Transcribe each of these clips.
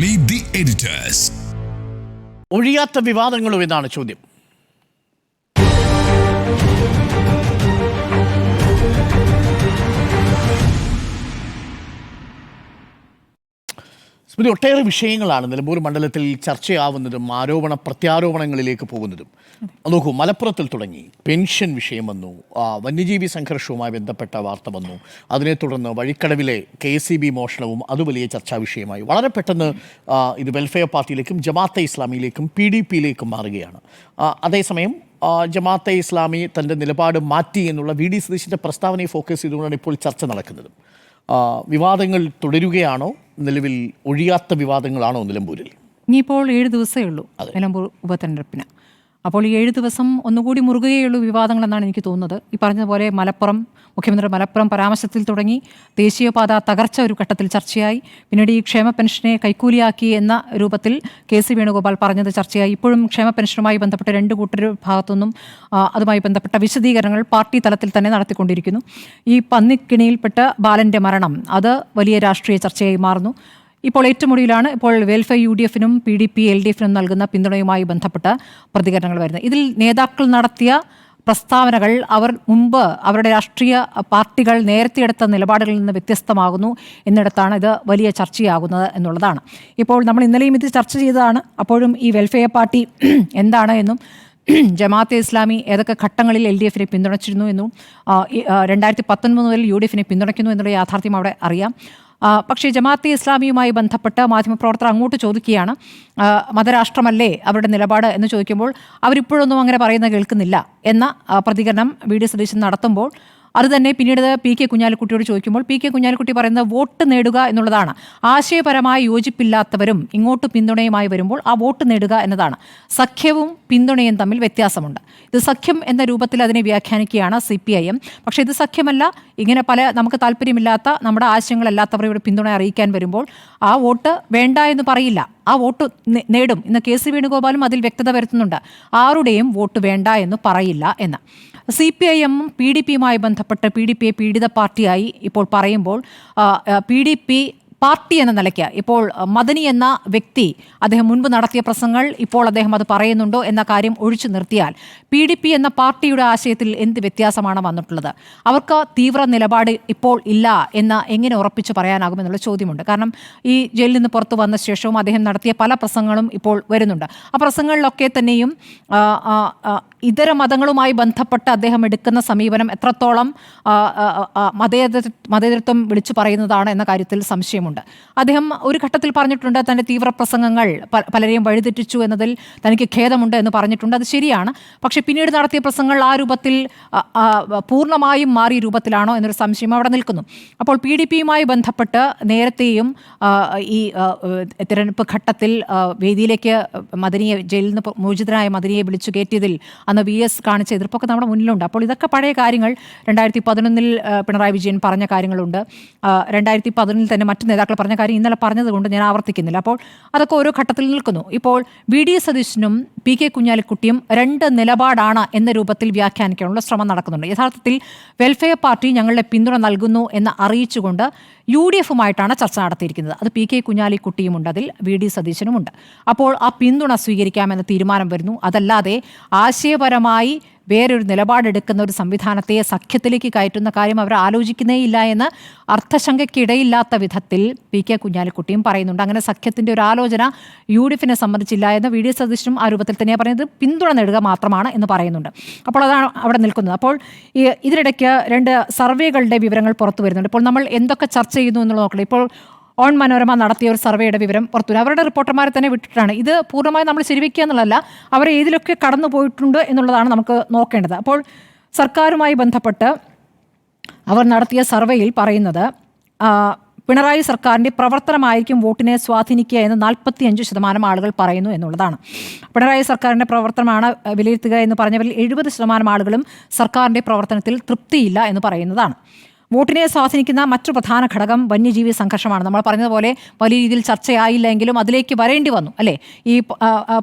Meet the editors. ഒഴിയാത്ത വിവാദങ്ങളും എന്നാണ് ചോദ്യം. സ്മൃതി, ഒട്ടേറെ വിഷയങ്ങളാണ് നിലമ്പൂർ മണ്ഡലത്തിൽ ചർച്ചയാവുന്നതും ആരോപണ പ്രത്യാരോപണങ്ങളിലേക്ക് പോകുന്നതും. നോക്കൂ, മലപ്പുറത്തിൽ തുടങ്ങി പെൻഷൻ വിഷയം വന്നു, വന്യജീവി സംഘർഷവുമായി ബന്ധപ്പെട്ട വാർത്ത വന്നു, അതിനെ തുടർന്ന് വഴിക്കടവിലെ KCB മോഷണവും അത് വലിയ ചർച്ചാ വിഷയമായി. വളരെ പെട്ടെന്ന് ഇത് വെൽഫെയർ പാർട്ടിയിലേക്കും ജമാഅത്തെ ഇസ്ലാമിയിലേക്കും PDPയിലേക്കും മാറുകയാണ്. അതേസമയം ജമാഅത്തെ ഇസ്ലാമി തൻ്റെ നിലപാട് മാറ്റി എന്നുള്ള VD സതീശൻ്റെ പ്രസ്താവനയെ ഫോക്കസ് ചെയ്തുകൊണ്ടാണ് ഇപ്പോൾ ചർച്ച നടക്കുന്നത്. വിവാദങ്ങൾ തുടരുകയാണോ? നിലവിൽ ഒഴിയാത്ത വിവാദങ്ങളാണോ നിലമ്പൂരിൽ? ഇനിയിപ്പോൾ 7 ദിവസമേ ഉള്ളൂ നിലമ്പൂർ ഉപതെരഞ്ഞെടുപ്പിന്. അപ്പോൾ ഈ 7 ദിവസം ഒന്നുകൂടി മുറുകുകയുള്ളൂ വിവാദങ്ങളെന്നാണ് എനിക്ക് തോന്നുന്നത്. ഈ പറഞ്ഞതുപോലെ മുഖ്യമന്ത്രി മലപ്പുറം പരാമർശത്തിൽ തുടങ്ങി, ദേശീയപാത തകർച്ച ഒരു ഘട്ടത്തിൽ ചർച്ചയായി, പിന്നീട് ഈ ക്ഷേമ പെൻഷനെ കൈക്കൂലിയാക്കി എന്ന രൂപത്തിൽ KC വേണുഗോപാൽ പറഞ്ഞത് ചർച്ചയായി. ഇപ്പോഴും ക്ഷേമ പെൻഷനുമായി ബന്ധപ്പെട്ട 2 കൂട്ടരുടെ ഭാഗത്തുനിന്നും അതുമായി ബന്ധപ്പെട്ട വിശദീകരണങ്ങൾ പാർട്ടി തലത്തിൽ തന്നെ നടത്തിക്കൊണ്ടിരിക്കുന്നു. ഈ പന്നിക്കിണിയിൽപ്പെട്ട ബാലൻ്റെ മരണം അത് വലിയ രാഷ്ട്രീയ ചർച്ചയായി മാറുന്നു. ഇപ്പോൾ ഏറ്റവും ഒടുവിലാണ് ഇപ്പോൾ വെൽഫെയർ UDF-നും PDP LDF-നും നൽകുന്ന പിന്തുണയുമായി ബന്ധപ്പെട്ട പ്രതികരണങ്ങൾ വരുന്നത്. ഇതിൽ നേതാക്കൾ നടത്തിയ പ്രസ്താവനകൾ അവർ മുമ്പ് അവരുടെ രാഷ്ട്രീയ പാർട്ടികൾ നേരത്തെ എടുത്ത നിലപാടുകളിൽ നിന്ന് വ്യത്യസ്തമാകുന്നു എന്നിടത്താണ് ഇത് വലിയ ചർച്ചയാകുന്നത് എന്നുള്ളതാണ്. ഇപ്പോൾ നമ്മൾ ഇന്നലെയും ഇത് ചർച്ച ചെയ്തതാണ്. അപ്പോഴും ഈ വെൽഫെയർ പാർട്ടി എന്താണ് എന്നും ജമാഅത്തെ ഇസ്ലാമി ഏതൊക്കെ ഘട്ടങ്ങളിൽ LDF-നെ പിന്തുണച്ചിരുന്നു എന്നും 2019 മുതൽ UDF-നെ പിന്തുണയ്ക്കുന്നു എന്നുള്ള യാഥാർത്ഥ്യം അവിടെ അറിയാം. പക്ഷേ ജമാഅത്തെ ഇസ്ലാമിയുമായി ബന്ധപ്പെട്ട് മാധ്യമപ്രവർത്തകർ അങ്ങോട്ട് ചോദിക്കുകയാണ്, മതരാഷ്ട്രമല്ലേ അവരുടെ നിലപാട് എന്ന് ചോദിക്കുമ്പോൾ അവരിപ്പോഴൊന്നും അങ്ങനെ പറയുന്നത് കേൾക്കുന്നില്ല എന്ന പ്രതികരണം VD സതീശൻ നടത്തുമ്പോൾ അത് തന്നെ പിന്നീട് PK കുഞ്ഞാലിക്കുട്ടിയോട് ചോദിക്കുമ്പോൾ PK കുഞ്ഞാലിക്കുട്ടി പറയുന്നത് വോട്ട് നേടുക എന്നുള്ളതാണ്. ആശയപരമായി യോജിപ്പില്ലാത്തവരും ഇങ്ങോട്ട് പിന്തുണയുമായി വരുമ്പോൾ ആ വോട്ട് നേടുക എന്നതാണ്. സഖ്യവും പിന്തുണയും തമ്മിൽ വ്യത്യാസമുണ്ട്. ഇത് സഖ്യം എന്ന രൂപത്തിൽ അതിനെ വ്യാഖ്യാനിക്കുകയാണ് CPIM. പക്ഷേ ഇത് സഖ്യമല്ല. ഇങ്ങനെ നമുക്ക് താല്പര്യമില്ലാത്ത നമ്മുടെ ആശയങ്ങളല്ലാത്തവർ ഇവിടെ പിന്തുണ അറിയിക്കാൻ വരുമ്പോൾ ആ വോട്ട് വേണ്ട എന്ന് പറയില്ല, ആ വോട്ട് നേടും. ഇന്ന് KC വേണുഗോപാലും അതിൽ വ്യക്തത വരുത്തുന്നുണ്ട്. ആരുടെയും വോട്ട് വേണ്ട എന്ന് പറയില്ല എന്ന്. CPIM PDP-യുമായി ബന്ധപ്പെട്ട് PDP-യെ പീഡിത പാർട്ടിയായി ഇപ്പോൾ പറയുമ്പോൾ PDP പാർട്ടി എന്ന നിലയ്ക്ക് ഇപ്പോൾ മദനി എന്ന വ്യക്തി അദ്ദേഹം മുൻപ് നടത്തിയ പ്രസംഗങ്ങൾ ഇപ്പോൾ അദ്ദേഹം അത് പറയുന്നുണ്ടോ എന്ന കാര്യം ഒഴിച്ചു നിർത്തിയാൽ PDP എന്ന പാർട്ടിയുടെ ആശയത്തിൽ എന്ത് വ്യത്യാസമാണ് വന്നിട്ടുള്ളത്? അവർക്ക് തീവ്ര നിലപാട് ഇപ്പോൾ ഇല്ല എന്ന് എങ്ങനെ ഉറപ്പിച്ച് പറയാനാകുമെന്നുള്ള ചോദ്യമുണ്ട്. കാരണം ഈ ജയിലിൽ നിന്ന് പുറത്തു വന്ന ശേഷവും അദ്ദേഹം നടത്തിയ പല പ്രസംഗങ്ങളും ഇപ്പോൾ വരുന്നുണ്ട്. ആ പ്രസംഗങ്ങളിലൊക്കെ തന്നെയും ഇതര മതങ്ങളുമായി ബന്ധപ്പെട്ട് അദ്ദേഹം എടുക്കുന്ന സമീപനം എത്രത്തോളം മതേതരത്വം വിളിച്ചു പറയുന്നതാണ് എന്ന കാര്യത്തിൽ സംശയമുണ്ട്. അദ്ദേഹം ഒരു ഘട്ടത്തിൽ പറഞ്ഞിട്ടുണ്ട്, തൻ്റെ തീവ്ര പ്രസംഗങ്ങൾ പലരെയും വഴിതെറ്റിച്ചു എന്നതിൽ തനിക്ക് ഖേദമുണ്ട് എന്ന് പറഞ്ഞിട്ടുണ്ട്. അത് ശരിയാണ്. പക്ഷെ പിന്നീട് നടത്തിയ പ്രസംഗങ്ങൾ ആ രൂപത്തിൽ പൂർണ്ണമായും മാറിയ രൂപത്തിലാണോ എന്നൊരു സംശയം അവിടെ നിൽക്കുന്നു. അപ്പോൾ PDP-യുമായി ബന്ധപ്പെട്ട് നേരത്തെയും ഈ തിരഞ്ഞെടുപ്പ് ഘട്ടത്തിൽ വേദിയിലേക്ക് മദനിയെ, ജയിലിൽ നിന്ന് മോചിതനായ മദനിയെ വിളിച്ചു കയറ്റിയതിൽ അന്ന് VS കാണിച്ച എതിർപ്പൊക്കെ നമ്മുടെ മുന്നിലുണ്ട്. അപ്പോൾ ഇതൊക്കെ പഴയ കാര്യങ്ങൾ. 2011 പിണറായി വിജയൻ പറഞ്ഞ കാര്യങ്ങളുണ്ട്. 2011 തന്നെ മറ്റു നേതാക്കൾ പറഞ്ഞ കാര്യം ഇന്നലെ പറഞ്ഞതുകൊണ്ട് ഞാൻ ആവർത്തിക്കുന്നില്ല. അപ്പോൾ അതൊക്കെ ഓരോ ഘട്ടത്തിൽ നിൽക്കുന്നു. ഇപ്പോൾ VD സതീശനും PK കുഞ്ഞാലിക്കുട്ടിയും 2 നിലപാടാണ് എന്ന രൂപത്തിൽ വ്യാഖ്യാനിക്കാനുള്ള ശ്രമം നടക്കുന്നുണ്ട്. യഥാർത്ഥത്തിൽ വെൽഫെയർ പാർട്ടി ഞങ്ങളുടെ പിന്തുണ നൽകുന്നു എന്ന് അറിയിച്ചുകൊണ്ട് UDF-ഉമായിട്ടാണ് ചർച്ച നടത്തിയിരിക്കുന്നത്. അത് PK കുഞ്ഞാലിക്കുട്ടിയുമുണ്ട്, അതിൽ VD സതീശനുമുണ്ട്. അപ്പോൾ ആ പിന്തുണ സ്വീകരിക്കാമെന്ന തീരുമാനം വരുന്നു. അതല്ലാതെ ആശയപരമായി വേറൊരു നിലപാടെടുക്കുന്ന ഒരു സംവിധാനത്തെ സഖ്യത്തിലേക്ക് കയറ്റുന്ന കാര്യം അവർ ആലോചിക്കുന്നേയില്ല എന്ന് അർത്ഥശങ്കയ്ക്കിടയില്ലാത്ത വിധത്തിൽ PK കുഞ്ഞാലിക്കുട്ടിയും പറയുന്നുണ്ട്. അങ്ങനെ സഖ്യത്തിൻ്റെ ഒരു ആലോചന UDF-നെ സംബന്ധിച്ചില്ല എന്ന് VD സതീശനും ആ രൂപത്തിൽ തന്നെയാണ് പറയുന്നത്. പിന്തുണ നേടുക മാത്രമാണ് എന്ന് പറയുന്നുണ്ട്. അപ്പോൾ അതാണ് അവിടെ നിൽക്കുന്നത്. അപ്പോൾ ഇതിനിടയ്ക്ക് 2 സർവേകളുടെ വിവരങ്ങൾ പുറത്തു വരുന്നുണ്ട്. ഇപ്പോൾ നമ്മൾ എന്തൊക്കെ ചർച്ച ചെയ്യുന്നു എന്നുള്ളത് നോക്കണം. ഇപ്പോൾ ഓൺ മനോരമ നടത്തിയ ഒരു സർവേയുടെ വിവരം പുറത്തു. അവരുടെ റിപ്പോർട്ടർമാരെ തന്നെ വിട്ടിട്ടാണ്. ഇത് പൂർണ്ണമായി നമ്മൾ ശരിവെക്കുക എന്നുള്ളതല്ല, അവർ ഏതിലൊക്കെ കടന്നു പോയിട്ടുണ്ട് എന്നുള്ളതാണ് നമുക്ക് നോക്കേണ്ടത്. അപ്പോൾ സർക്കാരുമായി ബന്ധപ്പെട്ട് അവർ നടത്തിയ സർവേയിൽ പറയുന്നത് പിണറായി സർക്കാരിൻ്റെ പ്രവർത്തനമായിരിക്കും വോട്ടിനെ സ്വാധീനിക്കുക എന്ന് 45% ആളുകൾ പറയുന്നു എന്നുള്ളതാണ്. പിണറായി സർക്കാരിൻ്റെ പ്രവർത്തനമാണ് വിലയിരുത്തുക എന്ന് പറഞ്ഞവരിൽ 70% ആളുകളും സർക്കാരിൻ്റെ പ്രവർത്തനത്തിൽ തൃപ്തിയില്ല എന്ന് പറയുന്നതാണ്. വോട്ടിനെ സ്വാധീനിക്കുന്ന മറ്റു പ്രധാന ഘടകം വന്യജീവി സംഘർഷമാണ്. നമ്മൾ പറഞ്ഞതുപോലെ വലിയ രീതിയിൽ ചർച്ചയായില്ലെങ്കിലും അതിലേക്ക് വരേണ്ടി വന്നു അല്ലേ? ഈ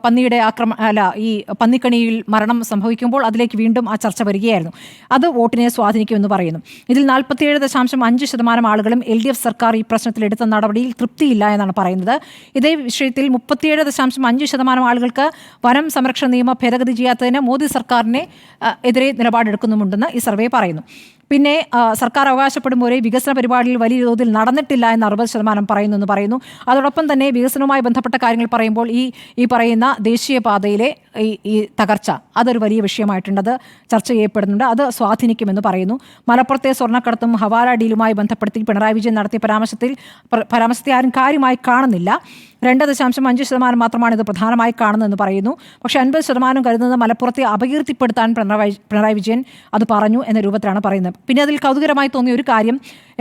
പന്നിയുടെ ഈ പന്നിക്കണിയിൽ മരണം സംഭവിക്കുമ്പോൾ അതിലേക്ക് വീണ്ടും ആ ചർച്ച വരികയായിരുന്നു. അത് വോട്ടിനെ സ്വാധീനിക്കുമെന്ന് പറയുന്നു. ഇതിൽ 47.5% ആളുകളും LDF സർക്കാർ ഈ പ്രശ്നത്തിൽ എടുത്ത നടപടിയിൽ തൃപ്തിയില്ല എന്നാണ് പറയുന്നത്. ഇതേ വിഷയത്തിൽ 37.5% ആളുകൾക്ക് വനം സംരക്ഷണ നിയമ ഭേദഗതി ചെയ്യാത്തതിന് മോദി സർക്കാരിനെ എതിരെ നിലപാടെടുക്കുന്നുമുണ്ടെന്ന് ഈ സർവേ പറയുന്നു. പിന്നെ സർക്കാർ അവകാശപ്പെടുമ്പോൾ വികസന പരിപാടിയിൽ വലിയ തോതിൽ നടന്നിട്ടില്ല എന്ന് 60% പറയുന്നു. അതോടൊപ്പം തന്നെ വികസനവുമായി ബന്ധപ്പെട്ട കാര്യങ്ങൾ പറയുമ്പോൾ ഈ പറയുന്ന ദേശീയപാതയിലെ ഈ തകർച്ച അതൊരു വലിയ വിഷയമായിട്ടുണ്ട്. അത് ചർച്ച ചെയ്യപ്പെടുന്നുണ്ട്. അത് സ്വാധീനിക്കുമെന്ന് പറയുന്നു. മലപ്പുറത്തെ സ്വർണ്ണക്കടത്തും ഹവാല ഡീലുമായി ബന്ധപ്പെടുത്തി പിണറായി വിജയൻ നടത്തിയ പരാമർശത്തെ ആരും കാര്യമായി കാണുന്നില്ല. 2.5% മാത്രമാണ് ഇത് പ്രധാനമായി കാണുന്നതെന്ന് പറയുന്നു. പക്ഷേ 50% കരുതുന്നത് മലപ്പുറത്തെ അപകീർത്തിപ്പെടുത്താൻ പിണറായി വിജയൻ അത് പറഞ്ഞു എന്ന രൂപത്തിലാണ് പറയുന്നത്. പിന്നെ അതിൽ കൗതുകരമായി തോന്നിയ ഒരു കാര്യം,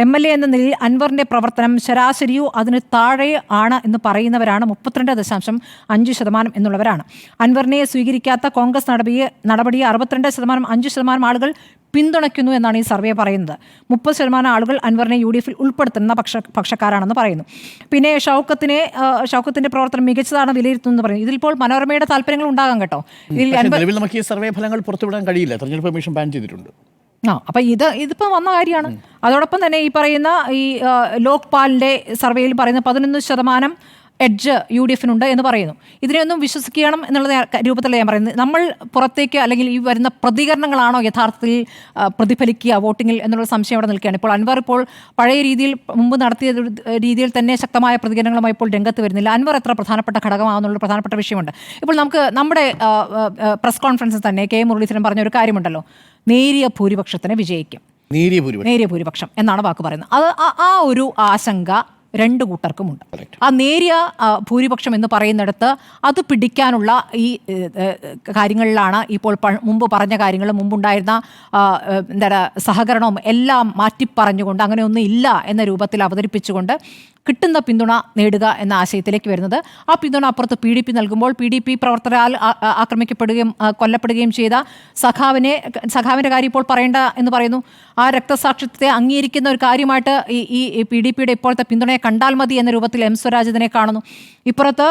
MLA എന്ന നിലയിൽ അൻവറിൻ്റെ പ്രവർത്തനം ശരാശരിയോ അതിന് താഴെ ആണ് എന്ന് പറയുന്നവരാണ് 32.5% എന്നുള്ളവരാണ്. അൻവറിനെ സ്വീകരിക്കാത്ത കോൺഗ്രസ് നടപടിയെ 62%, 5% ആളുകൾ പിന്തുണയ്ക്കുന്നു എന്നാണ് ഈ സർവേ പറയുന്നത്. 30% ആളുകൾ അൻവറിനെ UDF ഉൾപ്പെടുത്തുന്ന പക്ഷക്കാരാണെന്ന് പറയുന്നു. പിന്നെ ഷൗക്കത്തിന്റെ പ്രവർത്തനം മികച്ചതാണ് വിലയിരുത്തുന്നത് പറയുന്നു. ഇതിലിപ്പോൾ മനോരമയുടെ താല്പര്യങ്ങൾ ഉണ്ടാകാം കേട്ടോ. നിലവിൽ നമുക്ക് ഈ സർവേ ഫലങ്ങൾ പുറത്തുവിടാൻ കഴിയില്ല, തെരഞ്ഞെടുപ്പ് കമ്മീഷൻ ബാൻ ചെയ്തിട്ടുണ്ട്. അപ്പം ഇതിപ്പോൾ വന്ന കാര്യമാണ്. അതോടൊപ്പം തന്നെ ഈ പറയുന്ന ഈ ലോക്പാലിൻ്റെ സർവേയിൽ പറയുന്ന 11% എഡ്ജ് UDFനുണ്ട് എന്ന് പറയുന്നു. ഇതിനെയൊന്നും വിശ്വസിക്കണം എന്നുള്ള രൂപത്തിലല്ല ഞാൻ പറയുന്നത്. നമ്മൾ പുറത്തേക്ക് അല്ലെങ്കിൽ ഈ വരുന്ന പ്രതികരണങ്ങളാണോ യഥാർത്ഥത്തിൽ പ്രതിഫലിക്കുക വോട്ടിങ്ങിൽ എന്നുള്ള സംശയം അവിടെ നിൽക്കുകയാണ്. ഇപ്പോൾ അൻവർ ഇപ്പോൾ പഴയ രീതിയിൽ മുമ്പ് നടത്തിയ രീതിയിൽ തന്നെ ശക്തമായ പ്രതികരണങ്ങളുമായി ഇപ്പോൾ രംഗത്ത് വരുന്നില്ല. അൻവർ എത്ര പ്രധാനപ്പെട്ട ഘടകമാണെന്നുള്ള പ്രധാനപ്പെട്ട വിഷയമുണ്ട്. ഇപ്പോൾ നമുക്ക് നമ്മുടെ പ്രസ് കോൺഫറൻസിൽ തന്നെ K മുരളീധരൻ പറഞ്ഞ ഒരു കാര്യമുണ്ടല്ലോ, നേരിയ ഭൂരിപക്ഷത്തിന് വിജയിക്കും. നേരിയ ഭൂരിപക്ഷം എന്നാണ് വാക്ക് പറയുന്നത്. അത് ആ ഒരു ആശങ്ക രണ്ട് കൂട്ടർക്കുമുണ്ട്. ആ നേരിയ ഭൂരിപക്ഷം എന്ന് പറയുന്നിടത്ത് അത് പിടിക്കാനുള്ള ഈ കാര്യങ്ങളിലാണ് ഇപ്പോൾ മുമ്പ് പറഞ്ഞ കാര്യങ്ങൾ, മുമ്പുണ്ടായിരുന്ന സഹകരണവും എല്ലാം മാറ്റിപ്പറഞ്ഞുകൊണ്ട് അങ്ങനെയൊന്നും ഇല്ല എന്ന രൂപത്തിൽ അവതരിപ്പിച്ചുകൊണ്ട് കിട്ടുന്ന പിന്തുണ നേടുക എന്ന ആശയത്തിലേക്ക് വരുന്നത്. ആ പിന്തുണ അപ്പുറത്ത് PDP നൽകുമ്പോൾ PDP പ്രവർത്തകരാൽ ആക്രമിക്കപ്പെടുകയും കൊല്ലപ്പെടുകയും ചെയ്ത സഖാവിൻ്റെ കാര്യം ഇപ്പോൾ പറയേണ്ട എന്ന് പറയുന്നു. ആ രക്തസാക്ഷിത്വത്തെ അംഗീകരിക്കുന്ന ഒരു കാര്യമായിട്ട് ഈ PDPയുടെ ഇപ്പോഴത്തെ പിന്തുണയെ കണ്ടാൽ മതി എന്ന രൂപത്തിൽ M സ്വരാജ് ഇതിനെ കാണുന്നു. ഇപ്പുറത്ത്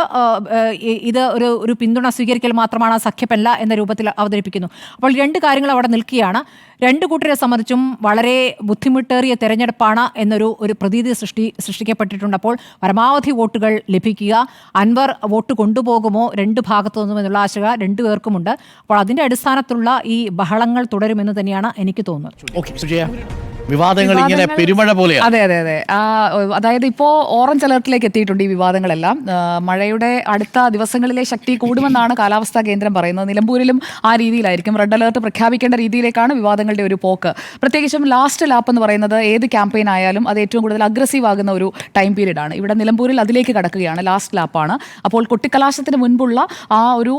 ഇത് ഒരു പിന്തുണ സ്വീകരിക്കൽ മാത്രമാണ്, സഖ്യമല്ല എന്ന രൂപത്തിൽ അവതരിപ്പിക്കുന്നു. അപ്പോൾ രണ്ട് കാര്യങ്ങൾ അവിടെ നിൽക്കുകയാണ്. രണ്ട് കൂട്ടരെ സംബന്ധിച്ചും വളരെ ബുദ്ധിമുട്ടേറിയ തെരഞ്ഞെടുപ്പാണ് എന്നൊരു പ്രതീതി സൃഷ്ടിക്കപ്പെട്ടിട്ടുണ്ട്. അപ്പോൾ പരമാവധി വോട്ടുകൾ ലഭിക്കുക, അൻവർ വോട്ട് കൊണ്ടുപോകുമോ രണ്ട് ഭാഗത്തു നിന്നും എന്നുള്ള ആശങ്ക രണ്ടുപേർക്കുമുണ്ട്. അപ്പോൾ അതിൻ്റെ അടിസ്ഥാനത്തിലുള്ള ഈ ബഹളങ്ങൾ തുടരുമെന്ന് തന്നെയാണ് എനിക്ക് തോന്നുന്നത്. വിവാദങ്ങൾ ഇങ്ങനെ പെരുമഴ പോലെയാണ്. അതെ. അതായത് ഇപ്പോൾ ഓറഞ്ച് അലർട്ടിലേക്ക് എത്തിയിട്ടുണ്ട് ഈ വിവാദങ്ങളെല്ലാം. മഴയുടെ അടുത്ത ദിവസങ്ങളിലെ ശക്തി കൂടുമെന്നാണ് കാലാവസ്ഥാ കേന്ദ്രം പറയുന്നത്. നിലമ്പൂരിലും ആ രീതിയിലായിരിക്കും. റെഡ് അലർട്ട് പ്രഖ്യാപിക്കേണ്ട രീതിയിലേക്കാണ് വിവാദങ്ങളുടെ ഒരു പോക്ക്. പ്രത്യേകിച്ചും ലാസ്റ്റ് ലാപ്പ് എന്ന് പറയുന്നത് ഏത് ക്യാമ്പയിൻ ആയാലും അത് ഏറ്റവും കൂടുതൽ അഗ്രസീവ് ആകുന്ന ഒരു ടൈം പീരീഡാണ്. ഇവിടെ നിലമ്പൂരിൽ അതിലേക്ക് കടക്കുകയാണ്. ലാസ്റ്റ് ലാപ്പാണ്. അപ്പോൾ കൊട്ടിക്കലാശത്തിന് മുൻപുള്ള ആ ഒരു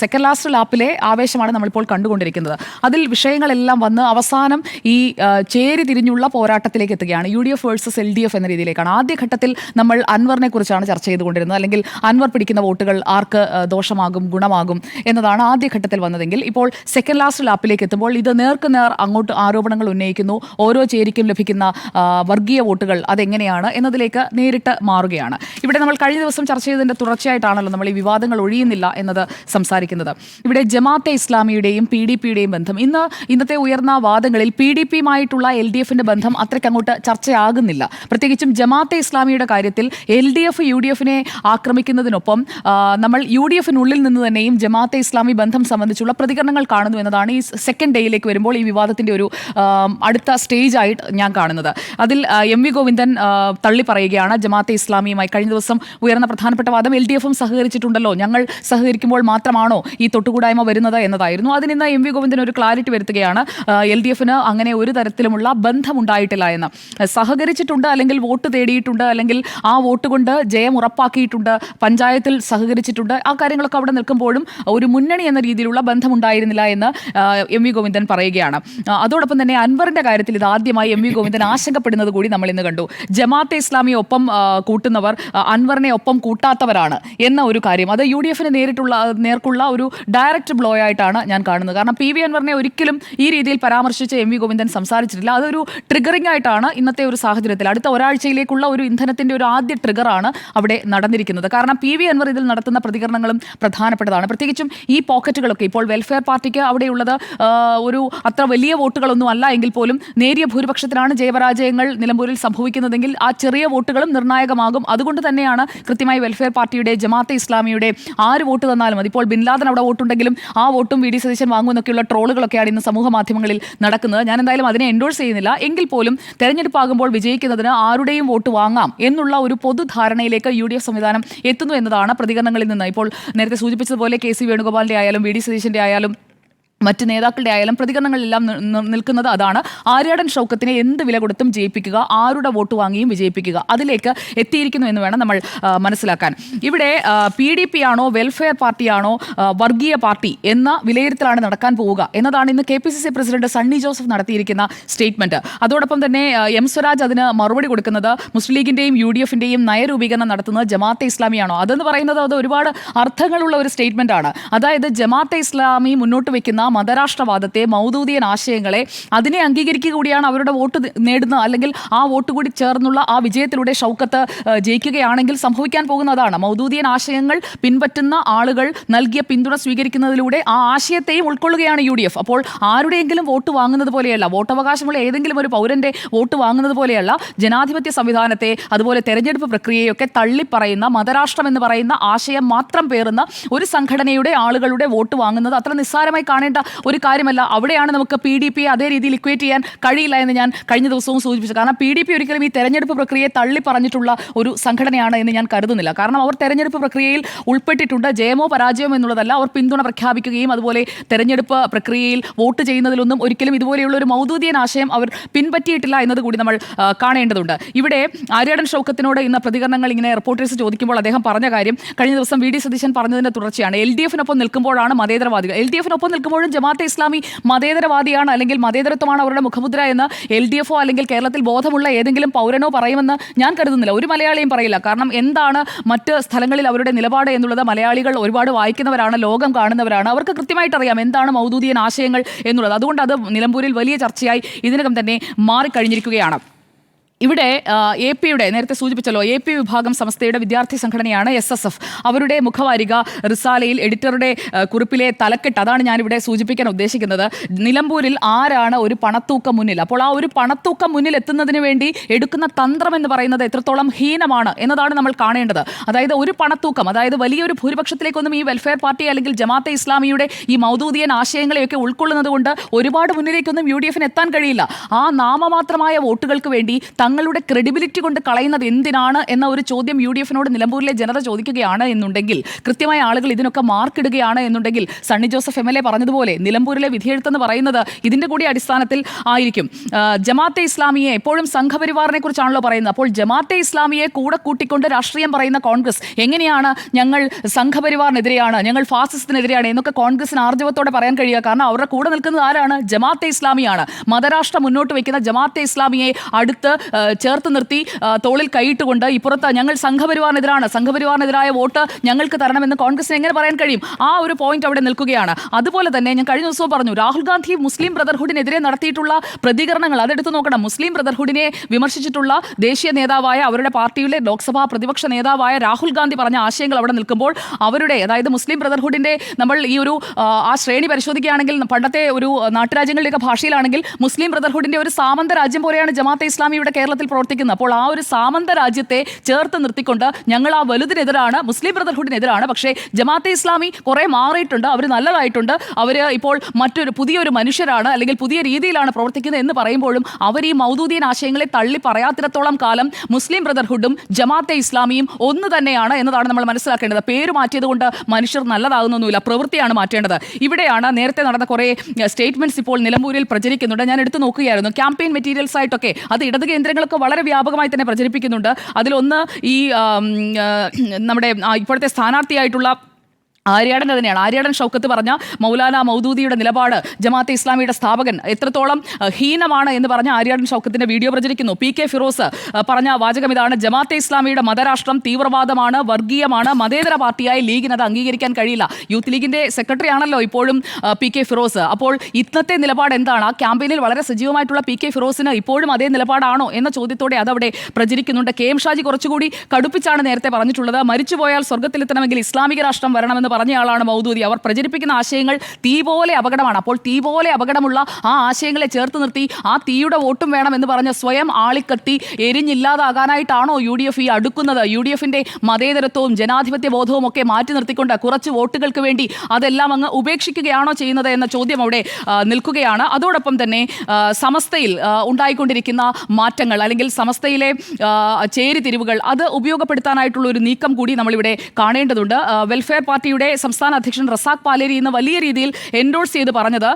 സെക്കൻഡ് ലാസ്റ്റ് ലാപ്പിലെ ആവേശമാണ് നമ്മളിപ്പോൾ കണ്ടുകൊണ്ടിരിക്കുന്നത്. അതിൽ വിഷയങ്ങളെല്ലാം വന്ന് അവസാനം ഈ ചേരി തിരിഞ്ഞുള്ള പോരാട്ടത്തിലേക്ക് എത്തുകയാണ്. UDF വേഴ്സസ് LDF എന്ന രീതിയിലേക്കാണ്. ആദ്യഘട്ടത്തിൽ നമ്മൾ അൻവറിനെ കുറിച്ചാണ് ചർച്ച ചെയ്തുകൊണ്ടിരുന്നത്. അല്ലെങ്കിൽ അൻവർ പിടിക്കുന്ന വോട്ടുകൾ ആർക്ക് ദോഷമാകും ഗുണമാകും എന്നതാണ് ആദ്യഘട്ടത്തിൽ വന്നതെങ്കിൽ ഇപ്പോൾ സെക്കൻഡ് ലാസ്റ്റ് ലാപ്പിലേക്ക് എത്തുമ്പോൾ ഇത് നേർക്കുനേർ അങ്ങോട്ട് ആരോപണങ്ങൾ ഉന്നയിക്കുന്നു. ഓരോ ചേരിക്കും ലഭിക്കുന്ന വർഗീയ വോട്ടുകൾ അതെങ്ങനെയാണ് എന്നതിലേക്ക് നേരിട്ട് മാറുകയാണ്. ഇവിടെ നമ്മൾ കഴിഞ്ഞ ദിവസം ചർച്ച ചെയ്തതിൻ്റെ തുടർച്ചയായിട്ടാണല്ലോ നമ്മൾ ഈ വിവാദങ്ങൾ ഒഴിയുന്നില്ല എന്നത് സംസാരിക്കുന്നത്. ഇവിടെ ജമാഅത്തെ ഇസ്ലാമിയുടെയും PDPയുടെയും ബന്ധം ഇന്നത്തെ ഉയർന്ന വാദങ്ങളിൽ PDPയുമായിട്ടുള്ള LDFന്റെ ബന്ധം അത്രയ്ക്കങ്ങോട്ട് ചർച്ചയാകുന്നില്ല. പ്രത്യേകിച്ചും ജമാഅത്തെ ഇസ്ലാമിയുടെ കാര്യത്തിൽ LDF UDFനെ ആക്രമിക്കുന്നതിനൊപ്പം നമ്മൾ UDFനുള്ളിൽ നിന്ന് തന്നെയും ജമാഅത്തെ ഇസ്ലാമി ബന്ധം സംബന്ധിച്ചുള്ള പ്രതികരണങ്ങൾ കാണുന്നു എന്നതാണ് ഈ സെക്കൻഡ് ഡേയിലേക്ക് വരുമ്പോൾ ഈ വിവാദത്തിൻ്റെ ഒരു അടുത്ത സ്റ്റേജ് ആയിട്ട് ഞാൻ കാണുന്നത്. അതിൽ MV ഗോവിന്ദൻ തള്ളി പറയുകയാണ് ജമാഅത്തെ ഇസ്ലാമിയുമായി. കഴിഞ്ഞ ദിവസം ഉയർന്ന പ്രധാനപ്പെട്ട വാദം LDFും സഹകരിച്ചിട്ടുണ്ടല്ലോ, ഞങ്ങൾ സഹകരിക്കുമ്പോൾ മാത്രമാണോ ഈ തൊട്ടുകൂടായ്മ വരുന്നത് എന്നതായിരുന്നു. അതിനിന്ന് MV ഗോവിന്ദൻ ഒരു ക്ലാരിറ്റി വരുത്തുകയാണ്. LDFന് അങ്ങനെ ഒരു തരത്തിലുമുള്ള ബന്ധമുണ്ടായിട്ടില്ല എന്ന്. സഹകരിച്ചിട്ടുണ്ട്, അല്ലെങ്കിൽ വോട്ട് തേടിയിട്ടുണ്ട്, അല്ലെങ്കിൽ ആ വോട്ട് കൊണ്ട് ജയം ഉറപ്പാക്കിയിട്ടുണ്ട്, പഞ്ചായത്തിൽ സഹകരിച്ചിട്ടുണ്ട്. ആ കാര്യങ്ങളൊക്കെ അവിടെ നിൽക്കുമ്പോഴും ഒരു മുന്നണി എന്ന രീതിയിലുള്ള ബന്ധമുണ്ടായിരുന്നില്ല എന്ന് എം വി ഗോവിന്ദൻ പറയുകയാണ്. അതോടൊപ്പം തന്നെ അൻവറിന്റെ കാര്യത്തിൽ ഇത് ആദ്യമായി എം വി ഗോവിന്ദൻ ആശങ്കപ്പെടുന്നത് കൂടി നമ്മൾ ഇന്ന് കണ്ടു. ജമാഅത്തെ ഇസ്ലാമിയെ ഒപ്പം കൂട്ടുന്നവർ അൻവറിനെ ഒപ്പം കൂട്ടാത്തവരാണ് എന്ന ഒരു കാര്യം, അത് UDF-ന് നേർക്കുള്ള ഒരു ഡയറക്റ്റ് ബ്ലോ ആയിട്ടാണ് ഞാൻ കാണുന്നത്. കാരണം PV അൻവറിനെ ഒരിക്കലും ഈ രീതിയിൽ പരാമർശിച്ച് എം വി ഗോവിന്ദൻ സംസാരിച്ചിട്ടില്ല. അതൊരു ട്രിഗറിംഗ് ആയിട്ടാണ് ഇന്നത്തെ ഒരു സാഹചര്യത്തിൽ, അടുത്ത ഒരാഴ്ചയിലേക്കുള്ള ഒരു ഇന്ധനത്തിന്റെ ഒരു ആദ്യ ട്രിഗറാണ് അവിടെ നടന്നിരിക്കുന്നത്. കാരണം PV അൻവർ ഇതിൽ നടത്തുന്ന പ്രതികരണങ്ങളും പ്രധാനപ്പെട്ടതാണ്. പ്രത്യേകിച്ചും ഈ പോക്കറ്റുകളൊക്കെ ഇപ്പോൾ വെൽഫെയർ പാർട്ടിക്ക് അവിടെയുള്ളത് ഒരു അത്ര വലിയ വോട്ടുകളൊന്നും അല്ല എങ്കിൽ പോലും നേരിയ ഭൂരിപക്ഷത്തിലാണ് ജയപരാജയങ്ങൾ നിലമ്പൂരിൽ സംഭവിക്കുന്നതെങ്കിൽ ആ ചെറിയ വോട്ടുകളും നിർണായകമാകും. അതുകൊണ്ട് തന്നെയാണ് കൃത്യമായി വെൽഫെയർ പാർട്ടിയുടെ ജമാഅത്തെ ഇസ്ലാമിയുടെ ആര് വോട്ട് തന്നാലും മതി, ഇപ്പോൾ ബിൻ ലാദൻ അവിടെ വോട്ടുണ്ടെങ്കിലും ആ വോട്ടും VD സതീശൻ വാങ്ങുമെന്നൊക്കെയുള്ള ട്രോളുകളൊക്കെയാണ് ഇന്ന് സമൂഹ മാധ്യമങ്ങളിൽ നടക്കുന്നത്. ഞാൻ എന്തായാലും അതിനെ എൻഡോഴ്സ് ചെയ്യുന്നില്ല. എങ്കിൽ പോലും തെരഞ്ഞെടുപ്പാകുമ്പോൾ വിജയിക്കുന്നതിന് ആരുടെയും വോട്ട് വാങ്ങാം എന്നുള്ള ഒരു പൊതുധാരണയിലേക്ക് UDF സംവിധാനം എത്തുന്നു എന്നതാണ് പ്രതികരണങ്ങളിൽ നിന്ന്. ഇപ്പോൾ നേരത്തെ സൂചിപ്പിച്ചതുപോലെ KC വേണുഗോപാലിന്റെ ആയാലും VD സതീശന്റെ ആയാലും മറ്റ് നേതാക്കളുടെ ആയാലും പ്രതികരണങ്ങളെല്ലാം നിൽക്കുന്നത് അതാണ്. ആര്യാടൻ ഷൗക്കത്തിനെ എന്ത് വില കൊടുത്തും ജയിപ്പിക്കുക, ആരുടെ വോട്ട് വാങ്ങിയും വിജയിപ്പിക്കുക, അതിലേക്ക് എത്തിയിരിക്കുന്നു എന്ന് വേണം നമ്മൾ മനസ്സിലാക്കാൻ. ഇവിടെ PDP ആണോ വെൽഫെയർ പാർട്ടിയാണോ വർഗീയ പാർട്ടി എന്ന വിലയിരുത്തലാണ് നടക്കാൻ പോവുക എന്നതാണ് ഇന്ന് KPCC പ്രസിഡന്റ് സണ്ണി ജോസഫ് നടത്തിയിരിക്കുന്ന സ്റ്റേറ്റ്മെന്റ്. അതോടൊപ്പം തന്നെ M സ്വരാജ് അതിന് മറുപടി കൊടുക്കുന്നത് മുസ്ലിം ലീഗിന്റെയും UDF-ന്റെയും നയരൂപീകരണം നടത്തുന്നത് ജമാഅത്തെ ഇസ്ലാമിയാണോ, അതെന്ന് പറയുന്നത് അത് ഒരുപാട് അർത്ഥങ്ങളുള്ള ഒരു സ്റ്റേറ്റ്മെന്റ് ആണ്. അതായത് ജമാഅത്തെ ഇസ്ലാമി മുന്നോട്ട് വെക്കുന്ന മതരാഷ്ട്രവാദത്തെ, മൗദൂദിയൻ ആശയങ്ങളെ, അതിനെ അംഗീകരിക്കുക കൂടിയാണ് അവരുടെ വോട്ട് നേടുന്നത്. അല്ലെങ്കിൽ ആ വോട്ട് കൂടി ചേർന്നുള്ള ആ വിജയത്തിലൂടെ ഷൗക്കത്ത് ജയിക്കുകയാണെങ്കിൽ സംഭവിക്കാൻ പോകുന്നതാണ്. മൗദൂദിയൻ ആശയങ്ങൾ പിൻപറ്റുന്ന ആളുകൾ നൽകിയ പിന്തുണ സ്വീകരിക്കുന്നതിലൂടെ ആ ആശയത്തെയും ഉൾക്കൊള്ളുകയാണ് UDF. അപ്പോൾ ആരുടെയെങ്കിലും വോട്ട് വാങ്ങുന്നത് പോലെയല്ല, വോട്ടവകാശമുള്ള ഏതെങ്കിലും ഒരു പൗരന്റെ വോട്ട് വാങ്ങുന്നത് പോലെയല്ല, ജനാധിപത്യ സംവിധാനത്തെ അതുപോലെ തെരഞ്ഞെടുപ്പ് പ്രക്രിയയൊക്കെ തള്ളിപ്പറയുന്ന മതരാഷ്ട്രം എന്ന് പറയുന്ന ആശയം മാത്രം പേറുന്ന ഒരു സംഘടനയുടെ ആളുകളുടെ വോട്ട് വാങ്ങുന്നത് അത്ര നിസ്സാരമായി കാണേണ്ട ഒരു കാര്യമല്ല. അവിടെയാണ് നമുക്ക് PDP അതേ രീതിയിൽ ഇക്വേറ്റ് ചെയ്യാൻ കഴിയില്ല എന്ന് ഞാൻ കഴിഞ്ഞ ദിവസവും സൂചിപ്പിച്ചു. കാരണം PDP ഒരിക്കലും ഈ തെരഞ്ഞെടുപ്പ് പ്രക്രിയയെ തള്ളി പറഞ്ഞിട്ടുള്ള ഒരു സംഘടനയാണ് എന്ന് ഞാൻ കരുതുന്നില്ല. കാരണം അവർ തെരഞ്ഞെടുപ്പ് പ്രക്രിയയിൽ ഉൾപ്പെട്ടിട്ടുണ്ട്. ജയമോ പരാജയമോ എന്നുള്ളതല്ല, അവർ പിന്തുണ പ്രഖ്യാപിക്കുകയും അതുപോലെ തെരഞ്ഞെടുപ്പ് പ്രക്രിയയിൽ വോട്ട് ചെയ്യുന്നതിലൊന്നും ഒരിക്കലും ഇതുപോലെയുള്ള ഒരു മൗദൂദിയൻ ആശയം അവർ പിൻപറ്റിയിട്ടില്ല എന്നത് കൂടി നമ്മൾ കാണേണ്ടതുണ്ട്. ഇവിടെ ആര്യാടൻ ഷൗക്കത്തിനോട് ഇന്ന് പ്രതികരണങ്ങൾ ഇങ്ങനെ റിപ്പോർട്ടേഴ്സ് ചോദിക്കുമ്പോൾ അദ്ദേഹം പറഞ്ഞ കാര്യം കഴിഞ്ഞ ദിവസം VD സതീശൻ പറഞ്ഞതിന്റെ തുടർച്ചയാണ്. LDF-നൊപ്പം നിൽക്കുമ്പോഴാണ് മതേതരവാദികൾ, LDF-നൊപ്പം നിൽക്കുമ്പോഴും ജമാഅത്തെ ഇസ്ലാമി മതേതരവാദിയാണ് അല്ലെങ്കിൽ മതേതരത്വമാണ് അവരുടെ മുഖമുദ്ര എന്ന് LDF-ഓ അല്ലെങ്കിൽ കേരളത്തിൽ ബോധമുള്ള ഏതെങ്കിലും പൗരനോ പറയുമെന്ന് ഞാൻ കരുതുന്നില്ല. ഒരു മലയാളിയും പറയില്ല. കാരണം എന്താണ് മറ്റ് സ്ഥലങ്ങളിൽ അവരുടെ നിലപാട് എന്നുള്ളത് മലയാളികൾ ഒരുപാട് വായിക്കുന്നവരാണ്, ലോകം കാണുന്നവരാണ്. അവർക്ക് കൃത്യമായിട്ട് അറിയാം എന്താണ് മൗദൂദിയൻ ആശയങ്ങൾ എന്നുള്ളത്. അതുകൊണ്ട് അത് നിലമ്പൂരിൽ വലിയ ചർച്ചയായി ഇതിനകം തന്നെ മാറിക്കഴിഞ്ഞിരിക്കുകയാണ്. ഇവിടെ AP-യുടെ നേരത്തെ സൂചിപ്പിച്ചല്ലോ, AP വിഭാഗം സംസ്ഥയുടെ വിദ്യാർത്ഥി സംഘടനയാണ് SSF. അവരുടെ മുഖവാരിക റിസാലയിൽ എഡിറ്ററുടെ കുറിപ്പിലെ തലക്കെട്ട്, അതാണ് ഞാനിവിടെ സൂചിപ്പിക്കാൻ ഉദ്ദേശിക്കുന്നത്. നിലമ്പൂരിൽ ആരാണ് ഒരു പണത്തൂക്കം മുന്നിൽ? അപ്പോൾ ആ ഒരു പണത്തൂക്കം മുന്നിൽ എത്തുന്നതിന് വേണ്ടി എടുക്കുന്ന തന്ത്രം എന്ന് പറയുന്നത് എത്രത്തോളം ഹീനമാണ് എന്നതാണ് നമ്മൾ കാണേണ്ടത്. അതായത് ഒരു പണത്തൂക്കം, അതായത് വലിയൊരു ഭൂരിപക്ഷത്തിലേക്കൊന്നും ഈ വെൽഫെയർ പാർട്ടി അല്ലെങ്കിൽ ജമാഅത്തെ ഇസ്ലാമിയുടെ ഈ മൗദൂദിയൻ ആശയങ്ങളെയൊക്കെ ഉൾക്കൊള്ളുന്നത് കൊണ്ട് ഒരുപാട് മുന്നിലേക്കൊന്നും UDF-ന് എത്താൻ കഴിയില്ല. ആ നാമമാത്രമായ വോട്ടുകൾക്ക് വേണ്ടി തങ്ങളുടെ ക്രെഡിബിലിറ്റി കൊണ്ട് കളയുന്നത് എന്തിനാണ് എന്ന ഒരു ചോദ്യം UDF-നോട് നിലമ്പൂരിലെ ജനത ചോദിക്കുകയാണ് എന്നുണ്ടെങ്കിൽ, കൃത്യമായ ആളുകൾ ഇതിനൊക്കെ മാർക്കിടുകയാണ് എന്നുണ്ടെങ്കിൽ, സണ്ണി ജോസഫ് MLA പറഞ്ഞതുപോലെ നിലമ്പൂരിലെ വിധിയെഴുത്തെന്ന് പറയുന്നത് ഇതിന്റെ കൂടി അടിസ്ഥാനത്തിൽ ആയിരിക്കും. ജമാഅത്തെ ഇസ്ലാമിയെ എപ്പോഴും സംഘപരിവാറിനെ കുറിച്ചാണല്ലോ പറയുന്നത്. അപ്പോൾ ജമാഅത്തെ ഇസ്ലാമിയെ കൂടെ കൂട്ടിക്കൊണ്ട് രാഷ്ട്രീയം പറയുന്ന കോൺഗ്രസ് എങ്ങനെയാണ് ഞങ്ങൾ സംഘപരിവാറിനെതിരെയാണ്, ഞങ്ങൾ ഫാസിസത്തിനെതിരെയാണ് എന്നൊക്കെ കോൺഗ്രസിന് ആർജവത്തോടെ പറയാൻ കഴിയുക? കാരണം അവരുടെ കൂടെ നിൽക്കുന്നത് ആരാണ്? ജമാഅത്തെ ഇസ്ലാമിയാണ്. മതരാഷ്ട്രം മുന്നോട്ട് വയ്ക്കുന്ന ജമാഅത്തെ ഇസ്ലാമിയെ അടുത്ത് ചേർത്ത് നിർത്തി തോളിൽ കൈയിട്ടുകൊണ്ട് ഇപ്പുറത്ത് ഞങ്ങൾ സംഘപരിവാറിനെതിരായ വോട്ട് ഞങ്ങൾക്ക് തരണമെന്ന് കോൺഗ്രസിന് എങ്ങനെ പറയാൻ കഴിയും? ആ ഒരു പോയിന്റ് അവിടെ നിൽക്കുകയാണ്. അതുപോലെ തന്നെ ഞാൻ കഴിഞ്ഞ ദിവസവും പറഞ്ഞു, രാഹുൽ ഗാന്ധി മുസ്ലിം ബ്രദർഹുഡിനെതിരെ നടത്തിയിട്ടുള്ള പ്രതികരണങ്ങൾ അതെടുത്തു നോക്കണം. മുസ്ലിം ബ്രദർഹുഡിനെ വിമർശിച്ചിട്ടുള്ള ദേശീയ നേതാവായ, അവരുടെ പാർട്ടിയുടെ ലോക്സഭാ പ്രതിപക്ഷ നേതാവായ രാഹുൽ ഗാന്ധി പറഞ്ഞ ആശയങ്ങൾ അവിടെ നിൽക്കുമ്പോൾ അവരുടെ, അതായത് മുസ്ലിം ബ്രദർഹുഡിന്റെ നമ്മൾ ഈ ഒരു ആ ശ്രേണി പരിശോധിക്കുകയാണെങ്കിൽ പണ്ടത്തെ ഒരു നാട്ടുരാജ്യങ്ങളുടെയൊക്കെ ഭാഷയിലാണെങ്കിൽ മുസ്ലിം ബ്രദർഹുഡിന്റെ ഒരു സാമന്ത രാജ്യം പോലെയാണ് ജമാഅത്തെ ഇസ്ലാമിയുടെ കേരളത്തിൽ പ്രവർത്തിക്കുന്നത്. അപ്പോൾ ആ ഒരു സാമന്ത രാജ്യത്തെ ചേർത്ത് നിർത്തിക്കൊണ്ട് ഞങ്ങൾ ആ വലുതിനെതിരാണ്, മുസ്ലിം ബ്രദർഹുഡിനെതിരാണ്. പക്ഷേ ജമാഅത്തെ ഇസ്ലാമി കുറെ മാറിയിട്ടുണ്ട്, അവർ നല്ലതായിട്ടുണ്ട്, അവർ ഇപ്പോൾ പുതിയൊരു മനുഷ്യരാണ് അല്ലെങ്കിൽ പുതിയ രീതിയിലാണ് പ്രവർത്തിക്കുന്നത് എന്ന് പറയുമ്പോഴും അവർ ഈ മൗദൂദിയൻ ആശയങ്ങളെ തള്ളി പറയാത്തിടത്തോളം കാലം മുസ്ലിം ബ്രദർഹുഡും ജമാഅത്തെ ഇസ്ലാമിയും ഒന്ന് തന്നെയാണ് എന്നതാണ് നമ്മൾ മനസ്സിലാക്കേണ്ടത്. പേര് മാറ്റിയത് കൊണ്ട് മനുഷ്യർ നല്ലതാകുന്നൊന്നുമില്ല, പ്രവൃത്തിയാണ് മാറ്റേണ്ടത്. ഇവിടെയാണ് നേരത്തെ നടന്ന കുറേ സ്റ്റേറ്റ്മെന്റ്സ് ഇപ്പോൾ നിലമ്പൂരിൽ പ്രചരിക്കുന്നുണ്ട്. ഞാൻ എടുത്തു നോക്കുകയായിരുന്നു. ക്യാമ്പയിൻ മെറ്റീരിയൽസ് ആയിട്ടൊക്കെ അത് ഇടത് കേന്ദ്രങ്ങളൊക്കെ വളരെ വ്യാപകമായി തന്നെ പ്രചരിപ്പിക്കുന്നുണ്ട്. അതിലൊന്ന് ഈ നമ്മുടെ ഇപ്പോഴത്തെ സ്ഥാനാർത്ഥിയായിട്ടുള്ള ആര്യാടൻ്റെ തന്നെയാണ്. ആര്യാടൻ ഷൗക്കത്ത് പറഞ്ഞ മൗലാന മൗദൂദിയുടെ നിലപാട് ജമാഅത്തെ ഇസ്ലാമിയുടെ സ്ഥാപകൻ എത്രത്തോളം ഹീനമാണ് എന്ന് പറഞ്ഞ ആര്യാടൻ ഷൗക്കത്തിന്റെ വീഡിയോ പ്രചരിക്കുന്നു. പി കെ ഫിറോസ് പറഞ്ഞ വാചകം ഇതാണ്: ജമാഅത്തെ ഇസ്ലാമിയുടെ മതരാഷ്ട്രം തീവ്രവാദമാണ്, വർഗീയമാണ്, മതേതര പാർട്ടിയായി ലീഗിന് അത് അംഗീകരിക്കാൻ കഴിയില്ല. യൂത്ത് ലീഗിന്റെ സെക്രട്ടറി ആണല്ലോ ഇപ്പോഴും പി കെ ഫിറോസ്. അപ്പോൾ ഇന്നത്തെ നിലപാട് എന്താണ്? ആ ക്യാമ്പയിനിൽ വളരെ സജീവമായിട്ടുള്ള പി കെ ഫിറോസിന് ഇപ്പോഴും അതേ നിലപാടാണോ എന്ന ചോദ്യത്തോടെ അതവിടെ പ്രചരിക്കുന്നുണ്ട്. കെ എം ഷാജി കുറച്ചുകൂടി കടുപ്പിച്ചാണ് നേരത്തെ പറഞ്ഞിട്ടുള്ളത്. മരിച്ചുപോയാൽ സ്വർഗ്ഗത്തിലെത്തണമെങ്കിൽ ഇസ്ലാമിക രാഷ്ട്രം വരണമെന്ന് പറഞ്ഞയാളാണ് മൗദൂദി. അവർ പ്രചരിപ്പിക്കുന്ന ആശയങ്ങൾ തീ പോലെ അപകടമാണ്. അപ്പോൾ തീ പോലെ അപകടമുള്ള ആ ആശയങ്ങളെ ചേർത്ത് നിർത്തി ആ തീയുടെ വോട്ടും വേണം എന്ന് പറഞ്ഞ് സ്വയം ആളിക്കത്തി എരിഞ്ഞില്ലാതാകാനായിട്ടാണോ UDF ഈ അടുക്കുന്നത്? UDFന്റെ മതേതരത്വവും ജനാധിപത്യ ബോധവും ഒക്കെ മാറ്റി നിർത്തിക്കൊണ്ട് കുറച്ച് വോട്ടുകൾക്ക് വേണ്ടി അതെല്ലാം അങ്ങ് ഉപേക്ഷിക്കുകയാണോ ചെയ്യുന്നത് എന്ന ചോദ്യം അവിടെ നിൽക്കുകയാണ്. അതോടൊപ്പം തന്നെ സമസ്തയിൽ ഉണ്ടായിക്കൊണ്ടിരിക്കുന്ന മാറ്റങ്ങൾ അല്ലെങ്കിൽ സമസ്തയിലെ ചേരിതിരിവുകൾ അത് ഉപയോഗപ്പെടുത്താനായിട്ടുള്ള ഒരു നീക്കം കൂടി നമ്മളിവിടെ കാണേണ്ടതുണ്ട്. വെൽഫെയർ പാർട്ടിയുടെ സംസ്ഥാന അധ്യക്ഷൻ റസാഖ് പാലേരി ഇന്ന് വലിയ രീതിയിൽ എൻഡോഴ്സ് ചെയ്ത് പറഞ്ഞത്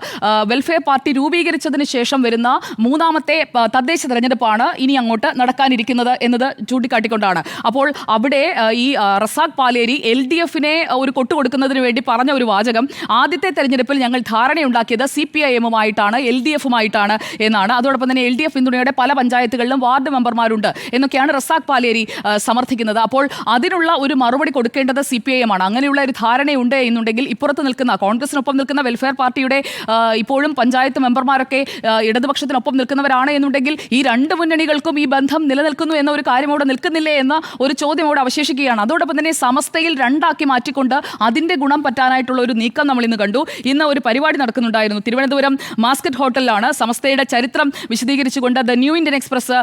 വെൽഫെയർ പാർട്ടി രൂപീകരിച്ചതിന് ശേഷം വരുന്ന മൂന്നാമത്തെ തദ്ദേശ തെരഞ്ഞെടുപ്പാണ് ഇനി അങ്ങോട്ട് നടക്കാനിരിക്കുന്നത് എന്നത് ചൂണ്ടിക്കാട്ടിക്കൊണ്ടാണ്. അപ്പോൾ അവിടെ ഈ റസാഖ് പാലേരി LDFനെ ഒരു കൊട്ടുകൊടുക്കുന്നതിന് വേണ്ടി പറഞ്ഞ ഒരു വാചകം: ആദ്യത്തെ തെരഞ്ഞെടുപ്പിൽ ഞങ്ങൾ ധാരണയുണ്ടാക്കിയത് CPIM-ഉമായിട്ടാണ്, LDF-ഉമായിട്ടാണ് എന്നാണ്. അതോടൊപ്പം തന്നെ LDF പിന്തുണയുടെ പല പഞ്ചായത്തുകളിലും വാർഡ് മെമ്പർമാരുണ്ട് എന്നൊക്കെയാണ് റസാഖ് പാലേരി സമർത്ഥിക്കുന്നത്. അപ്പോൾ അതിനുള്ള ഒരു മറുപടി കൊടുക്കേണ്ടത് CPIM-ആണ്. അങ്ങനെയുള്ള ഒരു ധാരണയുണ്ട് എന്നുണ്ടെങ്കിൽ ഇപ്പുറത്ത് നിൽക്കുന്ന കോൺഗ്രസിനൊപ്പം നിൽക്കുന്ന വെൽഫെയർ പാർട്ടിയുടെ ഇപ്പോഴും പഞ്ചായത്ത് മെമ്പർമാരൊക്കെ ഇടതുപക്ഷത്തിനൊപ്പം നിൽക്കുന്നവരാണ് എന്നുണ്ടെങ്കിൽ ഈ രണ്ട് മുന്നണികൾക്കും ഈ ബന്ധം നിലനിൽക്കുന്നു എന്ന ഒരു കാര്യം അവിടെ നിൽക്കുന്നില്ലേ എന്ന ഒരു ചോദ്യം അവിടെ അവശേഷിക്കുകയാണ്. അതോടൊപ്പം തന്നെ സമസ്തയിൽ രണ്ടാക്കി മാറ്റിക്കൊണ്ട് അതിന്റെ ഗുണം പറ്റാനായിട്ടുള്ള ഒരു നീക്കം നമ്മൾ ഇന്ന് കണ്ടു. ഇന്ന് ഒരു പരിപാടി നടക്കുന്നുണ്ടായിരുന്നു തിരുവനന്തപുരം മാസ്കറ്റ് ഹോട്ടലിലാണ്. സമസ്തയുടെ ചരിത്രം വിശദീകരിച്ചുകൊണ്ട് ദ ന്യൂ ഇന്ത്യൻ എക്സ്പ്രസ്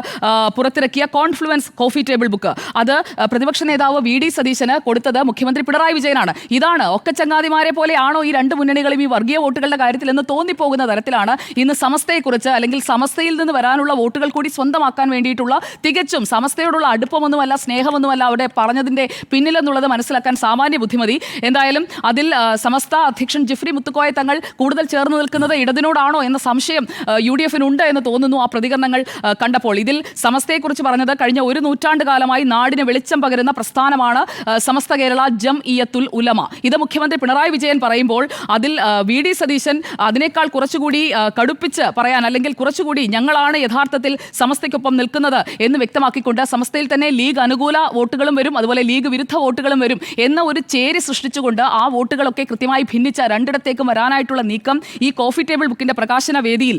പുറത്തിറക്കിയ കോൺഫ്ലുവൻസ് കോഫി ടേബിൾ ബുക്ക് അത് പ്രതിപക്ഷ നേതാവ് VD സതീശന് കൊടുത്തത് മുഖ്യമന്ത്രി പിണറായി വിജയനാണ്. ഇതാണ് ഒക്കെ ചങ്ങാതിമാരെ പോലെയാണോ ഈ രണ്ട് മുന്നണികളും ഈ വർഗീയ വോട്ടുകളുടെ കാര്യത്തിൽ എന്ന് തോന്നിപ്പോകുന്ന തരത്തിലാണ് ഇന്ന് സമസ്തയെക്കുറിച്ച് അല്ലെങ്കിൽ സമസ്തയിൽ നിന്ന് വരാനുള്ള വോട്ടുകൾ കൂടി സ്വന്തമാക്കാൻ വേണ്ടിയിട്ടുള്ള തികച്ചും സമസ്തയോടുള്ള അടുപ്പമൊന്നുമല്ല സ്നേഹമൊന്നുമല്ല അവിടെ പറഞ്ഞതിന്റെ പിന്നിലെന്നുള്ളത് മനസ്സിലാക്കാൻ സാമാന്യ ബുദ്ധിമതി. എന്തായാലും അതിൽ സമസ്ത അധ്യക്ഷൻ ജിഫ്രി മുത്തുക്കോയ തങ്ങൾ കൂടുതൽ ചേർന്ന് നിൽക്കുന്നത് ഇടതിനോടാണോ എന്ന സംശയം UDF-നുണ്ട് എന്ന് തോന്നുന്നു ആ പ്രതികരണങ്ങൾ കണ്ടപ്പോൾ. ഇതിൽ സമസ്തയെക്കുറിച്ച് പറഞ്ഞത് കഴിഞ്ഞ ഒരു നൂറ്റാണ്ട് കാലമായി നാടിന് വെളിച്ചം പകരുന്ന പ്രസ്ഥാനമാണ് സമസ്ത കേരള ജംഇയ്യത്തുൽ ഉലമ. ഇത് മുഖ്യമന്ത്രി പിണറായി വിജയൻ പറയുമ്പോൾ അതിൽ VD സതീശൻ അതിനേക്കാൾ കുറച്ചുകൂടി കടുപ്പിച്ച് പറയാൻ അല്ലെങ്കിൽ കുറച്ചുകൂടി ഞങ്ങളാണ് യഥാർത്ഥത്തിൽ സമസ്തയ്ക്കൊപ്പം നിൽക്കുന്നത് എന്ന് വ്യക്തമാക്കിക്കൊണ്ട് സമസ്തയിൽ തന്നെ ലീഗ് അനുകൂല വോട്ടുകളും വരും, അതുപോലെ ലീഗ് വിരുദ്ധ വോട്ടുകളും വരും എന്ന ഒരു ചേരി സൃഷ്ടിച്ചുകൊണ്ട് ആ വോട്ടുകളൊക്കെ കൃത്യമായി ഭിന്നിച്ച രണ്ടിടത്തേക്കും വരാനായിട്ടുള്ള നീക്കം ഈ കോഫി ടേബിൾ ബുക്കിന്റെ പ്രകാശന വേദിയിൽ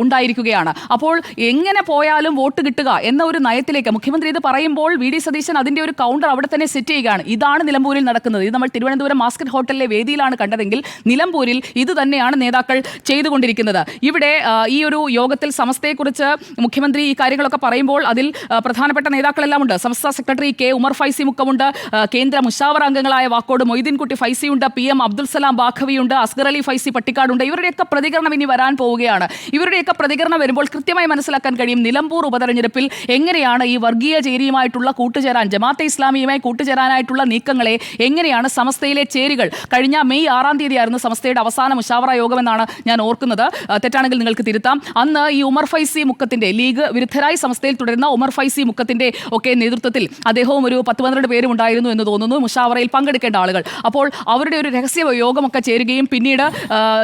ഉണ്ടായിരിക്കുകയാണ്. അപ്പോൾ എങ്ങനെ പോയാലും വോട്ട് കിട്ടുക എന്ന ഒരു നയത്തിലേക്ക് മുഖ്യമന്ത്രി ഇത് പറയുമ്പോൾ VD സതീശൻ അതിന്റെ ഒരു കൗണ്ടർ അവിടെ തന്നെ സെറ്റ് ചെയ്യുകയാണ്. ഇതാണ് നിലമ്പൂരിൽ നടക്കുന്നത്. ഇത് നമ്മൾ തിരുവനന്തപുരം മാസ്കറ്റ് ഹോട്ടലിലെ വേദിയിലാണ് കണ്ടതെങ്കിൽ നിലമ്പൂരിൽ ഇത് തന്നെയാണ് നേതാക്കൾ ചെയ്തുകൊണ്ടിരിക്കുന്നത്. ഇവിടെ ഈ ഒരു യോഗത്തിൽ സമസ്തയെക്കുറിച്ച് മുഖ്യമന്ത്രി ഈ കാര്യങ്ങളൊക്കെ പറയുമ്പോൾ അതിൽ പ്രധാനപ്പെട്ട നേതാക്കളെല്ലാം ഉണ്ട്. സംസ്ഥാന സെക്രട്ടറി K ഉമർ ഫൈസി മുക്കമുണ്ട്, കേന്ദ്ര മുഷാവറ അംഗങ്ങളായ വാക്കോട് മൊയ്തീൻകുട്ടി ഫൈസിയുണ്ട്, PM അബ്ദുൽ സലാം ബാഖവിയുണ്ട്, അസ്ഗർ അലി ഫൈസി പട്ടിക്കാടുണ്ട്. ഇവരുടെയൊക്കെ പ്രതികരണം ഇനി വരാൻ പോവുകയാണ്. ഇവരുടെയൊക്കെ പ്രതികരണം വരുമ്പോൾ കൃത്യമായി മനസ്സിലാക്കാൻ കഴിയും നിലമ്പൂർ ഉപതെരഞ്ഞെടുപ്പിൽ എങ്ങനെയാണ് ഈ വർഗീയ ചേരിയുമായിട്ടുള്ള കൂട്ടുചേരാൻ, ജമാഅത്തെ ഇസ്ലാമിയുമായി കൂട്ടുചേരാനായിട്ടുള്ള നീക്കങ്ങളെ എങ്ങനെയാണ് സമസ്തയിലെ ചേരികൾ. കഴിഞ്ഞ മെയ് 6-ാം തീയതിയായിരുന്നു സമസ്തയുടെ അവസാന മുഷാവറ യോഗമെന്നാണ് ഞാൻ ഓർക്കുന്നത്. തെറ്റാണെങ്കിൽ നിങ്ങൾക്ക് തിരുത്താം. അന്ന് ഈ ഉമർ ഫൈസി മുക്കത്തിന്റെ ലീഗ് വിരുദ്ധരായി സമസ്തയിൽ തുടരുന്ന ഉമർ ഫൈസി മുക്കത്തിന്റെ ഒക്കെ നേതൃത്വത്തിൽ അദ്ദേഹവും ഒരു 10-12 പേരും ഉണ്ടായിരുന്നു എന്ന് തോന്നുന്നു മുഷാവറയിൽ പങ്കെടുക്കേണ്ട ആളുകൾ. അപ്പോൾ അവരുടെ ഒരു രഹസ്യ യോഗമൊക്കെ ചേരുകയും പിന്നീട്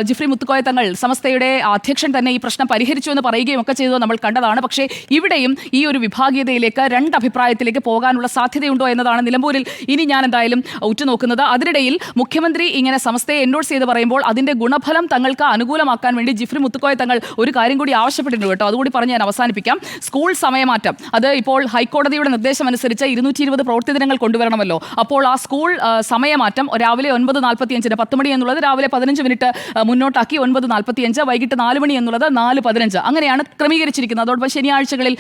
ജിഫ്രി മുത്തുക്കോയ തങ്ങൾ സമസ്തയുടെ അധ്യക്ഷൻ തന്നെ ഈ പ്രശ്നം പരിഹരിച്ചു എന്ന് പറയുകയും ഒക്കെ ചെയ്തത് നമ്മൾ കണ്ടതാണ്. പക്ഷേ ഇവിടെയും ഈ ഒരു വിഭാഗീയതയിലേക്ക് രണ്ട് അഭിപ്രായത്തിലേക്ക് പോകാനുള്ള സാധ്യതയുണ്ടോ എന്നതാണ് നിലമ്പൂരിൽ ഇനി ഞാൻ എന്തായാലും ഉറ്റുനോക്കുന്നത്. അതിനിടയിൽ മുഖ്യമന്ത്രി ഇങ്ങനെ സമസ്തയെ എൻഡോഴ്സ് ചെയ്ത് പറയുമ്പോൾ അതിന്റെ ഗുണഫലം തങ്ങൾക്ക് അനുകൂലമാക്കാൻ വേണ്ടി ജിഫ്രി മുത്തുക്കോയ തങ്ങൾ ഒരു കാര്യം കൂടി ആവശ്യപ്പെട്ടിട്ടുണ്ട് കേട്ടോ. അതുകൂടി പറഞ്ഞ് ഞാൻ അവസാനിപ്പിക്കാം. സ്കൂൾ സമയമാറ്റം അത് ഇപ്പോൾ ഹൈക്കോടതിയുടെ നിർദ്ദേശം അനുസരിച്ച് 220 പ്രവൃത്തി ദിനങ്ങൾ കൊണ്ടുവരണമല്ലോ. അപ്പോൾ ആ സ്കൂൾ സമയമാറ്റം രാവിലെ 9:45 10 മണി എന്നുള്ളത് രാവിലെ 15 മിനിറ്റ് മുന്നോട്ടാക്കി 9:45, വൈകിട്ട് 4 മണി എന്നുള്ളത് 4:15 അങ്ങനെയാണ് ക്രമീകരിച്ചിരിക്കുന്നത്. അതോടൊപ്പം ശനിയാഴ്ചകളിൽ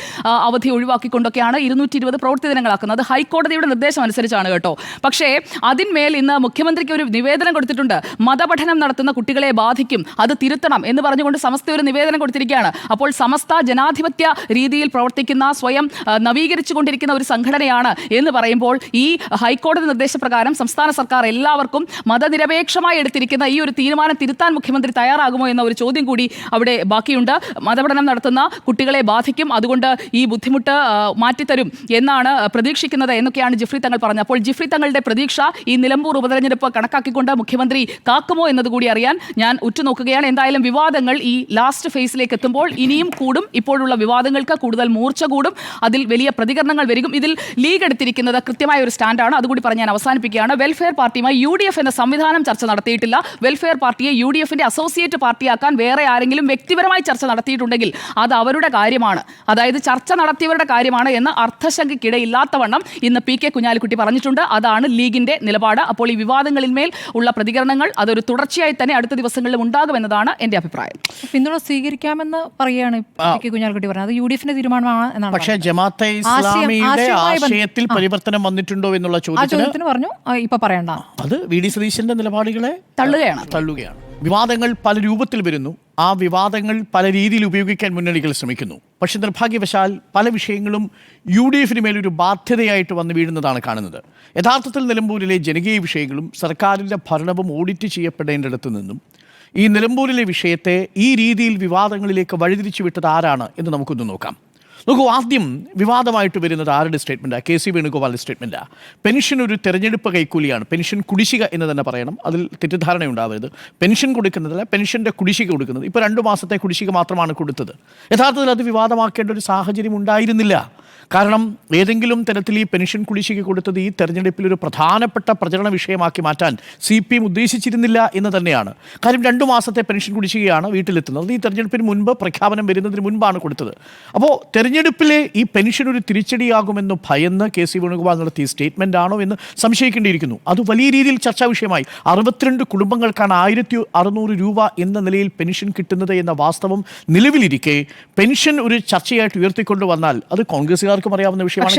അവധി ഒഴിവാക്കിക്കൊണ്ടൊക്കെയാണ് 220 പ്രവൃത്തി ദിനങ്ങളാക്കുന്നത്. ഹൈക്കോടതിയുടെ നിർദ്ദേശം അനുസരിച്ചാണ് കേട്ടോ. പക്ഷേ അതിന്മേൽ ഇന്ന് മുഖ്യമന്ത്രിക്ക് ഒരു നിവേദനം കൊടുത്തിട്ടുണ്ട്. മതപഠനം നടത്തുന്ന കുട്ടികളെ ബാധിക്കും, അത് തിരുത്തണം എന്ന് പറഞ്ഞുകൊണ്ട് സമസ്ത ഒരു നിവേദനം കൊടുത്തിരിക്കുകയാണ്. അപ്പോൾ സമസ്ത ജനാധിപത്യ രീതിയിൽ പ്രവർത്തിക്കുന്ന സ്വയം നവീകരിച്ചുകൊണ്ടിരിക്കുന്ന ഒരു സംഘടനയാണ് എന്ന് പറയുമ്പോൾ ഈ ഹൈക്കോടതി നിർദ്ദേശപ്രകാരം സംസ്ഥാന സർക്കാർ എല്ലാവർക്കും മതനിരപേക്ഷമായി എടുത്തിരിക്കുന്ന ഈ ഒരു തീരുമാനം തിരുത്താൻ മുഖ്യമന്ത്രി തയ്യാറാകുമോ എന്ന ഒരു ചോദ്യം കൂടി അവിടെ ബാക്കിയുണ്ട്. മതപഠനം നടത്തുന്ന കുട്ടികളെ ബാധിക്കും, അതുകൊണ്ട് ഈ ബുദ്ധിമുട്ട് മാറ്റിത്തരും എന്നാണ് പ്രതീക്ഷിക്കുന്നത് എന്നൊക്കെയാണ് ജിഫ്രി തങ്ങൾ പറഞ്ഞത്. അപ്പോൾ ജിഫ്രി തങ്ങളുടെ പ്രതീക്ഷ ഈ നിലമ്പൂർ ഉപതെരഞ്ഞെടുപ്പ് ഉപതെരഞ്ഞെടുപ്പ് കണക്കാക്കിക്കൊണ്ട് മുഖ്യമന്ത്രി കാക്കുമോ എന്നതുകൂടി അറിയാൻ ഞാൻ ഉറ്റുനോക്കുകയാണ്. എന്തായാലും വിവാദങ്ങൾ ഈ ലാസ്റ്റ് ഫേസിലേക്ക് എത്തുമ്പോൾ ഇനിയും കൂടും. ഇപ്പോഴുള്ള വിവാദങ്ങൾക്ക് കൂടുതൽ മൂർച്ച കൂടും. അതിൽ വലിയ പ്രതികരണങ്ങൾ വരും. ഇതിൽ ലീഗ് എടുത്തിരിക്കുന്നത് കൃത്യമായ ഒരു സ്റ്റാൻഡാണ്. അതുകൂടി പറഞ്ഞ് ഞാൻ അവസാനിപ്പിക്കുകയാണ്. വെൽഫെയർ പാർട്ടിയുമായി UDF എന്ന സംവിധാനം ചർച്ച നടത്തിയിട്ടില്ല. വെൽഫെയർ പാർട്ടിയെ UDFന്റെ അസോസിയേറ്റ് പാർട്ടിയാക്കാൻ വേറെ ആരെങ്കിലും വ്യക്തിപരമായി ചർച്ച നടത്തിയിട്ടുണ്ടെങ്കിൽ അത് അവരുടെ കാര്യമാണ്. അതായത് ചർച്ച നടത്തിയവരുടെ കാര്യമാണ് എന്ന് അർത്ഥശങ്കയ്ക്കിടയില്ലാത്തവണ്ണം ഇന്ന് PK കുഞ്ഞാലിക്കുട്ടി പറഞ്ഞിട്ടുണ്ട്. അതാണ് ലീഗിന്റെ നിലപാട്. അപ്പോൾ ഈ വിവാദങ്ങളിന്മേൽ ഉള്ള പ്രതികരണങ്ങൾ അതൊരു തുടർച്ചയായി തന്നെ അടുത്ത ദിവസങ്ങളിലും ഉണ്ടാകുമെന്നതാണ് എന്റെ അഭിപ്രായം. പിന്തുണ സ്വീകരിക്കാമെന്ന് പറയുകയാണ് PK കുഞ്ഞാലിക്കുട്ടി പറഞ്ഞത്. അത് UDFന്റെ തീരുമാനമാണ് എന്നാണ്. പക്ഷേ ജമാഅത്തെ ഇസ്ലാമിയുടെ ആശയത്തിൽ പരിവർത്തനം വന്നിട്ടുണ്ടോ എന്നുള്ള ചോദ്യത്തിന് പറഞ്ഞു ഇപ്പൊ പറയണ്ട. അത് VD സതീശന്റെ നിലപാടുകളെ തള്ളുകയാണ്. വിവാദങ്ങൾ പല രൂപത്തിൽ വരുന്നു. ആ വിവാദങ്ങൾ പല രീതിയിൽ ഉപയോഗിക്കാൻ മുന്നണികൾ ശ്രമിക്കുന്നു. പക്ഷെ നിർഭാഗ്യവശാൽ പല വിഷയങ്ങളും UDFന് മേലൊരു ബാധ്യതയായിട്ട് വന്ന് വീഴുന്നതാണ് കാണുന്നത്. യഥാർത്ഥത്തിൽ നിലമ്പൂരിലെ ജനകീയ വിഷയങ്ങളും സർക്കാരിൻ്റെ ഭരണവും ഓഡിറ്റ് ചെയ്യപ്പെടേണ്ടിടത്തു നിന്നും ഈ നിലമ്പൂരിലെ വിഷയത്തെ ഈ രീതിയിൽ വിവാദങ്ങളിലേക്ക് വഴിതിരിച്ചു വിട്ടത് ആരാണ് എന്ന് നമുക്കൊന്ന് നോക്കാം. നോക്കൂ, ആദ്യം വിവാദമായിട്ട് വരുന്നത് ആരുടെ സ്റ്റേറ്റ്മെൻറ്റാണ്? KC വേണുഗോപാലിൻ്റെ സ്റ്റേറ്റ്മെൻറ്റാണ്. പെൻഷൻ ഒരു തെരഞ്ഞെടുപ്പ് കൈക്കൂലിയാണ്. പെൻഷൻ കുടിശ്ശിക എന്ന് തന്നെ പറയണം. അതിൽ തെറ്റിദ്ധാരണ ഉണ്ടാവരുത്. പെൻഷൻ കൊടുക്കുന്നതല്ല, പെൻഷൻ്റെ കുടിശ്ശിക കൊടുക്കുന്നത്. ഇപ്പോൾ 2 മാസത്തെ കുടിശ്ശിക മാത്രമാണ് കൊടുത്തത്. യഥാർത്ഥത്തിൽ അത് വിവാദമാക്കേണ്ട ഒരു സാഹചര്യം ഉണ്ടായിരുന്നില്ല. കാരണം ഏതെങ്കിലും തരത്തിൽ ഈ പെൻഷൻ കുടിശ്ശിക കൊടുത്തത് ഈ തെരഞ്ഞെടുപ്പിൽ ഒരു പ്രധാനപ്പെട്ട പ്രചരണ വിഷയമാക്കി മാറ്റാൻ CPM ഉദ്ദേശിച്ചിരുന്നില്ല എന്ന് തന്നെയാണ്. കാര്യം 2 മാസത്തെ പെൻഷൻ കുടിശ്ശികയാണ് വീട്ടിലെത്തുന്നത്. ഈ തെരഞ്ഞെടുപ്പിന് മുൻപ് പ്രഖ്യാപനം വരുന്നതിന് മുൻപാണ് കൊടുത്തത്. അപ്പോൾ തെരഞ്ഞെടുപ്പിലെ ഈ പെൻഷൻ ഒരു തിരിച്ചടിയാകുമെന്ന് ഭയന്ന് KC വേണുഗോപാൽ നടത്തിയ സ്റ്റേറ്റ്മെൻ്റ് ആണോ എന്ന് സംശയിക്കേണ്ടിയിരിക്കുന്നു. അത് വലിയ രീതിയിൽ ചർച്ചാ വിഷയമായി. 62 കുടുംബങ്ങൾക്കാണ് 1600 രൂപ എന്ന നിലയിൽ പെൻഷൻ കിട്ടുന്നത് എന്ന വാസ്തവം നിലവിലിരിക്കെ പെൻഷൻ ഒരു ചർച്ചയായിട്ട് ഉയർത്തിക്കൊണ്ടു വന്നാൽ അത് കോൺഗ്രസ്സുകാർക്കും അറിയാവുന്ന വിഷയമാണ്.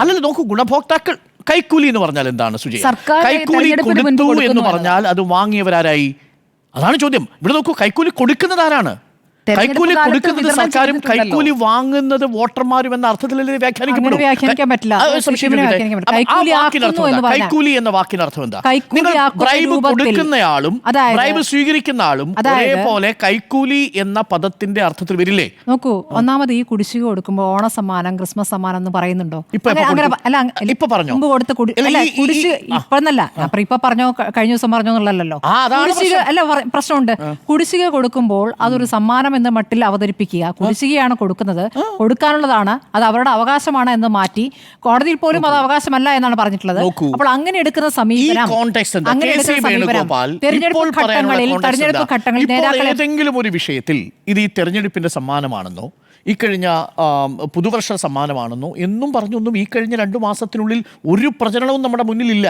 അല്ലല്ല, നോക്കൂ, ഗുണഭോക്താക്കൾ കൈക്കൂലി എന്ന് പറഞ്ഞാൽ എന്താണ് സുജയ? കൈക്കൂലി കൊടുത്തു എന്ന് പറഞ്ഞാൽ അത് വാങ്ങിയവരാരായി? അതാണ് ചോദ്യം. ഇവിടെ നോക്കൂ, കൈക്കൂലി കൊടുക്കുന്നത് ആരാണ്? കൈക്കൂലി കൊടുക്കുന്നത് സർക്കാരും കൈക്കൂലി വാങ്ങുന്നത് വോട്ടർമാരും എന്ന അർത്ഥത്തിലല്ലേ വ്യാഖ്യാനിക്കപ്പെടും? കൈക്കൂലി എന്ന വാക്കിന് അർത്ഥം എന്താ? നിങ്ങൾ ബ്രൈബ് കൊടുക്കുന്നയാളും ബ്രൈബ് സ്വീകരിക്കുന്ന ആളും ഒരേപോലെ കൈക്കൂലി എന്ന പദത്തിന്റെ അർത്ഥത്തിൽ വരില്ലേ? നോക്കൂ, ഒന്നാമത് ഈ കുടിശ്ശിക കൊടുക്കുമ്പോൾ ഓണസമ്മാനം, ക്രിസ്മസ് സമ്മാനം എന്ന് പറയുന്നുണ്ടോ? ഇപ്പൊ പറഞ്ഞോ ഇപ്പൊന്നല്ല, ഇപ്പൊ പറഞ്ഞോ, കഴിഞ്ഞ ദിവസം പറഞ്ഞോ എന്നുള്ളല്ലോ. പ്രശ്നമുണ്ട്. കുടിശ്ശിക കൊടുക്കുമ്പോൾ അതൊരു സമ്മാനം എന്ന മട്ടിൽ അവതരിപ്പിക്കുക. കുടിശ്ശികയാണ് കൊടുക്കുന്നത്, കൊടുക്കാനുള്ളതാണ്, അത് അവരുടെ അവകാശമാണ് എന്ന് മാറ്റി കോടതിയിൽ പോലും അത് അവകാശമല്ല എന്നാണ് പറഞ്ഞിട്ടുള്ളത്. അപ്പോൾ അങ്ങനെ എടുക്കുന്ന സമീപനം, തെരഞ്ഞെടുപ്പ് ഘട്ടങ്ങളിൽ ഏതെങ്കിലും ഒരു വിഷയത്തിൽ ഇത് ഈ തെരഞ്ഞെടുപ്പിന്റെ സമ്മാനമാണെന്നോ ഈ കഴിഞ്ഞ പുതുവർഷ സമ്മാനമാണെന്നോ എന്നും പറഞ്ഞൊന്നും ഈ കഴിഞ്ഞ 2 മാസത്തിനുള്ളിൽ ഒരു പ്രചരണവും നമ്മുടെ മുന്നിലില്ല.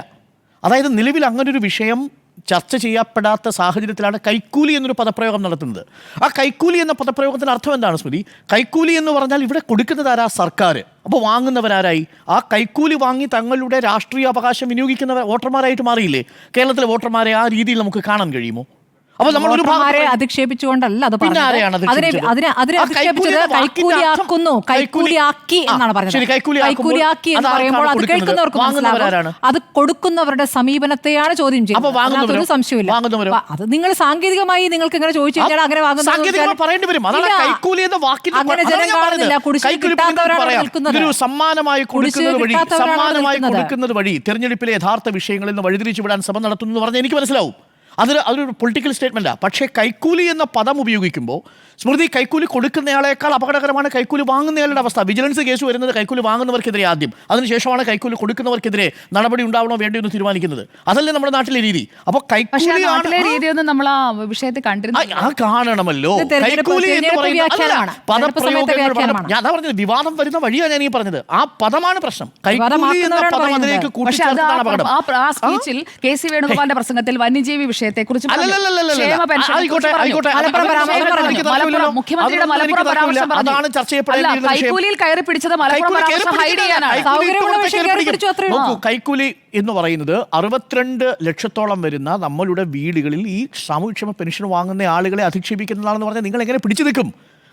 അതായത് നിലവിൽ അങ്ങനൊരു വിഷയം ചർച്ച ചെയ്യപ്പെടാത്ത സാഹചര്യത്തിലാണ് കൈക്കൂലി എന്നൊരു പദപ്രയോഗം നടത്തുന്നത്. ആ കൈക്കൂലി എന്ന പദപ്രയോഗത്തിൻ്റെ അർത്ഥം എന്താണ് സ്മൃതി? കൈക്കൂലി എന്ന് പറഞ്ഞാൽ ഇവിടെ കൊടുക്കുന്നത് ആരാ? സർക്കാർ. അപ്പോൾ വാങ്ങുന്നവരാരായി? ആ കൈക്കൂലി വാങ്ങി തങ്ങളുടെ രാഷ്ട്രീയ അവകാശം വിനിയോഗിക്കുന്നവർ വോട്ടർമാരായിട്ട് മാറിയില്ലേ? കേരളത്തിലെ വോട്ടർമാരെ ആ രീതിയിൽ നമുക്ക് കാണാൻ കഴിയുമോ? അപ്പോൾ നമ്മൾ ഒരു അധിക്ഷേപിച്ചുകൊണ്ടല്ല അത് അത് കൊടുക്കുന്നവരുടെ സമീപനത്തെയാണ് ചോദ്യം ചെയ്യുന്നത്. ഒരു സംശയമില്ല. അത് നിങ്ങൾ സാങ്കേതികമായി നിങ്ങൾക്ക് ഇങ്ങനെ ചോദിച്ചു കഴിഞ്ഞാൽ അങ്ങനെ സമ്മാനമായി കൊടുക്കുന്നത് വഴി തെരഞ്ഞെടുപ്പിലെ യഥാർത്ഥ വിഷയങ്ങളിൽ നിന്ന് വഴിതിരിച്ചു വിടാൻ ശ്രമം നടത്തുന്നു എന്ന് പറഞ്ഞാൽ എനിക്ക് മനസ്സിലാവും. അതൊരു പൊളിറ്റിക്കൽ സ്റ്റേറ്റ്മെൻറ്റാണ്. പക്ഷേ കൈക്കൂലി എന്ന പദം ഉപയോഗിക്കുമ്പോൾ സ്മൃതി, കൈക്കൂലി കൊടുക്കുന്നയാളേക്കാൾ അപകടകരമാണ് കൈക്കൂലി വാങ്ങുന്നയാളുടെ അവസ്ഥ. വിജിലൻസ് കേസ് വരുന്നത് കൈക്കൂലി വാങ്ങുന്നവർക്കെതിരെ ആദ്യം, അതിനുശേഷമാണ് കൈക്കൂലി കൊടുക്കുന്നവർക്കെതിരെ നടപടി ഉണ്ടാവണോ വേണ്ടയോ എന്ന് തീരുമാനിക്കുന്നത്. അതല്ലേ നമ്മുടെ നാട്ടിലെ രീതി. അപ്പോൾ രീതിയൊന്നും നമ്മൾ ആ വിഷയത്തിൽ കാണണമല്ലോ. കൈക്കൂലി എന്ന് പറയുന്നത് പദപ്രയോഗങ്ങൾ, ഞാൻ അതാ പറഞ്ഞത്, വിവാദം വരുന്ന വഴിയാണ് ഞാൻ ഈ പറഞ്ഞത്. ആ പദമാണ് പ്രശ്നം. കൈക്കൂലി എന്ന പദം അതിലേക്ക് കൂട്ടിച്ചേർത്താണ് അപകടം. ആ സ്പീച്ചിൽ KC വേണുഗോപാലിന്റെ പ്രസംഗത്തിൽ വന്യജീവി വിഷയത്തെക്കുറിച്ച് മുഖ്യമന്ത്രിയുടെ മലപ്പുറം പരാമർശം കൈക്കൂലിയിൽ കയറി പിടിച്ചത് മലപ്പുറം പരാമർശം ഹൈഡ് ചെയ്യാനാണ്. കൈക്കൂലി എന്ന് പറയുന്നത് 62 ലക്ഷത്തോളം വരുന്ന നമ്മളുടെ വീടുകളിൽ ഈ സാമൂഹ്യക്ഷേമ പെൻഷൻ വാങ്ങുന്ന ആളുകളെ അധിക്ഷേപിക്കുന്നതാണെന്ന് പറഞ്ഞാൽ നിങ്ങൾ എങ്ങനെ പിടിച്ചു നിൽക്കും?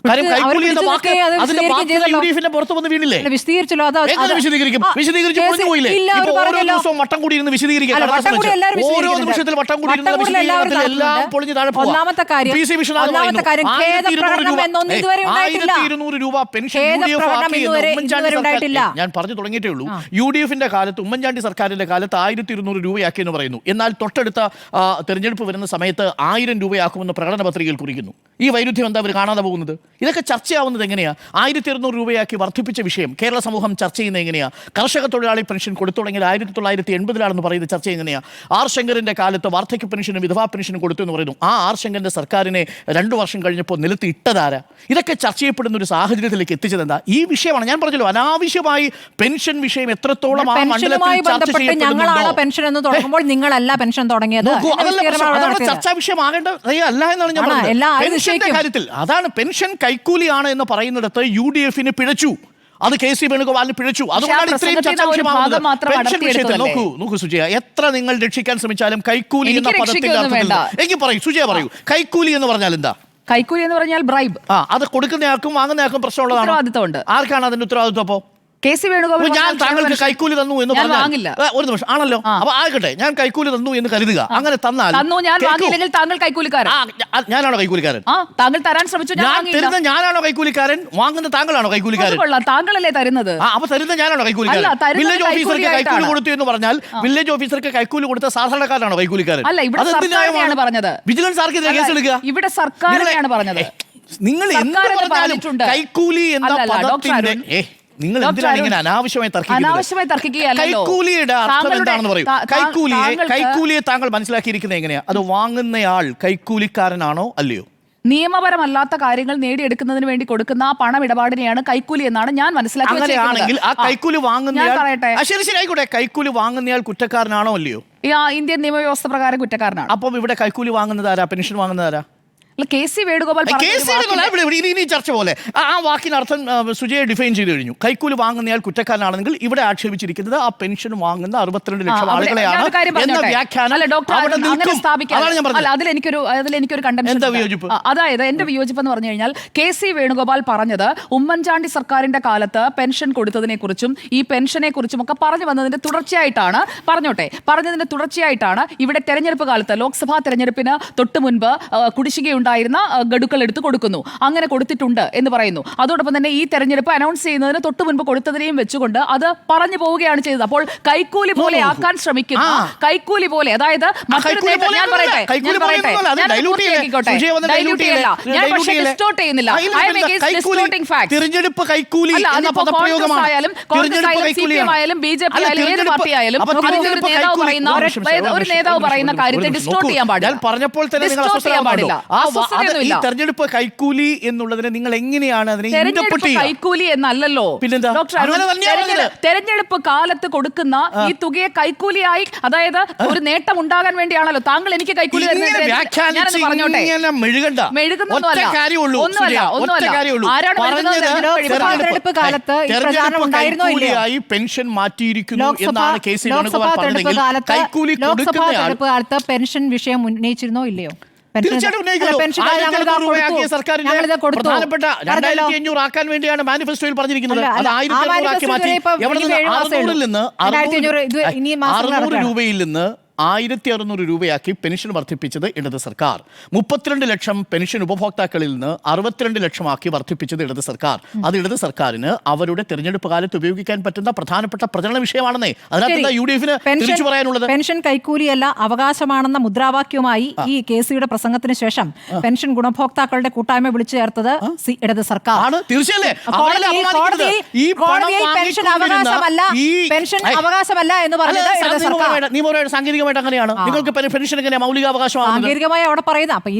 കാര്യം കൈക്കൂലി എന്ന വാക്ക് അത് അതിന്റെ വാക്ക് UDF-ന്റെ പുറത്ത് വന്ന് വീണില്ലേ? വിശദീകരിച്ചല്ലോ. എങ്ങനെ വിശദീകരിക്കും? വിശദീകരിച്ച് പൊളിഞ്ഞു പോയില്ലേ? ഇപ്പോൾ ഓരോ ദിവസവും വട്ടം കൂടി ഇരുന്ന് വിശദീകരിക്കുക. ഓരോ നിമിഷത്തിൽ വട്ടം കൂടി ഇരുന്ന് വിശദീകരണത്തിൽ എല്ലാം പൊളിഞ്ഞ് താഴെ പോവാം. ഒന്നാമത്തെ കാര്യം 1200 രൂപ പെൻഷൻ UDF ആക്കി എന്ന് ഉമ്മൻചാണ്ടി സർക്കാർ, ഞാൻ പറഞ്ഞു തുടങ്ങിയിട്ടേ ഉള്ളൂ. UDF-ന്റെ കാലത്ത്, ഉമ്മൻചാണ്ടി സർക്കാരിന്റെ കാലത്ത് 1200 രൂപയാക്കി എന്ന് പറയുന്നു. എന്നാൽ തൊട്ടടുത്ത തെരഞ്ഞെടുപ്പ് വരുന്ന സമയത്ത് 1000 രൂപയാക്കുമെന്ന് പ്രകടന പത്രികയിൽ കുറിക്കുന്നു. ഈ വൈരുദ്ധ്യം എന്താ അവർ കാണാതെ പോകുന്നത്? ഇതൊക്കെ ചർച്ചയാവുന്നത് എങ്ങനെയാ? 1200 രൂപയാക്കി വർദ്ധിപ്പിച്ച വിഷയം കേരള സമൂഹം ചർച്ച ചെയ്യുന്നത് എങ്ങനെയാ? കർഷക തൊഴിലാളി പെൻഷൻ കൊടുത്തു തുടങ്ങിയത് 1980-ലാണെന്ന് പറയുന്ന ചർച്ച എങ്ങനെയാ? ആർ ശങ്കറിന്റെ കാലത്ത് വാർദ്ധക്യ പെൻഷനും വിധവാ പെൻഷനും കൊടുത്തു എന്ന് പറയുന്നു. ആ ആർ ശങ്കറിന്റെ സർക്കാരിനെ 2 വർഷം കഴിഞ്ഞപ്പോൾ നിലത്ത് ഇട്ടതാരാ? ഇതൊക്കെ ചർച്ച ചെയ്യപ്പെടുന്ന ഒരു സാഹചര്യത്തിലേക്ക് എത്തിച്ചതെന്താ? ഈ വിഷയമാണ് ഞാൻ പറഞ്ഞല്ലോ, അനാവശ്യമായി പെൻഷൻ വിഷയം എത്രത്തോളം ആ മണ്ഡലത്തിൽ ചർച്ച ചെയ്യപ്പെടുന്നുണ്ടോ? പെൻഷൻ എന്ന് തുടങ്ങുമ്പോൾ നിങ്ങളല്ല പെൻഷൻ തുടങ്ങിയത്. അതാണ് ചർച്ചാ വിഷയമാകേണ്ട അല്ല എന്നാണ് ഞാൻ പറഞ്ഞത്. പെൻഷന്റെ കാര്യത്തിൽ അതാണ്, പെൻഷൻ കൈക്കൂലിയാണ് എന്ന് പറയുന്നിടത്ത് UDF-ന് പിഴച്ചു. അത് KC വേണുഗോപാലിന് പിഴച്ചു. അതുകൊണ്ടാണ് ഇത്രയും ചർച്ചാ വിഷയമാകുന്നത്. പെൻഷൻ വിഷയത്തിൽ നോക്കൂ സുജയ, എത്ര നിങ്ങൾ രക്ഷിക്കാൻ ശ്രമിച്ചാലും കൈക്കൂലി എന്ന പദത്തിന്റെ അർത്ഥത്തിൽ എനിക്ക് പറയൂ സുജയ, പറയൂ കൈക്കൂലി എന്ന് പറഞ്ഞാൽ എന്താ? കൈക്കൂലി എന്ന് പറഞ്ഞാൽ ബ്രൈബ്. അത് കൊടുക്കുന്നയാൾക്കും വാങ്ങുന്നയാൾക്കും പ്രശ്നമുള്ളതാണ്. ആർക്കാണ് അതിന്റെ ഉത്തരവാദിത്വം? അപ്പോ KC വേണുഗോപാൽ ഞാൻ താങ്കൾക്ക് കൈക്കൂലി തന്നു എന്ന് പറഞ്ഞാൽ ഒരു നിമിഷം ആണല്ലോ. അപ്പൊ ആകട്ടെ, ഞാൻ കൈക്കൂലി തന്നു എന്ന് കരുതുക. അങ്ങനെ തന്നാൽ താങ്കൾ കൈക്കൂലിക്കാരൻ. ഞാനാണോ കൈക്കൂലിക്കാരൻ? താങ്കൾ തരാൻ ശ്രമിച്ചു. തരുന്ന ഞാനാണോ കൈക്കൂലിക്കാരൻ? വാങ്ങുന്ന താങ്കളാണോ കൈക്കൂലിക്കാരൻ? താങ്കളല്ലേ തരുന്നത്. അപ്പൊ തരുന്ന ഞാനാണോ കൈക്കൂലിക്കാരൻ? വില്ലേജ് ഓഫീസർക്ക് കൈക്കൂലി കൊടുത്തു എന്ന് പറഞ്ഞാൽ വില്ലേജ് ഓഫീസർക്ക് കൈക്കൂലി കൊടുത്ത സാധാരണക്കാരനാണോ കൈക്കൂലിക്കാരൻ? അല്ല, ഇവിടെ സർക്കാരാണ് പറഞ്ഞത്. വിജിലൻസ് ആർക്കെതിരെ കേസ് എടുക്കുക? ഇവിടെ സർക്കാരാണ് പറഞ്ഞത്. നിങ്ങൾ എന്ത് പറഞ്ഞാലും കൈക്കൂലി എന്ന പദത്തിന്റെ നിങ്ങൾ എന്തിനാണ് ഇങ്ങനെ അനാവശ്യമായി തർക്കിക്കുന്നത്? കൈക്കൂലിയുടെ അർത്ഥം എന്താണെന്ന് പറയൂ. കൈക്കൂലിയെ താങ്കൾ മനസ്സിലാക്കിയിരിക്കുന്നത് എങ്ങനെയാ? അത് വാങ്ങുന്നയാൾ കൈക്കൂലിക്കാരനാണോ അല്ലയോ? നിയമപരമല്ലാത്ത കാര്യങ്ങൾ നേടിയെടുക്കുന്നതിന് വേണ്ടി കൊടുക്കുന്ന ആ പണമിടപാടിനെയാണ് കൈക്കൂലി എന്നാണ് ഞാൻ മനസ്സിലാക്കിയത്. അങ്ങനെയാണെങ്കിൽ ആ കൈക്കൂലി വാങ്ങുന്നയാൾ, ശരി ആയിക്കോട്ടെ, കൈക്കൂലി വാങ്ങുന്നയാൾ കുറ്റക്കാരനാണോ അല്ലയോ? ഇന്ത്യൻ നിയമവ്യവസ്ഥ പ്രകാരം കുറ്റക്കാരനാണ്. അപ്പം ഇവിടെ കൈക്കൂലി വാങ്ങുന്നതാരാ? പെൻഷൻ വാങ്ങുന്നതാരാ? KC വേണുഗോപാൽ ഇനി ചർച്ച പോലെ ആ വാക്കിനർത്ഥം സുജയെ ഡിഫൈൻ ചെയ്ത് കഴിഞ്ഞു. കൈക്കൂലി വാങ്ങുന്നയാൾ കുറ്റക്കാരനാണെങ്കിൽ ഇവിടെ ആക്ഷേപിച്ചിരിക്കുന്നത് ആ പെൻഷൻ വാങ്ങുന്ന 62 ലക്ഷം ആളുകളെയാണ് എന്ന വ്യാഖ്യാനം. അതിലെനിക്കൊരു കണ്ടൻഷൻ. അതായത് എന്റെ വിയോജിപ്പ് എന്ന് പറഞ്ഞു കഴിഞ്ഞാൽ KC വേണുഗോപാൽ പറഞ്ഞത് ഉമ്മൻചാണ്ടി സർക്കാരിന്റെ കാലത്ത് പെൻഷൻ കൊടുത്തതിനെ കുറിച്ചും ഈ പെൻഷനെ കുറിച്ചും ഒക്കെ പറഞ്ഞു വന്നതിന്റെ തുടർച്ചയായിട്ടാണ് ഇവിടെ തെരഞ്ഞെടുപ്പ് കാലത്ത് ലോക്സഭാ തെരഞ്ഞെടുപ്പിന് തൊട്ട് മുൻപ് കുടിശ്ശികയുണ്ട് ഗഡുക്കൾ എടുത്ത് കൊടുക്കുന്നു. അങ്ങനെ കൊടുത്തിട്ടുണ്ട് എന്ന് പറയുന്നു. അതോടൊപ്പം തന്നെ ഈ തെരഞ്ഞെടുപ്പ് അനൗൺസ് ചെയ്യുന്നതിന് തൊട്ട് മുൻപ് കൊടുത്തതിനെയും വെച്ചുകൊണ്ട് അത് പറഞ്ഞു പോവുകയാണ് ചെയ്തത്. അപ്പോൾ കൈക്കൂലി പോലെ ആക്കാൻ ശ്രമിക്കുന്ന, കൈക്കൂലി പോലെ, അതായത് തിരഞ്ഞെടുപ്പ് കൈക്കൂലി എന്ന പദപ്രയോഗമാണ്. BJP ആയാലും ഏത് പാർട്ടി ആയാലും ഒരു നേതാവ് പറയുന്ന കാര്യത്തെ ഡിസ്റ്റോർട്ട് ചെയ്യാൻ പാടില്ല. ഈ തെരഞ്ഞെടുപ്പ് കൈക്കൂലി എന്നുള്ളതിനെ നിങ്ങൾ എങ്ങനെയാണ് അതിനെ കൈക്കൂലി എന്നല്ലല്ലോ തെരഞ്ഞെടുപ്പ് കാലത്ത് കൊടുക്കുന്ന ഈ തുകയെ കൈക്കൂലിയായി, അതായത് ഒരു നേട്ടം ഉണ്ടാകാൻ വേണ്ടിയാണല്ലോ താങ്കൾ എനിക്ക് കൈക്കൂലി പെൻഷൻ മാറ്റിയിരിക്കുന്നു എന്നാണ് KC വേണുഗോപാൽ പറഞ്ഞതെങ്കിൽ കൈക്കൂലി കൊടുക്കുന്ന പെൻഷൻ വിഷയം ഉന്നയിച്ചിരുന്നോ ഇല്ലയോ? പ്രധാനപ്പെട്ട 2500 ആക്കാൻ വേണ്ടിയാണ് മാനിഫെസ്റ്റോയിൽ പറഞ്ഞിരിക്കുന്നത്. അത് 1500 ആക്കി മാറ്റി. 600 നിന്ന് 600 രൂപയിൽ നിന്ന് 1600 രൂപയാക്കി പെൻഷൻ വർദ്ധിപ്പിച്ചത് ഇടത് സർക്കാർ. 32 ലക്ഷം പെൻഷൻ ഉപഭോക്താക്കളിൽ നിന്ന് 62 ലക്ഷമാക്കി വർദ്ധിപ്പിച്ചത് ഇടത് സർക്കാർ. അത് ഇടത് സർക്കാരിന് അവരുടെ തെരഞ്ഞെടുപ്പ് കാലത്ത് ഉപയോഗിക്കാൻ പറ്റുന്ന പ്രധാനപ്പെട്ട പ്രചരണ വിഷയമാണെന്നേ. അതിനകത്ത് UDF-ന് തിരിച്ചു പറയാനുള്ളത് പെൻഷൻ കൈക്കൂലിയല്ല അവകാശമാണെന്ന മുദ്രാവാക്യവുമായി ഈ KC-യുടെ പ്രസംഗത്തിന് ശേഷം പെൻഷൻ ഗുണഭോക്താക്കളുടെ കൂട്ടായ്മ വിളിച്ചു ചേർത്തത് ഇടത് സർക്കാർ ആണ്. പെൻഷൻ അവകാശമല്ല എന്ന് പറഞ്ഞത് സാങ്കേതിക അങ്ങനെയാണ്. നിങ്ങൾക്ക് പെൻഷൻ എങ്ങനെ മൗലിക അവകാശമാണ് സാങ്കേതികമായി അവിടെ പറയുന്നത്? അപ്പൊ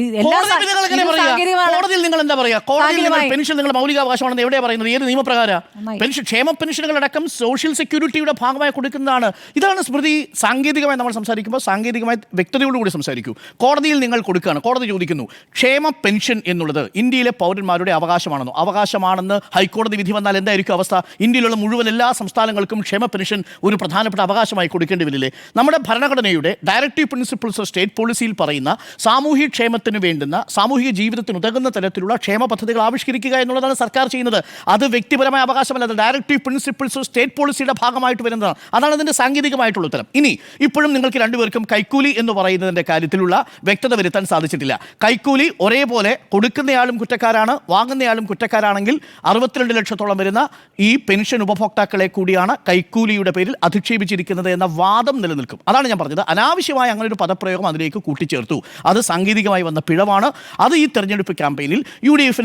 കോടതിയിൽ നിങ്ങൾ എന്താ പറയാ? കോടതിയിൽ പെൻഷൻ നിങ്ങൾ മൗലിക അവകാശമാണെന്ന് എവിടെയാ പറയുന്നത്? ഏത് നിയമപ്രകാരം? പെൻഷൻ, ക്ഷേമ പെൻഷനുകളടക്കം സോഷ്യൽ സെക്യൂരിറ്റിയുടെ ഭാഗമായി കൊടുക്കുന്നതാണ്. ഇതാണ് സ്മൃതി. സാങ്കേതികമായി നമ്മൾ സംസാരിക്കുമ്പോൾ സാങ്കേതികമായി വ്യക്തതയോടുകൂടി സംസാരിക്കൂ. കോടതിയിൽ നിങ്ങൾ കൊടുക്കുകയാണ്. കോടതി ചോദിക്കുന്നു, ക്ഷേമ പെൻഷൻ എന്നുള്ളത് ഇന്ത്യയിലെ പൗരന്മാരുടെ അവകാശമാണെന്നോ? അവകാശമാണെന്ന് ഹൈക്കോടതി വിധി വന്നാൽ എന്തായിരിക്കും അവസ്ഥ? ഇന്ത്യയിലുള്ള മുഴുവൻ എല്ലാ സംസ്ഥാനങ്ങൾക്കും ക്ഷേമ പെൻഷൻ ഒരു പ്രധാനപ്പെട്ട അവകാശമായി കൊടുക്കേണ്ടി വരില്ലേ? നമ്മുടെ ഭരണഘടനയുടെ ഇന്ത്യയുടെ ഡയറക്റ്റീവ് പ്രിൻസിപ്പിൾസ് ഓഫ് സ്റ്റേറ്റ് പോളിസിയിൽ പറയുന്ന സാമൂഹ്യ ക്ഷേമത്തിന് വേണ്ടുന്ന സാമൂഹിക ജീവിതത്തിന് ഉതകുന്ന തരത്തിലുള്ള ക്ഷേമ പദ്ധതികൾ ആവിഷ്കരിക്കുക എന്നുള്ളതാണ് സർക്കാർ ചെയ്യുന്നത്. അത് വ്യക്തിപരമായ അവകാശമല്ല, അത് ഡയറക്റ്റീവ് പ്രിൻസിപ്പിൾസ് ഓഫ് സ്റ്റേറ്റ് പോളിസിയുടെ ഭാഗമായിട്ട് വരുന്നതാണ്. അതാണ് അതിൻ്റെ സാങ്കേതികമായിട്ടുള്ള ഉത്തരം. ഇനി ഇപ്പോഴും നിങ്ങൾക്ക് രണ്ടുപേർക്കും കൈക്കൂലി എന്ന് പറയുന്നതിൻ്റെ കാര്യത്തിലുള്ള വ്യക്തത വരുത്താൻ സാധിച്ചിട്ടില്ല. കൈക്കൂലി ഒരേപോലെ കൊടുക്കുന്നയാളും കുറ്റക്കാരാണ്, വാങ്ങുന്നയാളും കുറ്റക്കാരാണെങ്കിൽ 62 ലക്ഷത്തോളം വരുന്ന ഈ പെൻഷൻ ഉപഭോക്താക്കളെ കൂടിയാണ് കൈക്കൂലിയുടെ പേരിൽ അധിക്ഷേപിച്ചിരിക്കുന്നത് എന്ന വാദം നിലനിൽക്കും. അതാണ് ഞാൻ പറഞ്ഞത്. അനാവശ്യമായ അങ്ങനെ ഒരു പദപ്രയോഗം അതിലേക്ക് കൂട്ടിച്ചേർത്തു. അത് സാങ്കേതികമായി വന്ന പിഴവാണ്. അത് ഈ തെരഞ്ഞെടുപ്പ് ക്യാമ്പയിനിൽ UDF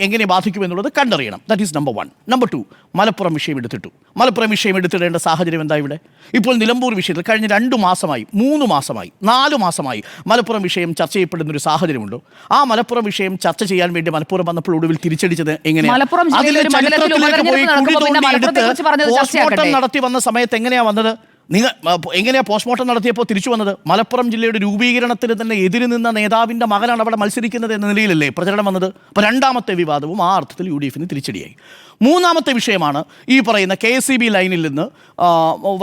എങ്ങനെ ബാധിക്കുമെന്നുള്ളത് കണ്ടറിയണം. That is number 1. Number 2, Malappuram വിഷയം എടുത്തിട്ടു. മലപ്പുറം വിഷയം എടുത്തിടേണ്ട സാഹചര്യം എന്താ ഇവിടെ? ഇപ്പോൾ നിലമ്പൂർ വിഷയത്തിൽ കഴിഞ്ഞ 2 മാസമായി, 3 മാസമായി, 4 മാസമായി മലപ്പുറം വിഷയം ചർച്ച ചെയ്യപ്പെടുന്ന ഒരു സാഹചര്യമുണ്ടോ? ആ മലപ്പുറം വിഷയം ചർച്ച ചെയ്യാൻ വേണ്ടി മലപ്പുറം വന്നപ്പോൾ ഒടുവിൽ തിരിച്ചടിച്ചത് എങ്ങനെയാണ്? പോസ്റ്റ്മോർട്ടം നടത്തി വന്ന സമയത്ത് എങ്ങനെയാ വന്നത്? നിങ്ങൾ എങ്ങനെയാ പോസ്റ്റ്മോർട്ടം നടത്തിയപ്പോൾ തിരിച്ചു വന്നത്? മലപ്പുറം ജില്ലയുടെ രൂപീകരണത്തിന് തന്നെ എതിര് നിന്ന നേതാവിൻ്റെ മകനാണ് അവിടെ മത്സരിക്കുന്നത് എന്ന നിലയിലല്ലേ പ്രചരണം വന്നത്? അപ്പോൾ രണ്ടാമത്തെ വിവാദവും ആ അർത്ഥത്തിൽ UDF തിരിച്ചടിയായി. മൂന്നാമത്തെ വിഷയമാണ് ഈ പറയുന്ന KSEB ലൈനിൽ നിന്ന്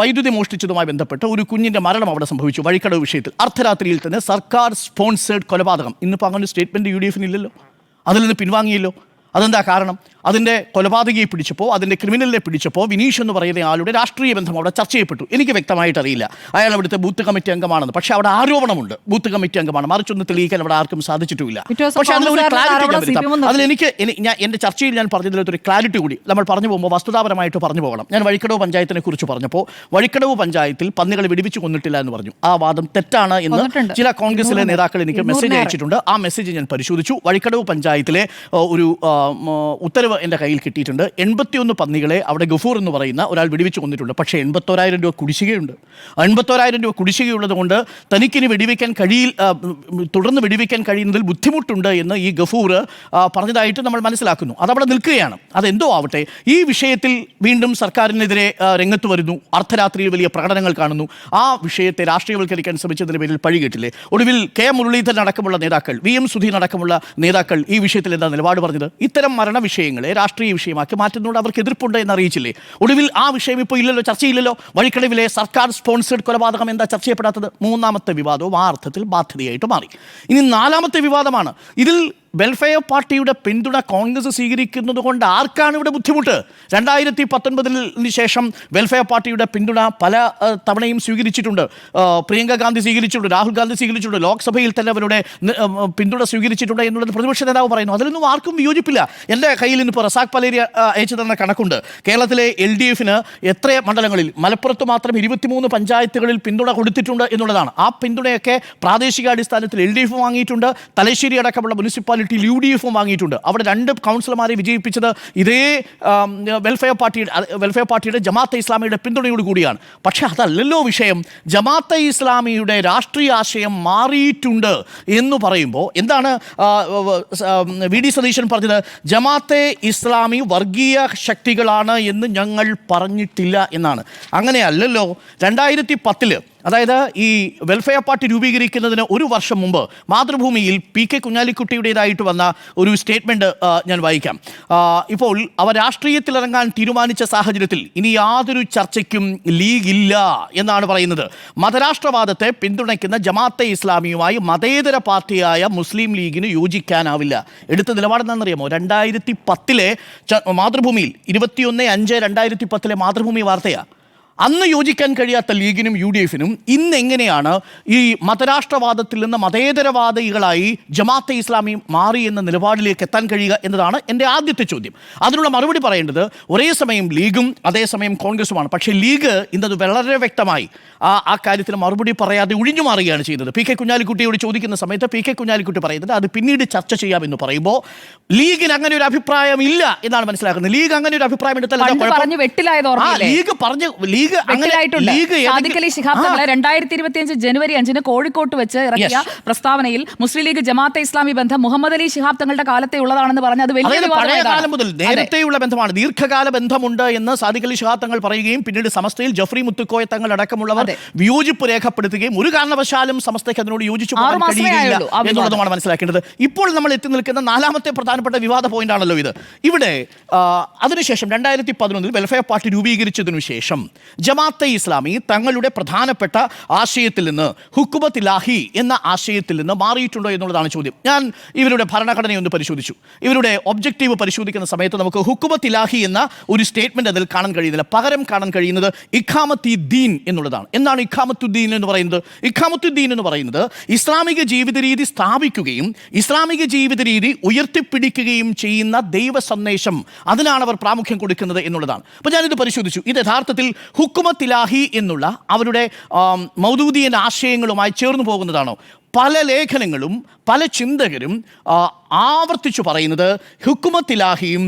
വൈദ്യുതി മോഷ്ടിച്ചതുമായി ബന്ധപ്പെട്ട് ഒരു കുഞ്ഞിൻ്റെ മരണം അവിടെ സംഭവിച്ചു. വഴിക്കടവ് വിഷയത്തിൽ അർദ്ധരാത്രിയിൽ തന്നെ സർക്കാർ സ്പോൺസേഡ് കൊലപാതകം. ഇന്നിപ്പോൾ അങ്ങനെ സ്റ്റേറ്റ്മെൻറ്റ് UDF ഇല്ലല്ലോ, അതിൽ നിന്ന് പിൻവാങ്ങിയല്ലോ. അതെന്താ കാരണം? അതിൻ്റെ കൊലപാതകയെ പിടിച്ചപ്പോൾ, അതിൻ്റെ ക്രിമിനലിനെ പിടിച്ചപ്പോൾ വിനീഷ് എന്ന് പറയുന്ന ആളുടെ രാഷ്ട്രീയ ബന്ധം അവിടെ ചർച്ച ചെയ്യപ്പെട്ടു. എനിക്ക് വ്യക്തമായിട്ട് അറിയില്ല അയാൾ അവിടുത്തെ ബൂത്ത് കമ്മിറ്റി അംഗമാണെന്ന്. പക്ഷേ അവിടെ ആരോപണമുണ്ട് ബൂത്ത് കമ്മിറ്റി അംഗമാണ്, മറിച്ചൊന്ന് തെളിയിക്കാൻ അവിടെ ആർക്കും സാധിച്ചിട്ടുമില്ല. പക്ഷേ അതിലൊരു ക്ലാരിറ്റി അതിലെനിക്ക് എൻ്റെ ചർച്ചയിൽ ഞാൻ പറഞ്ഞതിലൊരു ക്ലാരിറ്റി കൂടി നമ്മൾ പറഞ്ഞു പോകുമ്പോൾ വസ്തുതാപരമായിട്ട് പറഞ്ഞു പോകണം. ഞാൻ വഴിക്കടവ് പഞ്ചായത്തിനെ കുറിച്ച് പറഞ്ഞപ്പോൾ വഴിക്കടവ് പഞ്ചായത്തിൽ പന്നികളെ വെടിവെച്ച് കൊന്നിട്ടില്ല എന്ന് പറഞ്ഞു. ആ വാദം തെറ്റാണ് എന്ന് ചില കോൺഗ്രസിലെ നേതാക്കൾ എനിക്ക് മെസ്സേജ് അയച്ചിട്ടുണ്ട്. ആ മെസ്സേജ് ഞാൻ പരിശോധിച്ചു. വഴിക്കടവ് പഞ്ചായത്തിലെ ഒരു ഉത്തരവ് എൻ്റെ കയ്യിൽ കിട്ടിയിട്ടുണ്ട്. 81 പന്നികളെ അവിടെ ഗഫൂർ എന്ന് പറയുന്ന ഒരാൾ വെടിവെച്ച് കൊന്നിട്ടുണ്ട്. പക്ഷേ 81,000 രൂപ കുടിശ്ശികയുണ്ട്. 81,000 രൂപ കുടിശ്ശികയുള്ളത് കൊണ്ട് തനിക്കിനി തുടർന്ന് വെടിവെക്കാൻ കഴിയുന്നതിൽ ബുദ്ധിമുട്ടുണ്ട് എന്ന് ഈ ഗഫൂർ പറഞ്ഞതായിട്ട് നമ്മൾ മനസ്സിലാക്കുന്നു. അതവിടെ നിൽക്കുകയാണ്. അതെന്തോ ആവട്ടെ, ഈ വിഷയത്തിൽ വീണ്ടും സർക്കാരിനെതിരെ രംഗത്ത് വരുന്നു. അർദ്ധരാത്രിയിൽ വലിയ പ്രകടനങ്ങൾ കാണുന്നു. ആ വിഷയത്തെ രാഷ്ട്രീയവൽക്കരിക്കാൻ ശ്രമിച്ചതിന് പേരിൽ പഴികേട്ടില്ലേ? ഒടുവിൽ K. മുരളീധരൻ അടക്കമുള്ള നേതാക്കൾ, VM സുധീൻ അടക്കമുള്ള നേതാക്കൾ ഈ വിഷയത്തിൽ എന്താ നിലപാട് പറഞ്ഞത്? ഇത്തരം മരണവിഷയങ്ങളെ രാഷ്ട്രീയ വിഷയമാക്കി മാറ്റുന്നതുകൊണ്ട് അവർക്ക് എതിർപ്പുണ്ട് എന്ന് അറിയിച്ചില്ലേ? ഒടുവിൽ ആ വിഷയം ഇപ്പോൾ ഇല്ലല്ലോ, ചർച്ചയില്ലല്ലോ. വഴിക്കടവിലെ സർക്കാർ സ്പോൺസേഡ് കൊലപാതകം എന്താ ചർച്ച ചെയ്യപ്പെടാത്തത്? മൂന്നാമത്തെ വിവാദവും ആ അർത്ഥത്തിൽ ബാധ്യതയായിട്ട് മാറി. ഇനി നാലാമത്തെ വിവാദമാണ്. ഇതിൽ വെൽഫെയർ പാർട്ടിയുടെ പിന്തുണ കോൺഗ്രസ് സ്വീകരിക്കുന്നത് കൊണ്ട് ആർക്കാണ് ഇവിടെ ബുദ്ധിമുട്ട്? 2019 ശേഷം വെൽഫെയർ പാർട്ടിയുടെ പിന്തുണ പല തവണയും സ്വീകരിച്ചിട്ടുണ്ട്. പ്രിയങ്ക ഗാന്ധി സ്വീകരിച്ചിട്ടുണ്ട്, രാഹുൽ ഗാന്ധി സ്വീകരിച്ചിട്ടുണ്ട്, ലോക്സഭയിൽ തന്നെ അവരുടെ പിന്തുണ സ്വീകരിച്ചിട്ടുണ്ട് എന്നുള്ളത് പ്രതിപക്ഷ നേതാവ് പറയുന്നു. അതിലൊന്നും ആർക്കും വിയോജിപ്പില്ല. എൻ്റെ കയ്യിൽ ഇന്നിപ്പോൾ റസാഖ് പലേരി അയച്ചു തന്ന കണക്കുണ്ട്. കേരളത്തിലെ LDF എത്ര മണ്ഡലങ്ങളിൽ, മലപ്പുറത്ത് മാത്രം 23 പഞ്ചായത്തുകളിൽ പിന്തുണ കൊടുത്തിട്ടുണ്ട് എന്നുള്ളതാണ്. ആ പിന്തുണയൊക്കെ പ്രാദേശികാടിസ്ഥാനത്തിൽ LDF വാങ്ങിയിട്ടുണ്ട്. തലശ്ശേരി അടക്കമുള്ള മുനിസിപ്പാലിറ്റി UDF വാങ്ങിയിട്ടുണ്ട്. അവിടെ 2 കൗൺസിലർമാരെ വിജയിപ്പിച്ചത് ഇതേ വെൽഫെയർ പാർട്ടിയുടെ ജമാഅത്തെ ഇസ്ലാമിയുടെ പിന്തുണയോട് കൂടിയാണ്. പക്ഷേ അതല്ലല്ലോ വിഷയം. ജമാഅത്തെ ഇസ്ലാമിയുടെ രാഷ്ട്രീയ ആശയം മാറിയിട്ടുണ്ട് എന്ന് പറയുമ്പോൾ എന്താണ് VD സതീശൻ പറഞ്ഞത്? ജമാഅത്തെ ഇസ്ലാമി വർഗീയ ശക്തികളാണ് എന്ന് ഞങ്ങൾ പറഞ്ഞിട്ടില്ല എന്നാണ്. അങ്ങനെയല്ലല്ലോ. 2010 അതായത് ഈ വെൽഫെയർ പാർട്ടി രൂപീകരിക്കുന്നതിന് 1 വർഷം മുമ്പ് മാതൃഭൂമിയിൽ PK കുഞ്ഞാലിക്കുട്ടിയുടേതായിട്ട് വന്ന ഒരു സ്റ്റേറ്റ്മെൻറ്റ് ഞാൻ വായിക്കാം. ഇപ്പോൾ അവർ രാഷ്ട്രീയത്തിലിറങ്ങാൻ തീരുമാനിച്ച സാഹചര്യത്തിൽ ഇനി യാതൊരു ചർച്ചയ്ക്കും ലീഗ് ഇല്ല എന്നാണ് പറയുന്നത്. മതരാഷ്ട്രവാദത്തെ പിന്തുണയ്ക്കുന്ന ജമാഅത്തെ ഇസ്ലാമിയുമായി മതേതര പാർട്ടിയായ മുസ്ലിം ലീഗിന് യോജിക്കാനാവില്ല. എടുത്ത നിലപാടെന്താണെന്നറിയാമോ? 2010 മാതൃഭൂമിയിൽ 21/5/2010 മാതൃഭൂമി വാർത്തയാണ്. അന്ന് യോജിക്കാൻ കഴിയാത്ത ലീഗിനും UDF ഇന്ന് എങ്ങനെയാണ് ഈ മതരാഷ്ട്രവാദത്തിൽ നിന്ന് മതേതരവാദികളായി ജമാഅത്തെ ഇസ്ലാമി മാറി എന്ന നിലപാടിലേക്ക് എത്താൻ കഴിയുക എന്നതാണ് എൻ്റെ ആദ്യത്തെ ചോദ്യം. അതിനുള്ള മറുപടി പറയേണ്ടത് ഒരേ സമയം ലീഗും അതേസമയം കോൺഗ്രസുമാണ്. പക്ഷേ ലീഗ് ഇന്നത് വളരെ വ്യക്തമായി ആ കാര്യത്തിൽ മറുപടി പറയാതെ ഒഴിഞ്ഞു മാറുകയാണ് ചെയ്യുന്നത്. PK കുഞ്ഞാലിക്കുട്ടിയോട് ചോദിക്കുന്ന സമയത്ത് PK കുഞ്ഞാലിക്കുട്ടി പറയുന്നത് അത് പിന്നീട് ചർച്ച ചെയ്യാമെന്ന് പറയുമ്പോൾ ലീഗിന് അങ്ങനെ ഒരു അഭിപ്രായം ഇല്ല എന്നാണ് മനസ്സിലാക്കുന്നത്. ലീഗ് അങ്ങനെ ഒരു അഭിപ്രായം എടുത്താൽ സാദിഖ് അലി ശിഹാബ് തങ്ങളെ 2025 ജനുവരി 5 കോഴിക്കോട്ട് വെച്ച് ഇറക്കിയ പ്രസ്താവനയിൽ മുസ്ലിം ലീഗ് ജമാഅത്തെ ഇസ്ലാമി ബന്ധം മുഹമ്മദ് അലി ശിഹാബ് തങ്ങളുടെ കാലത്തെ ഉള്ളതാണെന്ന് പറഞ്ഞ് അത് വലിയ പഴയകാലം മുതൽ നേരത്തെയുള്ള ബന്ധമാണ്, ദീർഘകാല ബന്ധമുണ്ട് എന്ന് സാദിഖ് അലി ശിഹാബ് തങ്ങൾ പറയുകയും പിന്നീട് സമസ്തയിൽ ജഫ്രി മുത്തുക്കോയ തങ്ങൾ അടക്കമുള്ളവർ വിയോജിപ്പ് രേഖപ്പെടുത്തുകയും ഒരു കാരണവശാലും സമസ്തയ്ക്ക് അതിനോട് യോജിച്ചു പോകാൻ കഴിയുകയില്ല എന്നുള്ളതുമാണ് മനസ്സിലാക്കേണ്ടത്. ഇപ്പോൾ നമ്മൾ എത്തി നിൽക്കുന്ന നാലാമത്തെ പ്രധാനപ്പെട്ട വിവാദ പോയിന്റാണല്ലോ ഇത്. ഇവിടെ അതിനുശേഷം 2011 വെൽഫെയർ പാർട്ടി രൂപീകരിച്ചതിനു ശേഷം ജമാഅത്തെ ഇസ്ലാമി തങ്ങളുടെ പ്രധാനപ്പെട്ട ആശയത്തിൽ നിന്ന് ഹുക്കുമത്ത് ഇലാഹി എന്ന ആശയത്തിൽ നിന്ന് മാറിയിട്ടുണ്ടോ എന്നുള്ളതാണ് ചോദ്യം. ഞാൻ ഇവരുടെ ഭരണഘടനയൊന്ന് പരിശോധിച്ചു. ഇവരുടെ ഒബ്ജക്റ്റീവ് പരിശോധിക്കുന്ന സമയത്ത് നമുക്ക് ഹുക്കുമത്ത് ഇലാഹി എന്ന ഒരു സ്റ്റേറ്റ്മെന്റ് അതിൽ കാണാൻ കഴിയുന്നില്ല. പകരം കാണാൻ കഴിയുന്നത് ഇഖാമത്തുദ്ദീൻ എന്നുള്ളതാണ്. എന്താണ് ഇഖാമത്തുദ്ദീൻ എന്ന് പറയുന്നത്? ഇഖാമത്തുദ്ദീൻ എന്ന് പറയുന്നത് ഇസ്ലാമിക ജീവിത രീതി സ്ഥാപിക്കുകയും ഇസ്ലാമിക ജീവിത രീതി ഉയർത്തിപ്പിടിക്കുകയും ചെയ്യുന്ന ദൈവ സന്ദേശം, അതിനാണ് അവർ പ്രാമുഖ്യം കൊടുക്കുന്നത് എന്നുള്ളതാണ്. അപ്പോൾ ഞാനിത് പരിശോധിച്ചു. ഇത് യഥാർത്ഥത്തിൽ ഹുക്കുമത്ത് ഇലാഹി എന്നുള്ള അവരുടെ മൗദൂദിയൻ ആശയങ്ങളുമായി ചേർന്ന് പോകുന്നതാണോ? പല ലേഖനങ്ങളും പല ചിന്തകരും ആവർത്തിച്ചു പറയുന്നത് ഹുക്കുമത്ത് ഇലാഹിയും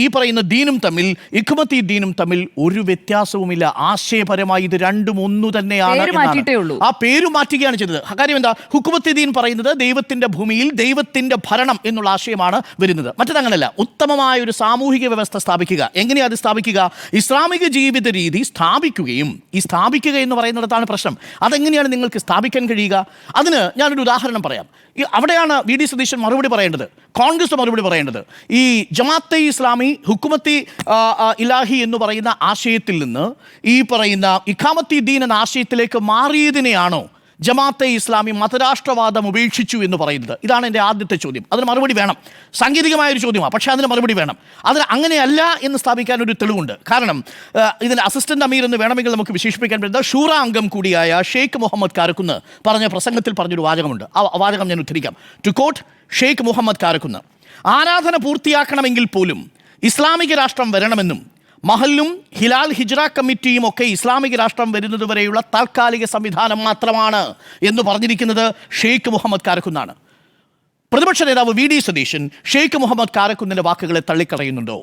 ഈ പറയുന്ന ദീനും തമ്മിൽ, ഇഖ്മത്തി ദീനും തമ്മിൽ ഒരു വ്യത്യാസവുമില്ല. ആശയപരമായി ഇത് രണ്ടും ഒന്നു തന്നെയാണ്. ആ പേര് മാറ്റുകയാണ് ചെയ്തത്. കാര്യം എന്താ? ഹുക്കുമത്തി ദീൻ പറയുന്നത് ദൈവത്തിന്റെ ഭൂമിയിൽ ദൈവത്തിന്റെ ഭരണം എന്നുള്ള ആശയമാണ് വരുന്നത്. മറ്റതങ്ങനല്ല. ഉത്തമമായ ഒരു സാമൂഹിക വ്യവസ്ഥ സ്ഥാപിക്കുക. എങ്ങനെയാണ് അത് സ്ഥാപിക്കുക? ഇസ്ലാമിക ജീവിത രീതി സ്ഥാപിക്കുകയും, ഈ സ്ഥാപിക്കുക എന്ന് പറയുന്നിടത്താണ് പ്രശ്നം. അതെങ്ങനെയാണ് നിങ്ങൾക്ക് സ്ഥാപിക്കാൻ കഴിയുക? അതിന് ഞാനൊരു ഉദാഹരണം പറയാം. അവിടെയാണ് വി ഡി സതീശൻ മറുപടി പറയേണ്ടത്, കോൺഗ്രസ് മറുപടി പറയേണ്ടത്. ഈ ജമാഅത്തെ ഇസ്ലാമി ഹുക്കുമത്തി ഇലാഹി എന്ന് പറയുന്ന ആശയത്തിൽ നിന്ന് ഈ പറയുന്ന ഇഖാമത്തി ദീൻ എന്ന ആശയത്തിലേക്ക് മാറിയതിനെയാണോ ജമാഅത്തെ ഇസ്ലാമി മതരാഷ്ട്രവാദം ഉപേക്ഷിച്ചു എന്ന് പറയുന്നത്? ഇതാണ് എൻ്റെ ആദ്യത്തെ ചോദ്യം. അതിന് മറുപടി വേണം. സാങ്കേതികമായൊരു ചോദ്യമാണ്, പക്ഷേ അതിന് മറുപടി വേണം. അതിന് അങ്ങനെയല്ല എന്ന് സ്ഥാപിക്കാൻ ഒരു തെളിവുണ്ട്. കാരണം ഇതിന് അസിസ്റ്റന്റ് അമീർ എന്ന് വേണമെങ്കിൽ നമുക്ക് വിശേഷിപ്പിക്കാൻ പറ്റുന്ന ഷൂറ അംഗം കൂടിയായ ഷെയ്ഖ് മുഹമ്മദ് കാരക്കുന്ന് പറഞ്ഞ പ്രസംഗത്തിൽ പറഞ്ഞൊരു വാചകമുണ്ട്. ആ വാചകം ഞാൻ ഉദ്ധരിക്കാം. ടു കോട്ട് ഷെയ്ഖ് മുഹമ്മദ് കാരക്കുന്ന്: ആരാധന പൂർത്തിയാക്കണമെങ്കിൽ പോലും ഇസ്ലാമിക രാഷ്ട്രം വരണമെന്നും മഹല്ലും ഹിലാൽ ഹിജ്റ കമ്മിറ്റിയും ഒക്കെ ഇസ്ലാമിക രാഷ്ട്രം വരുന്നത് വരെയുള്ള താൽക്കാലിക സംവിധാനം മാത്രമാണ് എന്ന് പറഞ്ഞിരിക്കുന്നത് ഷെയ്ഖ് മുഹമ്മദ് കാരക്കുന്നാണ്. പ്രതിപക്ഷ നേതാവ് വി ഡി സതീശൻ ഷെയ്ഖ് മുഹമ്മദ് കാരക്കുന്നിൻ്റെ വാക്കുകളെ തള്ളിക്കളയുന്നുണ്ടോ?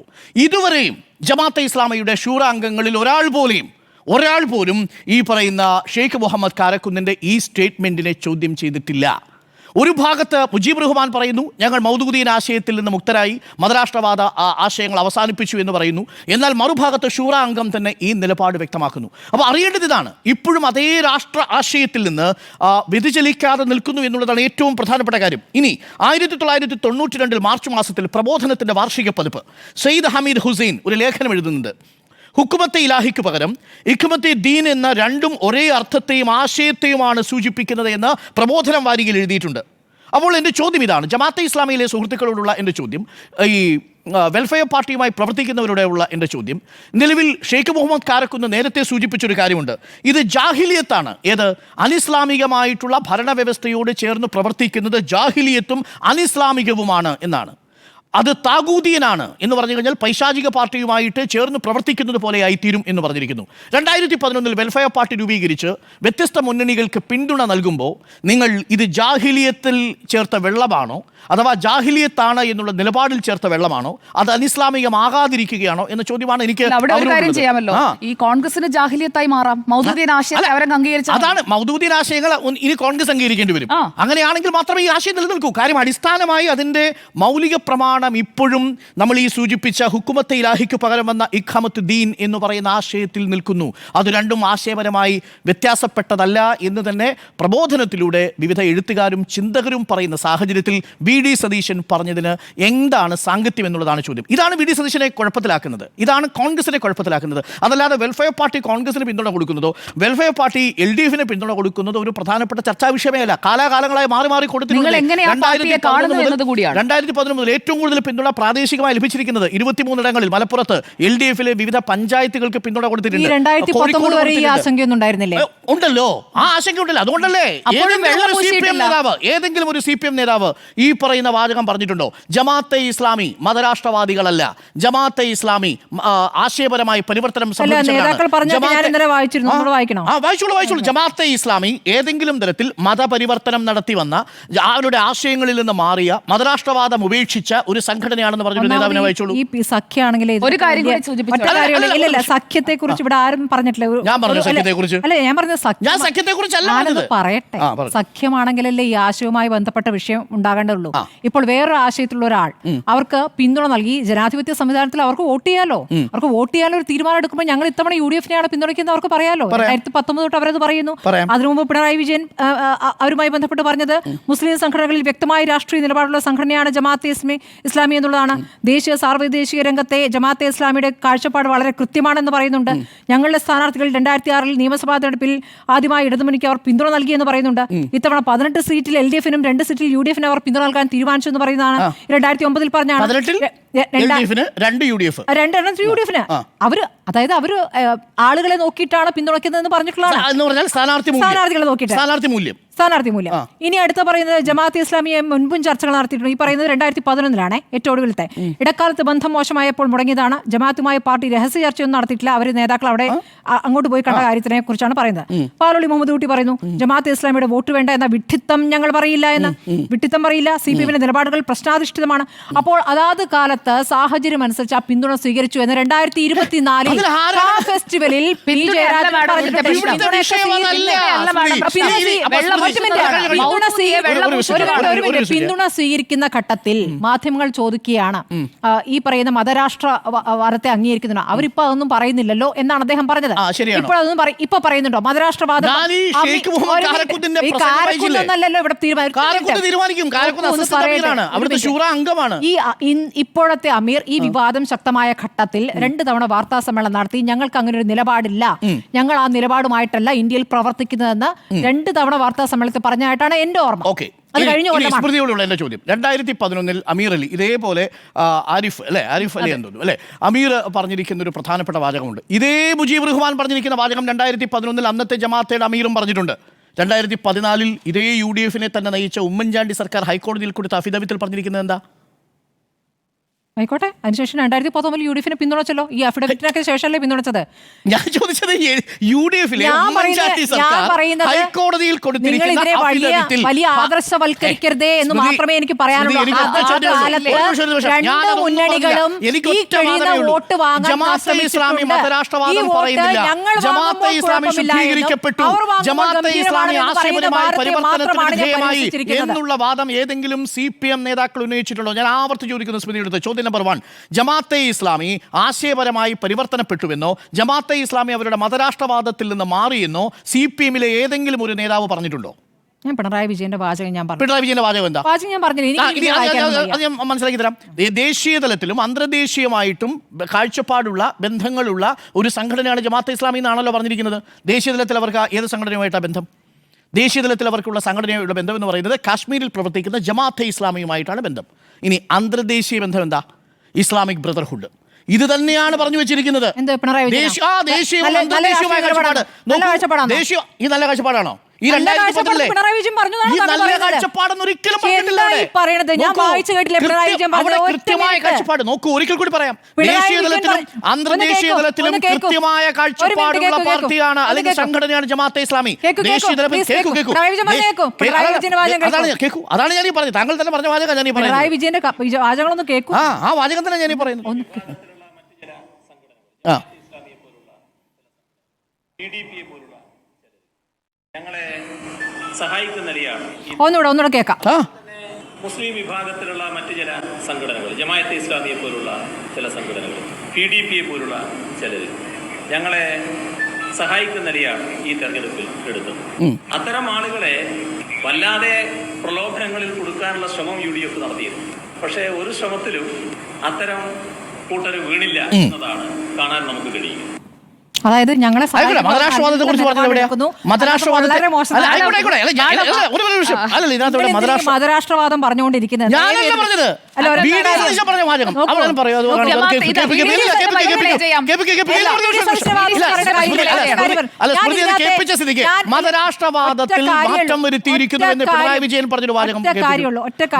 ഇതുവരെയും ജമാഅത്തെ ഇസ്ലാമിയുടെ ഷൂറ അംഗങ്ങളിൽ ഒരാൾ പോലും ഈ പറയുന്ന ഷെയ്ഖ് മുഹമ്മദ് കാരക്കുന്നിൻ്റെ ഈ സ്റ്റേറ്റ്മെൻറ്റിനെ ചോദ്യം ചെയ്തിട്ടില്ല. ഒരു ഭാഗത്ത് മുജീബ് റഹ്മാൻ പറയുന്നു, ഞങ്ങൾ മൗദൂദിയൻ ആശയത്തിൽ നിന്ന് മുക്തരായി, മതരാഷ്ട്രവാദ ആശയങ്ങൾ അവസാനിപ്പിച്ചു എന്ന് പറയുന്നു. എന്നാൽ മറുഭാഗത്ത് ഷൂറ അംഗം തന്നെ ഈ നിലപാട് വ്യക്തമാക്കുന്നു. അപ്പോൾ അറിയേണ്ടത് ഇതാണ്: ഇപ്പോഴും അതേ രാഷ്ട്ര ആശയത്തിൽ നിന്ന് വ്യതിചലിക്കാതെ നിൽക്കുന്നു എന്നുള്ളതാണ് ഏറ്റവും പ്രധാനപ്പെട്ട കാര്യം. ഇനി 1992 മാർച്ച് മാസത്തിൽ പ്രബോധനത്തിൻ്റെ വാർഷിക പതിപ്പ് സയ്യിദ് ഹമീദ് ഹുസൈൻ ഒരു ലേഖനം എഴുതുന്നുണ്ട്. ഹുക്കുമത്തെ ഇലാഹിക്ക് പകരം ഇഖ്മത്തെ ദീൻ എന്ന രണ്ടും ഒരേ അർത്ഥത്തെയും ആശയത്തെയുമാണ് സൂചിപ്പിക്കുന്നത് എന്ന് പ്രബോധനം വാരികയിൽ എഴുതിയിട്ടുണ്ട്. അപ്പോൾ എൻ്റെ ചോദ്യം ഇതാണ്, ജമാഅത്തെ ഇസ്ലാമിയിലെ സുഹൃത്തുക്കളോടുള്ള എൻ്റെ ചോദ്യം, ഈ വെൽഫെയർ പാർട്ടിയുമായി പ്രവർത്തിക്കുന്നവരോടുള്ള എൻ്റെ ചോദ്യം, നിലവിൽ ഷെയ്ഖ് മുഹമ്മദ് കാരക്കുന്ന് നേരത്തെ സൂചിപ്പിച്ചൊരു കാര്യമുണ്ട്. ഇത് ജാഹിലിയത്താണ്. ഏത്? അനിസ്ലാമികമായിട്ടുള്ള ഭരണവ്യവസ്ഥയോട് ചേർന്ന് പ്രവർത്തിക്കുന്നത് ജാഹിലിയത്തും അനിസ്ലാമികവുമാണ് എന്നാണ്. അത് താഗൂതിയനാണ് എന്ന് പറഞ്ഞു കഴിഞ്ഞാൽ പൈശാചിക പാർട്ടിയുമായിട്ട് ചേർന്ന് പ്രവർത്തിക്കുന്നത് പോലെയായി തീരും എന്ന് പറഞ്ഞിരിക്കുന്നു. 2011 വെൽഫെയർ പാർട്ടി രൂപീകരിച്ച് വ്യത്യസ്ത മുന്നണികൾക്ക് പിന്തുണ നൽകുമ്പോൾ നിങ്ങൾ ഇത് ജാഹിലിയത്തിൽ ചേർത്ത വെള്ളമാണോ, അഥവാ ജാഹിലിയത്താണ് എന്നുള്ള നിലപാടിൽ ചേർത്ത വെള്ളമാണോ, അത് അനിസ്ലാമികമാകാതിരിക്കുകയാണോ എന്ന ചോദ്യമാണ് എനിക്ക്. അവിടെ ഒരു കാര്യം ചെയ്യാമല്ലോ, ഈ കോൺഗ്രസിന് ജാഹിലിയത്തായി മാറാം. മൗദൂദിയൻ ആശയം അവരങ്ങ് അംഗീകരിച്ചു. അതാണ് മൗദൂദിയൻ ആശയങ്ങൾ ഇനി കോൺഗ്രസ് അംഗീകരിക്കേണ്ടി വരും. അങ്ങനെയാണെങ്കിൽ മാത്രമേ ഈ ആശയം നിലനിൽക്കൂ. കാര്യം അടിസ്ഥാനമായി അതിൻ്റെ മൗലിക പ്രമാണം ഇപ്പോഴും നമ്മൾ ഈ സൂചിപ്പിച്ച ഹുക്കുമത്തെ ഇലാഹിക്ക് പകരം വന്ന ഇഖാമത്ത് ദീൻ എന്ന് പറയുന്ന ആശയത്തിൽ നിൽക്കുന്നു. അത് രണ്ടും ആശയപരമായി വ്യത്യാസപ്പെട്ടതല്ല എന്ന് തന്നെ പ്രബോധനത്തിലൂടെ വിവിധ എഴുത്തുകാരും ചിന്തകരും പറയുന്ന സാഹചര്യത്തിൽ വി ഡി സതീശൻ പറഞ്ഞതിന് എന്താണ് സാങ്കത്യം എന്നുള്ളതാണ് ചോദ്യം. ഇതാണ് വി ഡി സതീശനെ കുഴപ്പത്തിലാക്കുന്നത്, ഇതാണ് കോൺഗ്രസിനെ കുഴപ്പത്തിലാക്കുന്നത്. അതല്ലാതെ വെൽഫെയർ പാർട്ടി കോൺഗ്രസിന് പിന്തുണ കൊടുക്കുന്നതോ വെൽഫെയർ പാർട്ടി LDFിന് പിന്തുണ കൊടുക്കുന്നതോ ഒരു പ്രധാനപ്പെട്ട ചർച്ചാ വിഷയമേ അല്ല. കാലാകാലങ്ങളായി മാറി കൊടുത്തിട്ടുണ്ട്. 2011 മുതൽ ഏറ്റവും കൂടുതൽ പിന്തുണ പ്രാദേശികമായി ലഭിച്ചിരിക്കുന്നത് 23 ഇടങ്ങളിൽ മലപ്പുറത്ത് LDFിലെ വിവിധ പഞ്ചായത്തുകൾക്ക് പിന്തുണ കൊടുത്തിട്ടുണ്ട്. 2019 വരെ ഈ ആശങ്കയൊന്നും ഉണ്ടായിരുന്നില്ലേ? ഉണ്ടല്ലോ, ആ ആശങ്ക ഉണ്ടല്ലോ. അതുകൊണ്ടല്ലേ ഏതെങ്കിലും ഒരു CPM നേതാവ് ഈ പറയുന്ന വാചകം പറഞ്ഞിട്ടുണ്ടോ? ജമാഅത്തെ ഇസ്ലാമി മതരാഷ്ട്രവാദികളല്ല, ജമാഅത്തെ ഇസ്ലാമി ആശയപരമായി പരിവർത്തനം വായിച്ചോളൂ. ജമാഅത്തെ ഇസ്ലാമി ഏതെങ്കിലും തരത്തിൽ മതപരിവർത്തനം നടത്തി വന്ന, അവരുടെ ആശയങ്ങളിൽ നിന്ന് മാറിയ, മതരാഷ്ട്രവാദം ഉപേക്ഷിച്ച ഒരു സംഘടനയാണെന്ന് പറഞ്ഞൊരു നേതാവിനെ വായിച്ചോളൂ. ഈ സഖ്യാണെങ്കിൽ ഒരു കാര്യം സഖ്യത്തെ കുറിച്ച് ഇവിടെ ആരും പറഞ്ഞിട്ടില്ല. ഞാൻ പറഞ്ഞു സഖ്യത്തെ കുറിച്ച് അല്ല, ഞാൻ പറഞ്ഞ സഖ്യത്തെ കുറിച്ചല്ല പറയട്ടെ. സഖ്യമാണെങ്കിലല്ലേ ഈ ആശയവുമായി ബന്ധപ്പെട്ട വിഷയം ഉണ്ടാകേണ്ടതുള്ളൂ. ഇപ്പോൾ വേറൊരു ആശയത്തിലുള്ള ഒരാൾ അവർക്ക് പിന്തുണ നൽകി ജനാധിപത്യ സംവിധാനത്തിൽ അവർക്ക് വോട്ട് ചെയ്യാലോ. അവർക്ക് വോട്ട് ചെയ്യാനോ ഒരു തീരുമാനം എടുക്കുമ്പോൾ ഞങ്ങൾ ഇത്തവണ UDFനെയാണ് പിന്തുണയ്ക്കുന്നത് അവർക്ക് പറയാലോ. 2019 തൊട്ട് അവരത് പറയുന്നു. അതിനു മുമ്പ് പിണറായി വിജയൻ അവരുമായി ബന്ധപ്പെട്ട് പറഞ്ഞത് മുസ്ലിം സംഘടനകളിൽ വ്യക്തമായ രാഷ്ട്രീയ നിലപാടുള്ള സംഘടനയാണ് ജമാഅത്തെ ഇസ്ലാമി എന്നുള്ളതാണ്. ദേശീയ സാർവദേശിക രംഗത്തെ ജമാഅത്തെ ഇസ്ലാമിയുടെ കാഴ്ചപ്പാട് വളരെ കൃത്യമാണെന്ന് പറയുന്നുണ്ട്. ഞങ്ങളുടെ സ്ഥാനാർത്ഥികൾ 2006 നിയമസഭാ തെരഞ്ഞെടുപ്പിൽ ആദ്യമായി ഇടതുമുന്നണിക്ക് അവർ പിന്തുണ നൽകിയെന്ന് പറയുന്നുണ്ട്. ഇത്തവണ 18 സീറ്റിൽ LDF-നും 2 സീറ്റിൽ UDF-നും അവർ പിന്തുണ നൽകാൻ തീരുമാനിച്ചു എന്ന് പറയുന്നതാണ്. 2009 പറഞ്ഞാണ്. UDF-ന് അവര് ആളുകളെ നോക്കിയിട്ടാണ് പിന്തുണയ്ക്കുന്നതെന്ന് പറഞ്ഞിട്ടുള്ളതാണ്. സ്ഥാനാർത്ഥികളെ നോക്കിയിട്ട് സ്ഥാനാർത്ഥി മൂല്യം. ഇനി അടുത്ത പറയുന്നത് ജമാഅത്തെ ഇസ്ലാമിയെ മുൻപും ചർച്ചകൾ നടത്തിയിട്ടുണ്ട്. ഈ പറയുന്നത് 2011 ഏറ്റവും ഒടുവിലത്തെ. ഇടക്കാലത്ത് ബന്ധം മോശമായപ്പോൾ മുടങ്ങിയതാണ്. ജമാഅത്തുമായി പാർട്ടി രഹസ്യ ചർച്ചയൊന്നും നടത്തിയിട്ടില്ല. അവർ നേതാക്കൾ അവിടെ അങ്ങോട്ട് പോയി കണ്ട കാര്യത്തിനെ കുറിച്ചാണ് പറയുന്നത്. പാലോളി മുഹമ്മദ് കുട്ടി പറയുന്നു, ജമാഅത്തെ ഇസ്ലാമിയുടെ വോട്ട് വേണ്ട എന്ന വിഡ്ഢിത്തം ഞങ്ങൾ പറയില്ല എന്ന്. വിഡ്ഢിത്തം പറയില്ല. CPM-ന്റെ നിലപാടുകൾ പ്രശ്നാധിഷ്ഠിതമാണ്. അപ്പോൾ അതാത് കാലത്ത് സാഹചര്യം അനുസരിച്ച് ആ പിന്തുണ സ്വീകരിച്ചു എന്ന് 2024 ഫെസ്റ്റിവലിൽ പിന്തുണ സ്വീകരിക്കുന്ന ഘട്ടത്തിൽ മാധ്യമങ്ങൾ ചോദിക്കുകയാണ്, ഈ പറയുന്ന മതരാഷ്ട്ര വാദത്തെ അംഗീകരിക്കുന്നുണ്ടോ? അവരിപ്പോ അതൊന്നും പറയുന്നില്ലല്ലോ എന്നാണ് അദ്ദേഹം പറഞ്ഞത്. ഇപ്പൊ പറയുന്നുണ്ടോ മതരാഷ്ട്രവാദം? കാരക്കുന്നല്ലോ ഇവിടെ തീരുമാനിക്കും. ഇപ്പോഴത്തെ അമീർ ഈ വിവാദം ശക്തമായ ഘട്ടത്തിൽ 2 തവണ വാർത്താ സമ്മേളനം നടത്തി ഞങ്ങൾക്ക് അങ്ങനെ ഒരു നിലപാടില്ല, ഞങ്ങൾ ആ നിലപാടുമായിട്ടല്ല ഇന്ത്യയിൽ പ്രവർത്തിക്കുന്നതെന്ന് 2 തവണ വാർത്താ സമ്മേളനത്തിൽ പറഞ്ഞായിട്ടാണ് എന്റെ ഓർമ്മ. സ്മൃതിയോടുള്ള എന്റെ ചോദ്യം, 2011 അമീർ അലി ഇതേപോലെ ആരിഫ് അലി എന്ന് തോന്നുന്നു അല്ലെ, അമീർ പറഞ്ഞിരിക്കുന്ന ഒരു പ്രധാനപ്പെട്ട വാചകമുണ്ട്. ഇതേ മുജീബ് റഹ്മാൻ പറഞ്ഞിരിക്കുന്ന വാചകം 2011 അന്നത്തെ ജമാഅത്തയുടെ അമീറും പറഞ്ഞിട്ടുണ്ട്. 2014 ഇതേ UDF-നെ തന്നെ നയിച്ച ഉമ്മൻചാണ്ടി സർക്കാർ ഹൈക്കോടതിയിൽ കൊടുത്ത അഫിഡവിറ്റിൽ പറഞ്ഞിരിക്കുന്നത് എന്താ? ആയിക്കോട്ടെ, അതിനുശേഷം 2019 UDF-നെ പിന്തുണച്ചല്ലോ. ഈ അഫിഡവിറ്റിനൊക്കെ ശേഷമല്ലേ പിന്തുണച്ചത്? ഞാൻ ചോദിച്ചത് വലിയ ആദർശവൽക്കരിക്കരുതേ എന്ന് മാത്രമേ എനിക്ക് പറയാനുള്ളൂ. രണ്ട് മുന്നണികളും ഈ കഴിയുന്ന വോട്ട് വാങ്ങാൻ എന്നുള്ള വാദം ഏതെങ്കിലും CPM നേതാക്കൾ ഉന്നയിച്ചിട്ടുണ്ടോ? ഞാൻ ആവർത്തി ചോദിക്കുന്നു സ്മൃതിയുടെ ചോദ്യം നമ്പർ 1. ജമാഅത്തെ ഇസ്ലാമി ആശയപരമായി പരിവർത്തനപ്പെട്ടുവെന്നോ ജമാഅത്തെ ഇസ്ലാമി അവരുടെ മതരാഷ്ട്രവാദത്തിൽ നിന്ന് മാറിയെന്നോ CPM-ലെ ഏതെങ്കിലും ഒരു നേതാവ് പറഞ്ഞിട്ടുണ്ടോ? ഞാൻ പിണറായി വിജയന്റെ വാചകം പിണറായി വിജയന്റെ വാചകം എന്താ? ഞാൻ പറഞ്ഞില്ല, മനസ്സിലാക്കി തരാം. ദേശീയ തലത്തിലും അന്തർദേശീയമായിട്ടും കാഴ്ചപ്പാടുള്ള ബന്ധങ്ങളുള്ള ഒരു സംഘടനയാണ് ജമാഅത്തെ ഇസ്ലാമി എന്നാണല്ലോ പറഞ്ഞിരിക്കുന്നത്. ദേശീയ തലത്തിൽ അവർക്ക് ഏത് സംഘടനയുമായിട്ടാണ് ബന്ധം? ദേശീയ തലത്തിൽ അവർക്കുള്ള സംഘടനയുടെ ബന്ധം എന്ന് പറയുന്നത് കാശ്മീരിൽ പ്രവർത്തിക്കുന്ന ജമാഅത്തെ ഇസ്ലാമിയുമായിട്ടാണ് ബന്ധം. ഇനി അന്തർദേശീയ ബന്ധം എന്താ? Islamic brotherhood. ഇത് തന്നെയാണ് പറഞ്ഞു വെച്ചിരിക്കുന്നത്. ഈ നല്ല കാഴ്ചപ്പാടാണോ? ഈ 2010 കാഴ്ചപ്പാട് നോക്കൂ. ഒരിക്കൽ കൂടി പറയാം, ദേശീയ തലത്തിലും അന്തർദേശീയ തലത്തിലും കൃത്യമായ കാഴ്ചപ്പാടുള്ള പാർട്ടിയാണ് അല്ലെങ്കിൽ സംഘടനയാണ് ജമാഅത്തെ ഇസ്ലാമി. ദേശീയ തലത്തിൽ അതാണ് ഞാൻ പറഞ്ഞത്. താങ്കൾ തന്നെ പറഞ്ഞ വാചകം ഞാൻ പറയുന്നത്. ആ വാചകം തന്നെ ഞാൻ പറയുന്നത്. ഞങ്ങളെ സഹായിക്കുന്ന നിലയാണ് ഒന്നുകൂടെ കേൾക്കാം. മുസ്ലിം വിഭാഗത്തിലുള്ള മറ്റ് ചില സംഘടനകൾ, ജമാഅത്തെ ഇസ്ലാമിയെ പോലുള്ള ചില സംഘടനകൾ, PDP-യെ പോലുള്ള ചിലർ ഞങ്ങളെ സഹായിക്കുന്ന നിലയാണ് ഈ തെരഞ്ഞെടുപ്പിൽ എടുത്തത്. അത്തരം ആളുകളെ വല്ലാതെ പ്രലോഭനങ്ങളിൽ കൊടുക്കാനുള്ള ശ്രമം UDF നടത്തിയിരുന്നു. പക്ഷേ ഒരു ശ്രമത്തിലും അത്തരം കൂട്ടർ വീണില്ല എന്നതാണ് കാണാൻ നമുക്ക് കഴിയുന്നത്. അതായത് ഞങ്ങളെ മതരാഷ്ട്രവാദത്തെ കുറിച്ച് മതരാഷ്ട്രവാദം പറഞ്ഞുകൊണ്ടിരിക്കുന്നത് മതരാഷ്ട്രവാദത്തിൽ മാറ്റം വരുത്തിയിരിക്കുന്നു എന്ന് പിണറായി വിജയൻ പറഞ്ഞൊരു വാചകം.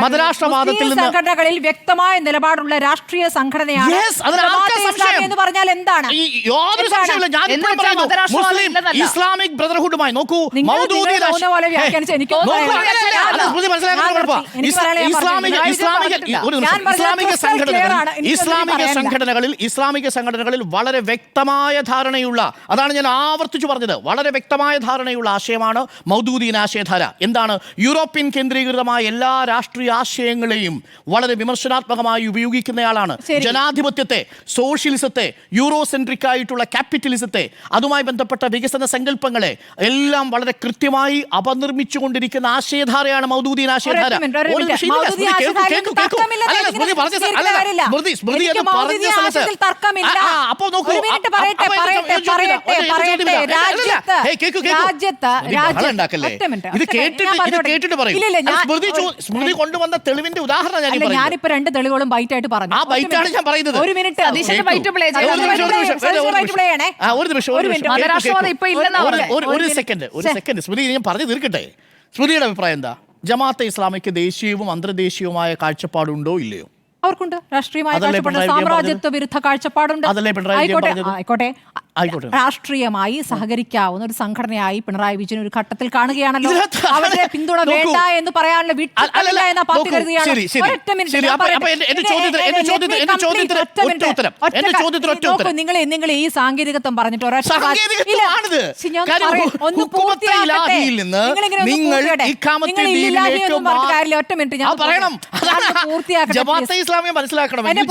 മതരാഷ്ട്രവാദത്തിൽ സംഘടനകളിൽ വ്യക്തമായ നിലപാടുള്ള രാഷ്ട്രീയ സംഘടനയാണ് എന്ന് പറഞ്ഞാൽ എന്താണ്? യാതൊരു സംശയമില്ല. മുസ്ലിം ഇസ്ലാമിക് ബ്രദർഹുഡുമായി നോക്കൂ. ഇസ്ലാമിക സംഘടനകളിൽ വളരെ വ്യക്തമായ ധാരണയുള്ള, അതാണ് ഞാൻ ആവർത്തിച്ചു പറഞ്ഞത്, വളരെ വ്യക്തമായ ധാരണയുള്ള ആശയമാണ് മൗദൂദിയൻ ആശയധാര. എന്താണ്? യൂറോപ്യൻ കേന്ദ്രീകൃതമായ എല്ലാ രാഷ്ട്രീയ ആശയങ്ങളെയും വളരെ വിമർശനാത്മകമായി ഉപയോഗിക്കുന്നയാളാണ്. ജനാധിപത്യത്തെ, സോഷ്യലിസത്തെ, യൂറോസെൻട്രിക് ആയിട്ടുള്ള ക്യാപിറ്റലിസത്തെ, അതുമായി ബന്ധപ്പെട്ട വികസന സങ്കല്പങ്ങളെ എല്ലാം വളരെ കൃത്യമായി അപനിർമ്മിച്ചുകൊണ്ടിരിക്കുന്ന ആശയധാരയാണ് മൗദൂദിയൻ ആശയധാര. തർക്കമില്ല, അല്ല, സ്മൃതി പറഞ്ഞ സ്ഥലത്ത് എനിക്ക് അല്ലല്ല, സ്മൃതി എനിക്ക് അത് പറഞ്ഞ മൗലിക സ്ഥലത്ത് ആശയത്തിൽ തർക്കമില്ല. അപ്പൊ നോക്കൂ, ഒരു മിനിറ്റ് പറയട്ടെ, അപ്പൊ പറയട്ടെ, ഒരു ചോദ്യം ഇല്ല, പറയട്ടെ, ഒരു ചോദ്യം ഇല്ല. പറയട്ടെ. അല്ലല്ല, ഹേയ്, കേക്കൂ, കേക്കൂ. രാജ്യത്ത് സ്മൃതി ബഹളം ഉണ്ടാക്കല്ലേ? ഒറ്റ മിനിറ്റ്, ഇത് ഒറ്റ മിനിറ്റ്, ഞാൻ കേട്ടിട്ട് പറഞ്ഞോട്ടെ. കേട്ടിട്ട് പറയൂ. ഇല്ലില്ല, ഞാൻ സ്മൃതി കൊണ്ടുവന്ന തെളിവിന്റെ ഉദാഹരണം ഞാൻ അല്ല, പറയുന്നത്. ഞാനിപ്പോ 2 തെളിവുകളും ബൈറ്റായിട്ട് പറഞ്ഞു. ആ ബൈറ്റാണ് ഞാൻ പറയുന്നത്. ഒരു മിനിറ്റ്, സതീശന്റെ ബൈറ്റ് പ്ലേ ഒരു നിമിഷം, ഒരു നിമിഷം, ഒരു നിമിഷം. മതരാഷ്ട്രവാദം ഇപ്പൊ ഇല്ലെന്നാ പറഞ്ഞത്. ഒരു സെക്കൻഡ് സ്മൃതി, ഞാൻ പറഞ്ഞു തീർക്കട്ടെ. സ്മൃതിയുടെ അഭിപ്രായം എന്താ? ജമാഅത്തെ ഇസ്ലാമിക്ക് ദേശീയവും അന്തർദേശീയവുമായ കാഴ്ചപ്പാടുണ്ടോ ഇല്ലയോ? അവർക്കുണ്ട് രാഷ്ട്രീയമായ അതല്ലേ കാഴ്ചപ്പാട്, പിണറായി വിജയൻ സാമ്രാജ്യത്വ വിരുദ്ധ കാഴ്ചപ്പാടുണ്ട്. അതല്ലേ പിണറായി വിജയൻ പറഞ്ഞത്? ആയിക്കോട്ടെ, ആയിക്കോട്ടെ. രാഷ്ട്രീയമായി സഹകരിക്കാവുന്ന ഒരു സംഘടനയായി പിണറായി വിജയൻ ഒരു ഘട്ടത്തിൽ കാണുകയാണല്ലോ. ഇതിനകത്ത് അവരുടെ പിന്തുണ നോക്കൂ. വേണ്ട എന്ന് പറയാനുള്ള അല്ലല്ല, എന്ന പാർട്ടി നോക്കൂ, കരുതിയാണ്. ശരി, ശരി. ഒറ്റ മിനിറ്റ്, ശരി, ഞാൻ അപ്പൊ പറയട്ടെ. എന്റെ ചോദ്യത്തിന് ഒറ്റ ഉത്തരം. എന്റെ ചോദ്യത്തിന് ഒറ്റ ഉത്തരം. നിങ്ങൾ ഈ സാങ്കേതികത്വം പറഞ്ഞിട്ട് ഒരൊറ്റ സാങ്കേതികത്വമാണിത്. കാര്യം ഹുക്കുമത്തെ ഇലാഹിയിൽ നിന്ന് നിങ്ങൾ ഇഖാമത്തെ ദീനിലേക്ക് ഒറ്റ മിനിറ്റ് ഞാൻ പറയണം. പൂർത്തിയാക്കട്ടെ. ജമാഅത്തെ ഇസ്ലാമിയെ മനസ്സിലാക്കണമെങ്കിൽ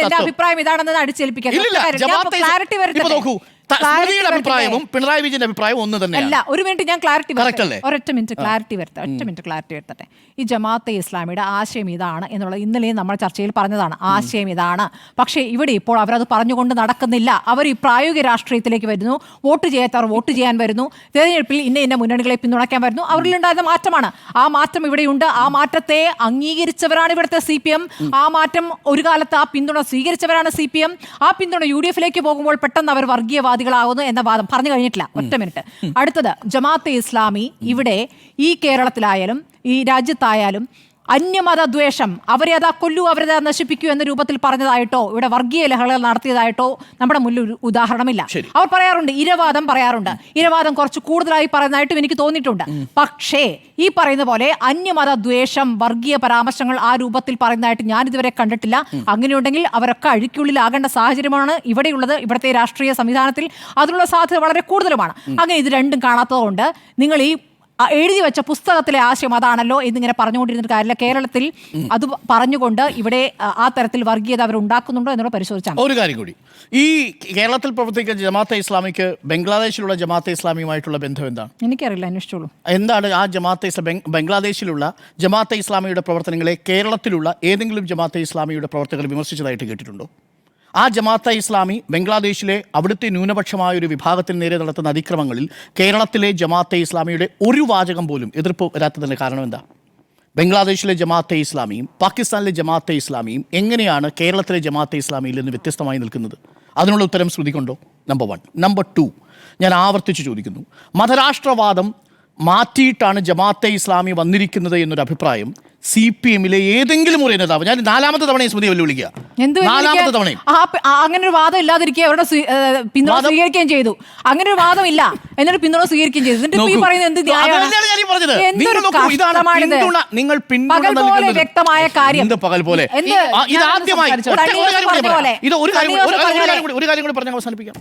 എന്റെ അഭിപ്രായം ഇതാണെന്ന് അടിച്ചേൽപ്പിക്കാം. നോക്കൂ, സ്മൃതിയുടെ അഭിപ്രായവും പിണറായി വിജയന്റെ അഭിപ്രായവും ഒന്ന് തന്നെയാണ്. അല്ല, ഒരു മിനിറ്റ്, ഞാൻ ക്ലാരിറ്റി അല്ലേ? ഒരൊറ്റ മിനിറ്റ് ക്ലാരിറ്റി വരുത്തട്ടെ. ഈ ജമാഅത്തെ ഇസ്ലാമിയുടെ ആശയം ഇതാണ് എന്നുള്ളത് ഇന്നലെയും നമ്മൾ ചർച്ചയിൽ പറഞ്ഞതാണ്. ആശയം ഇതാണ്. പക്ഷേ ഇവിടെ ഇപ്പോൾ അവരത് പറഞ്ഞുകൊണ്ട് നടക്കുന്നില്ല. അവർ ഈ പ്രായോഗിക രാഷ്ട്രീയത്തിലേക്ക് വരുന്നു. വോട്ട് ചെയ്യാത്തവർ വോട്ട് ചെയ്യാൻ വരുന്നു. തെരഞ്ഞെടുപ്പിൽ ഇന്ന മുന്നണികളെ പിന്തുണയ്ക്കാൻ വരുന്നു. അവരിലുണ്ടായിരുന്ന മാറ്റമാണ്. ആ മാറ്റം ഇവിടെയുണ്ട്. ആ മാറ്റത്തെ അംഗീകരിച്ചവരാണ് ഇവിടുത്തെ CPM. ആ മാറ്റം ഒരു കാലത്ത് ആ പിന്തുണ സ്വീകരിച്ചവരാണ് CPM. ആ പിന്തുണ UDF-ലേക്ക് പോകുമ്പോൾ പെട്ടെന്ന് അവർ വർഗീയവാദികളാകുന്നു എന്ന വാദം പറഞ്ഞു കഴിഞ്ഞിട്ടില്ല. ഒറ്റ മിനിറ്റ്. അടുത്തത്, ജമാഅത്തെ ഇസ്ലാമി ഇവിടെ ഈ കേരളത്തിലായാലും ഈ രാജ്യത്തായാലും അന്യമത ദ്വേഷം, അവരെ അതാ കൊല്ലൂ, അവരെ നശിപ്പിക്കൂ എന്ന രൂപത്തിൽ പറഞ്ഞതായിട്ടോ ഇവിടെ വർഗീയ ലഹളകൾ നടത്തിയതായിട്ടോ നമ്മുടെ മുന്നിൽ ഒരു ഉദാഹരണമില്ല. അവർ പറയാറുണ്ട്, ഇരവാദം പറയാറുണ്ട്. ഇരവാദം കുറച്ച് കൂടുതലായി പറയുന്നതായിട്ടും എനിക്ക് തോന്നിയിട്ടുണ്ട്. പക്ഷേ ഈ പറയുന്ന പോലെ അന്യമത ദ്വേഷം, വർഗീയ പരാമർശങ്ങൾ ആ രൂപത്തിൽ പറയുന്നതായിട്ട് ഞാൻ ഇതുവരെ കണ്ടിട്ടില്ല. അങ്ങനെയുണ്ടെങ്കിൽ അവരൊക്കെ അഴിക്കുള്ളിലാകേണ്ട സാഹചര്യമാണ് ഇവിടെയുള്ളത്. ഇവിടുത്തെ രാഷ്ട്രീയ സംവിധാനത്തിൽ അതിനുള്ള സാധ്യത വളരെ കൂടുതലുമാണ്. അങ്ങനെ ഇത് രണ്ടും കാണാത്തതുകൊണ്ട് നിങ്ങൾ ഈ എഴുതി വെച്ച പുസ്തകത്തിലെ ആശയം അതാണല്ലോ എന്നിങ്ങനെ പറഞ്ഞുകൊണ്ടിരുന്ന കാര്യമില്ല. കേരളത്തിൽ അത് പറഞ്ഞുകൊണ്ട് ഇവിടെ ആ തരത്തിൽ വർഗീയത അവർ ഉണ്ടാക്കുന്നുണ്ടോ എന്നുള്ള പരിശോധിച്ചാൽ ഒരു കാര്യം കൂടി. ഈ കേരളത്തിൽ പ്രവർത്തിക്കുന്ന ജമാഅത്തെ ഇസ്ലാമിക്ക് ബംഗ്ലാദേശിലുള്ള ജമാഅത്തെ ഇസ്ലാമിയുമായിട്ടുള്ള ബന്ധം എന്താണ്? എനിക്കറിയില്ല, അന്വേഷിച്ചോളൂ. എന്താണ് ആ ജമാഅത്തെ ബംഗ്ലാദേശിലുള്ള ജമാഅത്തെ ഇസ്ലാമിയുടെ പ്രവർത്തനങ്ങളെ കേരളത്തിലുള്ള ഏതെങ്കിലും ജമാഅത്തെ ഇസ്ലാമിയുടെ പ്രവർത്തകർ വിമർശിച്ചതായിട്ട് കേട്ടിട്ടുണ്ടോ? ആ ജമാഅത്തെ ഇസ്ലാമി ബംഗ്ലാദേശിലെ അവിടുത്തെ ന്യൂനപക്ഷമായ ഒരു വിഭാഗത്തിന് നേരെ നടത്തുന്ന അതിക്രമങ്ങളിൽ കേരളത്തിലെ ജമാഅത്തെ ഇസ്ലാമിയുടെ ഒരു വാചകം പോലും എതിർപ്പ് വരാത്തതിൻ്റെ കാരണം എന്താ? ബംഗ്ലാദേശിലെ ജമാഅത്തെ ഇസ്ലാമിയും പാകിസ്ഥാനിലെ ജമാഅത്തെ ഇസ്ലാമിയും എങ്ങനെയാണ് കേരളത്തിലെ ജമാഅത്തെ ഇസ്ലാമിയിൽ നിന്ന് വ്യത്യസ്തമായി നിൽക്കുന്നത്? അതിനുള്ള ഉത്തരം ശ്രുതിക്കൊണ്ടോ? നമ്പർ 1. നമ്പർ 2, ഞാൻ ആവർത്തിച്ച് ചോദിക്കുന്നു, മതരാഷ്ട്രവാദം മാറ്റിയിട്ടാണ് ജമാഅത്തെ ഇസ്ലാമി വന്നിരിക്കുന്നത് എന്നൊരു അഭിപ്രായം CPM-ലെ ഏതെങ്കിലും ഒരു നേതാവ്, ഞാൻ 4ാമത്തെ തവണയും സ്മൃതി വെല്ലുവിളിക്കുക, 4ാമത്തെ തവണയും അങ്ങനെ ഒരു വാദം ഇല്ലാതിരിക്കുക, അവരുടെ പിന്തുണ സ്വീകരിക്കുകയും ചെയ്തു. അങ്ങനെ ഒരു വാദം ഇല്ല, എന്നിട്ട് പിന്തുണ സ്വീകരിക്കുകയും ചെയ്തു. നിങ്ങൾ വ്യക്തമായ കാര്യം പകൽ പോലെ ഇതാദ്യമായി ഒരു കാര്യം കൂടി പറഞ്ഞ് അവസാനിപ്പിക്കാം.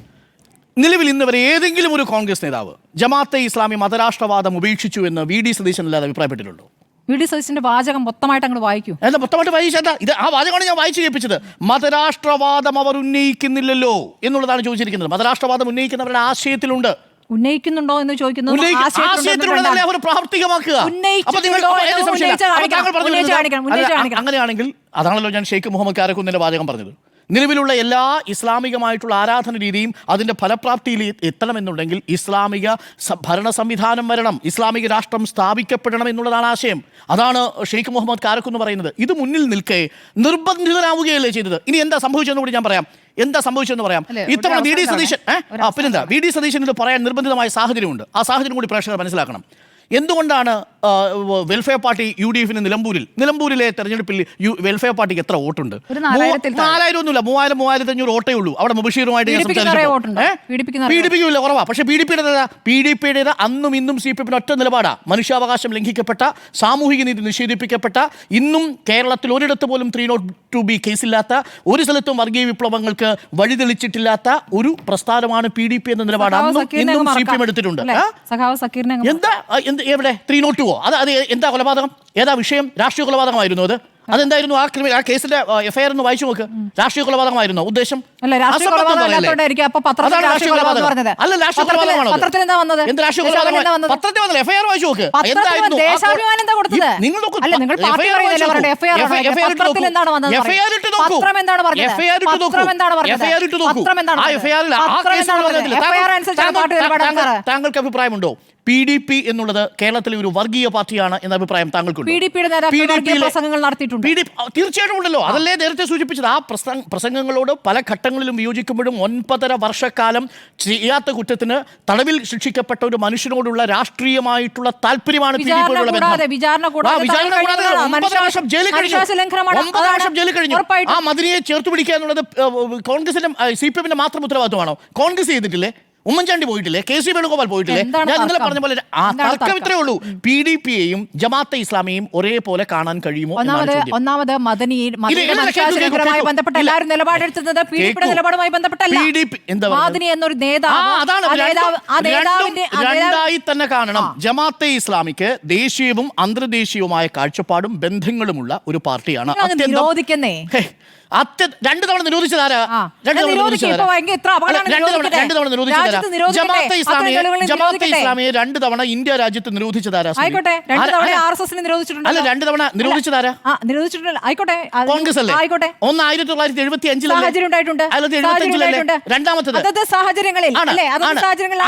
നിലവിൽ ഇന്ന് വരെ ഏതെങ്കിലും ഒരു കോൺഗ്രസ് നേതാവ് ജമാഅത്തെ ഇസ്ലാമി മതരാഷ്ട്രവാദം ഉപേക്ഷിച്ചു എന്ന് VD സതീശൻ അല്ലാതെ അഭിപ്രായപ്പെട്ടിട്ടുണ്ടോ? VD സതീശന്റെ വാചകം മൊത്തമായിട്ട് അങ്ങോട്ട് വായിക്കൂ. എന്താ മൊത്തമായിട്ട് വായിച്ചാ? ഇത് ആ വാചകമാണ് ഞാൻ വായിച്ചു കേൾപ്പിച്ചത്. മതരാഷ്ട്രവാദം അവർ ഉന്നയിക്കുന്നില്ലല്ലോ എന്നുള്ളതാണ് ചോദിച്ചിരിക്കുന്നത്. മതരാഷ്ട്രവാദം ഉന്നയിക്കുന്നവരുടെ ആശയത്തിലുണ്ട്. ഉന്നയിക്കുന്നുണ്ടോ എന്ന് ചോദിക്കുന്നത് അവർ പ്രാവർത്തികമാക്കുക. അങ്ങനെയാണെങ്കിൽ അതാണല്ലോ ഞാൻ ഷെയ്ഖ് മുഹമ്മദ് കാരക്കുന്നിന്റെ വാചകം പറഞ്ഞത്. നിലവിലുള്ള എല്ലാ ഇസ്ലാമികമായിട്ടുള്ള ആരാധന രീതിയും അതിൻ്റെ ഫലപ്രാപ്തിയിൽ എത്തണമെന്നുണ്ടെങ്കിൽ ഇസ്ലാമിക ഭരണ സംവിധാനം വരണം, ഇസ്ലാമിക രാഷ്ട്രം സ്ഥാപിക്കപ്പെടണം എന്നുള്ളതാണ് ആശയം. അതാണ് ഷെയ്ഖ് മുഹമ്മദ് കാരക്കുന്ന് പറയുന്നത്. ഇത് മുന്നിൽ നിൽക്കെ നിർബന്ധിതനാവുകയല്ലേ ചെയ്തത്. ഇനി എന്താ സംഭവിച്ചതെന്ന് കൂടി ഞാൻ പറയാം. ഇത്തവണ VD സതീശൻ പിന്നെന്താ VD സതീശൻ ഇത് പറയാൻ നിർബന്ധിതമായ സാഹചര്യമുണ്ട്. ആ സാഹചര്യം കൂടി പ്രേക്ഷകർ മനസ്സിലാക്കണം. എന്തുകൊണ്ടാണ് വെൽഫെയർ പാർട്ടി UDF-ന് നിലമ്പൂരിലെ തെരഞ്ഞെടുപ്പിൽ വെൽഫെയർ പാർട്ടിക്ക് എത്ര വോട്ടുണ്ട്? 4000 ഒന്നുമില്ല, 3000-3500 വോട്ടേ ഉള്ളൂ. അവിടെ മുബഷീറുമായിട്ട് പീഡിപ്പിക്കില്ല, കുറവാ. പക്ഷേ PDP-യുടേത് അന്നും ഇന്നും CPM-ന് ഒറ്റ നിലപാടാ. മനുഷ്യാവകാശം ലംഘിക്കപ്പെട്ട, സാമൂഹിക നീതി നിഷേധിപ്പിക്കപ്പെട്ട, ഇന്നും കേരളത്തിൽ ഒരിടത്ത് പോലും 302B കേസില്ലാത്ത, ഒരു സ്ഥലത്തും വർഗീയ വിപ്ലവങ്ങൾക്ക് വഴിതെളിച്ചിട്ടില്ലാത്ത ഒരു പ്രസ്ഥാനമാണ് PDP എന്ന നിലപാട് അന്നും ഇന്നും CPM എടുത്തിട്ടുണ്ട്. എന്താ എവിടെ 302-ഓ? അത് എന്താ കൊലപാതകം? ഏതാ വിഷയം? രാഷ്ട്രീയ കൊലപാതകമായിരുന്നു അത്. അതെന്തായിരുന്നു? ആ കേസിന്റെ FIR ഒന്ന് വായിച്ചു നോക്ക്. രാഷ്ട്രീയ കൊലപാതകമായിരുന്നു ഉദ്ദേശം. അല്ല, രാഷ്ട്രീയ കൊലപാതകം അല്ലാത്തോണ്ടായിരിക്കും അപ്പൊ പത്രത്തിൽ അതാണ് രാഷ്ട്രീയ കൊലപാതകം പറഞ്ഞത്. അല്ല, രാഷ്ട്രീയ കൊലപാതകമാണോ അത്? പത്രത്തിൽ എന്താ വന്നത്? എന്ത് രാഷ്ട്രീയ കൊലപാതകം? പത്രത്തിൽ വന്നില്ല, എഫ്ഐആർ വായിച്ചു നോക്ക്. എന്തായിരുന്നു ദേശാഭിമാനം എന്താ കൊടുത്തത്? നിങ്ങൾ നോക്കൂ. അല്ല, നിങ്ങൾ പാർട്ടി FIR പറയുന്നില്ല, വായിച്ചു പറയട്ടെ. FIR നോക്കൂ. പത്രത്തിൽ എന്താണ് വന്നത്? FIR ഇട്ട് നോക്കൂ. പത്രം എന്താണ് പറഞ്ഞത്? FIR ഇട്ട് നോക്കൂ. പത്രം എന്താണ് പറഞ്ഞത്? FIR ഇട്ട് നോക്കൂ. പത്രം എന്താണ് ആ പറഞ്ഞത്? FIR ൽ ആ പത്രം കേസ് എന്താണ് പറഞ്ഞത്? പറഞ്ഞില്ല. FIR അനുസരിച്ചാണ് പാർട്ടി നിലപാട് സാറേ. താങ്കൾക്ക് അഭിപ്രായമുണ്ടോ PDP എന്നുള്ളത് കേരളത്തിലെ ഒരു വർഗീയ പാർട്ടിയാണ് എന്ന അഭിപ്രായം താങ്കൾക്കുണ്ടോ? PDP-യുടെ നേതാക്കൾ വർഗീയ പ്രസംഗങ്ങൾ നടത്തിയിട്ടുണ്ട്. തീർച്ചയായിട്ടും ഉണ്ടല്ലോ. അതല്ലേ നേരത്തെ സൂചിപ്പിച്ചത്. ആ പ്രസംഗങ്ങളോട് പല ഘട്ടങ്ങളിലും വിയോജിക്കുമ്പോഴും 9.5 വർഷക്കാലം ചെയ്യാത്ത കുറ്റത്തിന് തടവിൽ ശിക്ഷിക്കപ്പെട്ട ഒരു മനുഷ്യനോടുള്ള രാഷ്ട്രീയമായിട്ടുള്ള താല്പര്യമാണ് PDP-യോടുള്ള ബന്ധം. വിചാരണ കൂടാതെ 9 വർഷം ജയിലിൽ കഴിഞ്ഞു. ആ മദിനിയെ ചേർത്ത് പിടിക്കുക എന്നുള്ളത് കോൺഗ്രസിന്റെ CPM-ന്റെ മാത്രം ഉത്തരവാദിത്വമാണോ? കോൺഗ്രസ് ചെയ്തിട്ടില്ലേ? ഉമ്മൻചാണ്ടി പോയിട്ടില്ലേ? KC വേണുഗോപാൽ പോയിട്ടില്ലേ? ഞാൻ ഇന്നലെ പറഞ്ഞ പോലെ തർക്കം ഇത്രേ ഉള്ളൂ. PDP-യെയും ജമാഅത്തെ ഇസ്ലാമിയെയും ഒരേപോലെ കാണാൻ കഴിയുമോ? ഒന്നാമത് മദനിയുമായി ബന്ധപ്പെട്ട എല്ലാവരും നിലപാടെടുത്തത് PDP-യുടെ നിലപാടുമായി ബന്ധപ്പെട്ടല്ല. മദനി എന്നൊരു രണ്ടായി തന്നെ കാണണം. ജമാഅത്തെ ഇസ്ലാമിക്ക് ദേശീയവും അന്തർദേശീയവുമായ കാഴ്ചപ്പാടും ബന്ധങ്ങളുമുള്ള ഒരു പാർട്ടിയാണ്. നിരോധിക്കുന്നേ 2 തവണ നിരോധിച്ചതാരാ? 2 തവണ നിരോധിച്ചതാരാ? ജമാഅത്തെ ഇസ്ലാമിയെ 2 തവണ ഇന്ത്യ രാജ്യത്ത് നിരോധിച്ചതാരാ? ആയിക്കോട്ടെ, 2 തവണ RSS നിരോധിച്ചിട്ടുണ്ട്. അല്ല, 2 തവണ നിരോധിച്ചതാരാ? നിരോധിച്ചിട്ടുണ്ട്. ആയിക്കോട്ടെ, കോൺഗ്രസ് അല്ലേ? ആയിക്കോട്ടെ. ഒന്ന് 1975 സാഹചര്യം ഉണ്ടായിട്ടുണ്ട്. രണ്ടാമത്തത് അതത് സാഹചര്യങ്ങളിൽ അല്ലേ? അതത് സാഹചര്യങ്ങളിൽ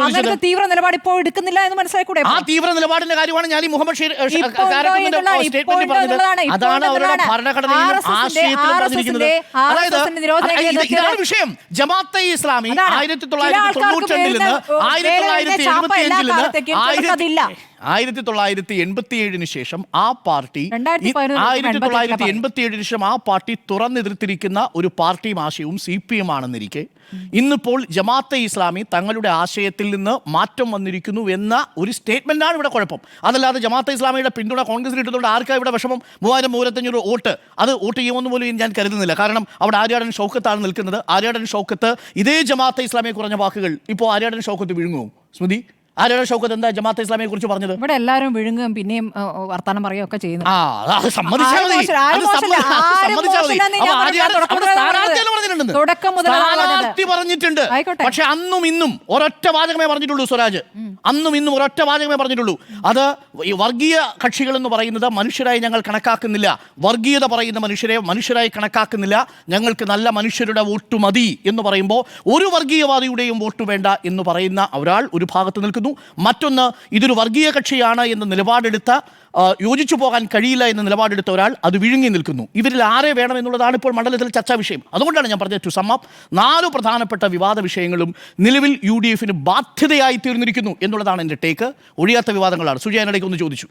അങ്ങനത്തെ തീവ്ര നിലപാട് ഇപ്പോൾ എടുക്കുന്നില്ല എന്ന് മനസ്സിലാക്കൂടെ? ആ തീവ്ര നിലപാടിന്റെ കാര്യമാണ് ഞാൻ ഈ മുഹമ്മദ് സ്റ്റേറ്റ്മെന്റ് പറഞ്ഞത്. അതാണ് അവരുടെ ഭരണഘടനയിലും ആശയത്തിലും പറഞ്ഞിരിക്കുന്നത്. അതായത് ഇതാണ് വിഷയം. ജമാഅത്തെ ഇസ്ലാമി 1992 നിന്ന് 1987 ശേഷം ആ പാർട്ടി 1987 ശേഷം ആ പാർട്ടി തുറന്നെതിർത്തിരിക്കുന്ന ഒരു പാർട്ടിയും ആശയവും CPM ആണെന്നിരിക്കെ ഇന്നിപ്പോൾ ജമാഅത്തെ ഇസ്ലാമി തങ്ങളുടെ ആശയത്തിൽ നിന്ന് മാറ്റം വന്നിരിക്കുന്നു എന്ന ഒരു സ്റ്റേറ്റ്മെന്റാണ് ഇവിടെ കുഴപ്പം. അതല്ലാതെ ജമാഅത്തെ ഇസ്ലാമിയുടെ പിന്തുണ കോൺഗ്രസിന് കിട്ടുന്നതുകൊണ്ട് ആർക്കാ ഇവിടെ വിഷമം? 3000-3500 വോട്ട് അത് വോട്ട് ചെയ്യുമെന്ന് പോലും ഞാൻ കരുതുന്നില്ല. കാരണം അവിടെ ആര്യാടൻ ഷൗക്കത്താണ് നിൽക്കുന്നത്. ആര്യാടൻ ഷൗക്കത്ത് ഇതേ ജമാഅത്തെ ഇസ്ലാമിയെ കുറഞ്ഞ വാക്കുകൾ ഇപ്പോൾ ആര്യാടൻ ഷൗക്കത്ത് വിഴുങ്ങുമോ? സ്മൃതി, ആര്യാടൻ ഷൗക്കത്ത് എന്താ ജമാഅത്തെ ഇസ്ലാമിയെ കുറിച്ച് പറഞ്ഞത്? ഇവിടെ എല്ലാവരും വിഴുങ്ങും പിന്നെയും വർത്താനം പറയുകയൊക്കെ ചെയ്യുന്നു. പറഞ്ഞിട്ടുണ്ട്. പക്ഷെ അന്നും ഇന്നും ഒരൊറ്റ വാചകമേ പറഞ്ഞിട്ടുള്ളൂ സ്വരാജ്. അന്നും ഇന്നും ഒരൊറ്റ വാചകമേ പറഞ്ഞിട്ടുള്ളൂ. അത് വർഗീയ കക്ഷികൾ എന്ന് പറയുന്നത് മനുഷ്യരായി ഞങ്ങൾ കണക്കാക്കുന്നില്ല, വർഗീയത പറയുന്ന മനുഷ്യരെ മനുഷ്യരായി കണക്കാക്കുന്നില്ല, ഞങ്ങൾക്ക് നല്ല മനുഷ്യരുടെ വോട്ട് മതി എന്ന് പറയുമ്പോൾ ഒരു വർഗീയവാദിയുടെയും വോട്ട് വേണ്ട എന്ന് പറയുന്ന ഒരാൾ ഒരു ഭാഗത്ത് നിൽക്കുന്നു. മറ്റൊന്ന് ഇതൊരു വർഗീയ കക്ഷിയാണ് എന്ന നിലപാടെടുത്ത യോജിച്ചു പോകാൻ കഴിയില്ല എന്ന നിലപാടെടുത്ത ഒരാൾ അത് വിഴുങ്ങി നിൽക്കുന്നു. ഇവരിൽ ആരെ വേണം എന്നുള്ളതാണ് ഇപ്പോൾ മണ്ഡലത്തിൽ ചർച്ചാ വിഷയം. അതുകൊണ്ടാണ് ഞാൻ പറഞ്ഞത് ടു സം അപ്പ് 4 പ്രധാനപ്പെട്ട വിവാദ വിഷയങ്ങളും നിലവിൽ UDF-ന് ബാധ്യതയായി തീർന്നിരിക്കുന്നു എന്നുള്ളതാണ് എൻ്റെ ടേക്ക്. ഒഴിയാത്ത വിവാദങ്ങളാണ്. സുജയനിടയ്ക്ക് ഒന്ന് ചോദിച്ചു.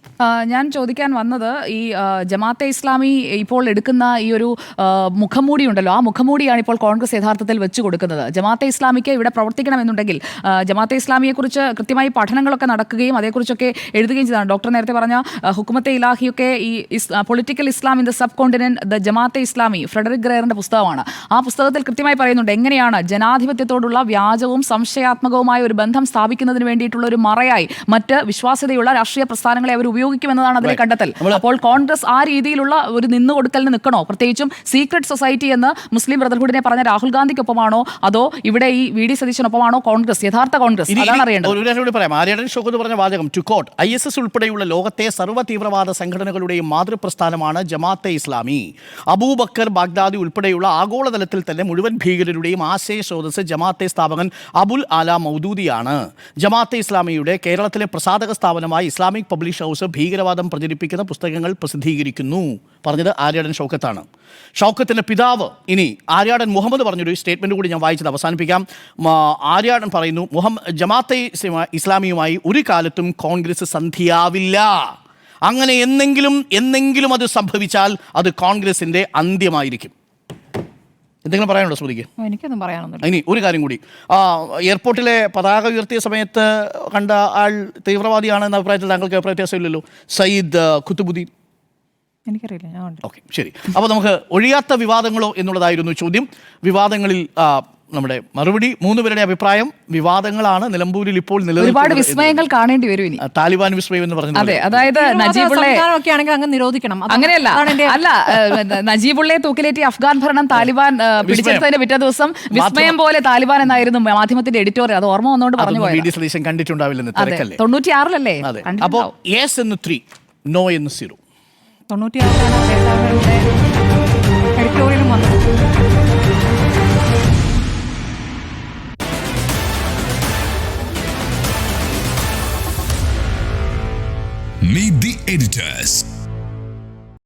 ഞാൻ ചോദിക്കാൻ വന്നത് ഈ ജമാഅത്തെ ഇസ്ലാമി ഇപ്പോൾ എടുക്കുന്ന ഈ ഒരു മുഖംമൂടി ഉണ്ടല്ലോ, ആ മുഖംമൂടിയാണ് ഇപ്പോൾ കോൺഗ്രസ് യഥാർത്ഥത്തിൽ വെച്ചു കൊടുക്കുന്നത്. ജമാഅത്തെ ഇസ്ലാമിക്ക് ഇവിടെ പ്രവർത്തിക്കണമെന്നുണ്ടെങ്കിൽ ജമാഅത്തെ ഇസ്ലാമിയെക്കുറിച്ച് കൃത്യമായി പഠനങ്ങളൊക്കെ നടക്കുകയും അതേക്കുറിച്ചൊക്കെ എഴുതുകയും ചെയ്തതാണ്. ഡോക്ടർ നേരത്തെ പറഞ്ഞ ഹുക്കുമത്തെ ഇലാഹിയൊക്കെ ഈ political Islam in the subcontinent the Jamaat-e Islami Frederic ഗ്രേറിന്റെ പുസ്തകമാണ്. ആ പുസ്തകത്തിൽ കൃത്യമായി പറയുന്നുണ്ട് എങ്ങനെയാണ് ജനാധിപത്യത്തോടുള്ള വ്യാജവും സംശയാത്മകവുമായ ഒരു ബന്ധം സ്ഥാപിക്കുന്നതിന് വേണ്ടിയിട്ടുള്ള ഒരു മറയായി മറ്റ് വിശ്വാസ്യതയുള്ള രാഷ്ട്രീയ പ്രസ്ഥാനങ്ങളെ അവർ ഉപയോഗിക്കുമെന്നതാണ് അതിലെ കണ്ടെത്തൽ. അപ്പോൾ കോൺഗ്രസ് ആ രീതിയിലുള്ള ഒരു നിന്നുകൊടുക്കലിന് നിൽക്കണോ? പ്രത്യേകിച്ചും സീക്രട്ട് സൊസൈറ്റി എന്ന് മുസ്ലിം ബ്രദർഹുഡിനെ പറഞ്ഞ രാഹുൽ ഗാന്ധിക്കൊപ്പമാണോ അതോ ഇവിടെ ഈ VD സതീശനൊപ്പമാണോ കോൺഗ്രസ്, യഥാർത്ഥ കോൺഗ്രസ്? അതാണ് അറിയേണ്ടത്. ആര്യാടൻ ഷൗക്കത്ത് പറഞ്ഞ വാചകം ടു കോട്ട് ISS ഉൾപ്പെടെയുള്ള ലോകത്തെ സർവ്വ തീവ്രവാദ സംഘടനകളുടെയും മാതൃപ്രസ്ഥാനമാണ് ജമാഅത്തെ ഇസ്ലാമി. അബൂബക്കർ ബാഗ്ദാദി ഉൾപ്പെടെയുള്ള ആഗോളതലത്തിൽ തന്നെ മുഴുവൻ ഭീകരരുടെയും ആശയ സ്രോതസ് ജമാഅത്തെ സ്ഥാപകൻ അബുൽ ആല മൗദൂദിയാണ്. ജമാഅത്തെ ഇസ്ലാമിയുടെ കേരളത്തിലെ പ്രസാധക സ്ഥാപനമായ ഇസ്ലാമിക് പബ്ലിഷ് ഹൗസ് ഭീകരവാദം പ്രചരിപ്പിക്കുന്ന പുസ്തകങ്ങൾ പ്രസിദ്ധീകരിക്കുന്നു. പറഞ്ഞത് ആര്യാടൻ ഷൗക്കത്താണ്. ഷൗക്കത്തിൻ്റെ പിതാവ് ഇനി ആര്യാടൻ മുഹമ്മദ് പറഞ്ഞൊരു സ്റ്റേറ്റ്മെൻറ്റ് കൂടി ഞാൻ വായിച്ചത് അവസാനിപ്പിക്കാം. ആര്യാടൻ പറയുന്നു, ജമാഅത്തെ ഇസ്ലാമിയുമായി ഒരു കാലത്തും കോൺഗ്രസ് സന്ധിയാവില്ല. അങ്ങനെ എന്നെങ്കിലും അത് സംഭവിച്ചാൽ അത് കോൺഗ്രസിൻ്റെ അന്ത്യമായിരിക്കും. എന്തെങ്കിലും പറയാനുണ്ടോ സ്മൃതിക്ക്? എനിക്കൊന്നും പറയാനൊന്നുമില്ല. ഇനി ഒരു കാര്യം കൂടി, എയർപോർട്ടിലെ പതാക ഉയർത്തിയ സമയത്ത് കണ്ട ആൾ തീവ്രവാദിയാണ് എന്ന അഭിപ്രായത്തിൽ താങ്കൾക്ക് അഭിപ്രായ വ്യത്യാസമില്ലല്ലോ? സയ്യിദ് ഖുത്തുബുദ്ദീൻ. എനിക്കറിയില്ല. ഓക്കെ, ശരി. അപ്പോൾ നമുക്ക് ഒഴിയാത്ത വിവാദങ്ങളോ എന്നുള്ളതായിരുന്നു ചോദ്യം. വിവാദങ്ങളിൽ നമ്മുടെ മറുപടി 3 പേരുടെ അഭിപ്രായം വിവാദങ്ങളാണ് നിലമ്പൂരിൽ ഇപ്പോൾ ഒരുപാട് നിലനിൽക്കുന്നത്. വിസ്മയങ്ങൾ കാണേണ്ടി വരും ഇനി. താലിബാൻ വിസ്മയം എന്ന് പറഞ്ഞ അതെ, അതായത് നജീബുള്ളയെ ഒക്കെ ആണെങ്കിൽ അങ്ങ് നിരോധിക്കണം. അങ്ങനെയല്ല, അല്ല, നജീബുള്ളയെ തൂക്കിലേറ്റി അഫ്ഗാൻ ഭരണം താലിബാൻ പിടിച്ചെടുത്തതിന്റെ പിറ്റേ ദിവസം വിസ്മയം പോലെ താലിബാൻ എന്നായിരുന്നു മാധ്യമത്തിന്റെ എഡിറ്റോറിയൽ. അത് ഓർമ്മ വന്നുകൊണ്ട് പറഞ്ഞു വി ഡി സതീശൻ കണ്ടിട്ടുണ്ടാവില്ലെന്ന് തിരക്കല്ലേ. 96-ലല്ലേ? അതെ. അപ്പോൾ യെസ് എന്ന് 3, നോ എന്ന് 0. 96 എഡിറ്റോറിയലും വന്നത്. Meet the editors.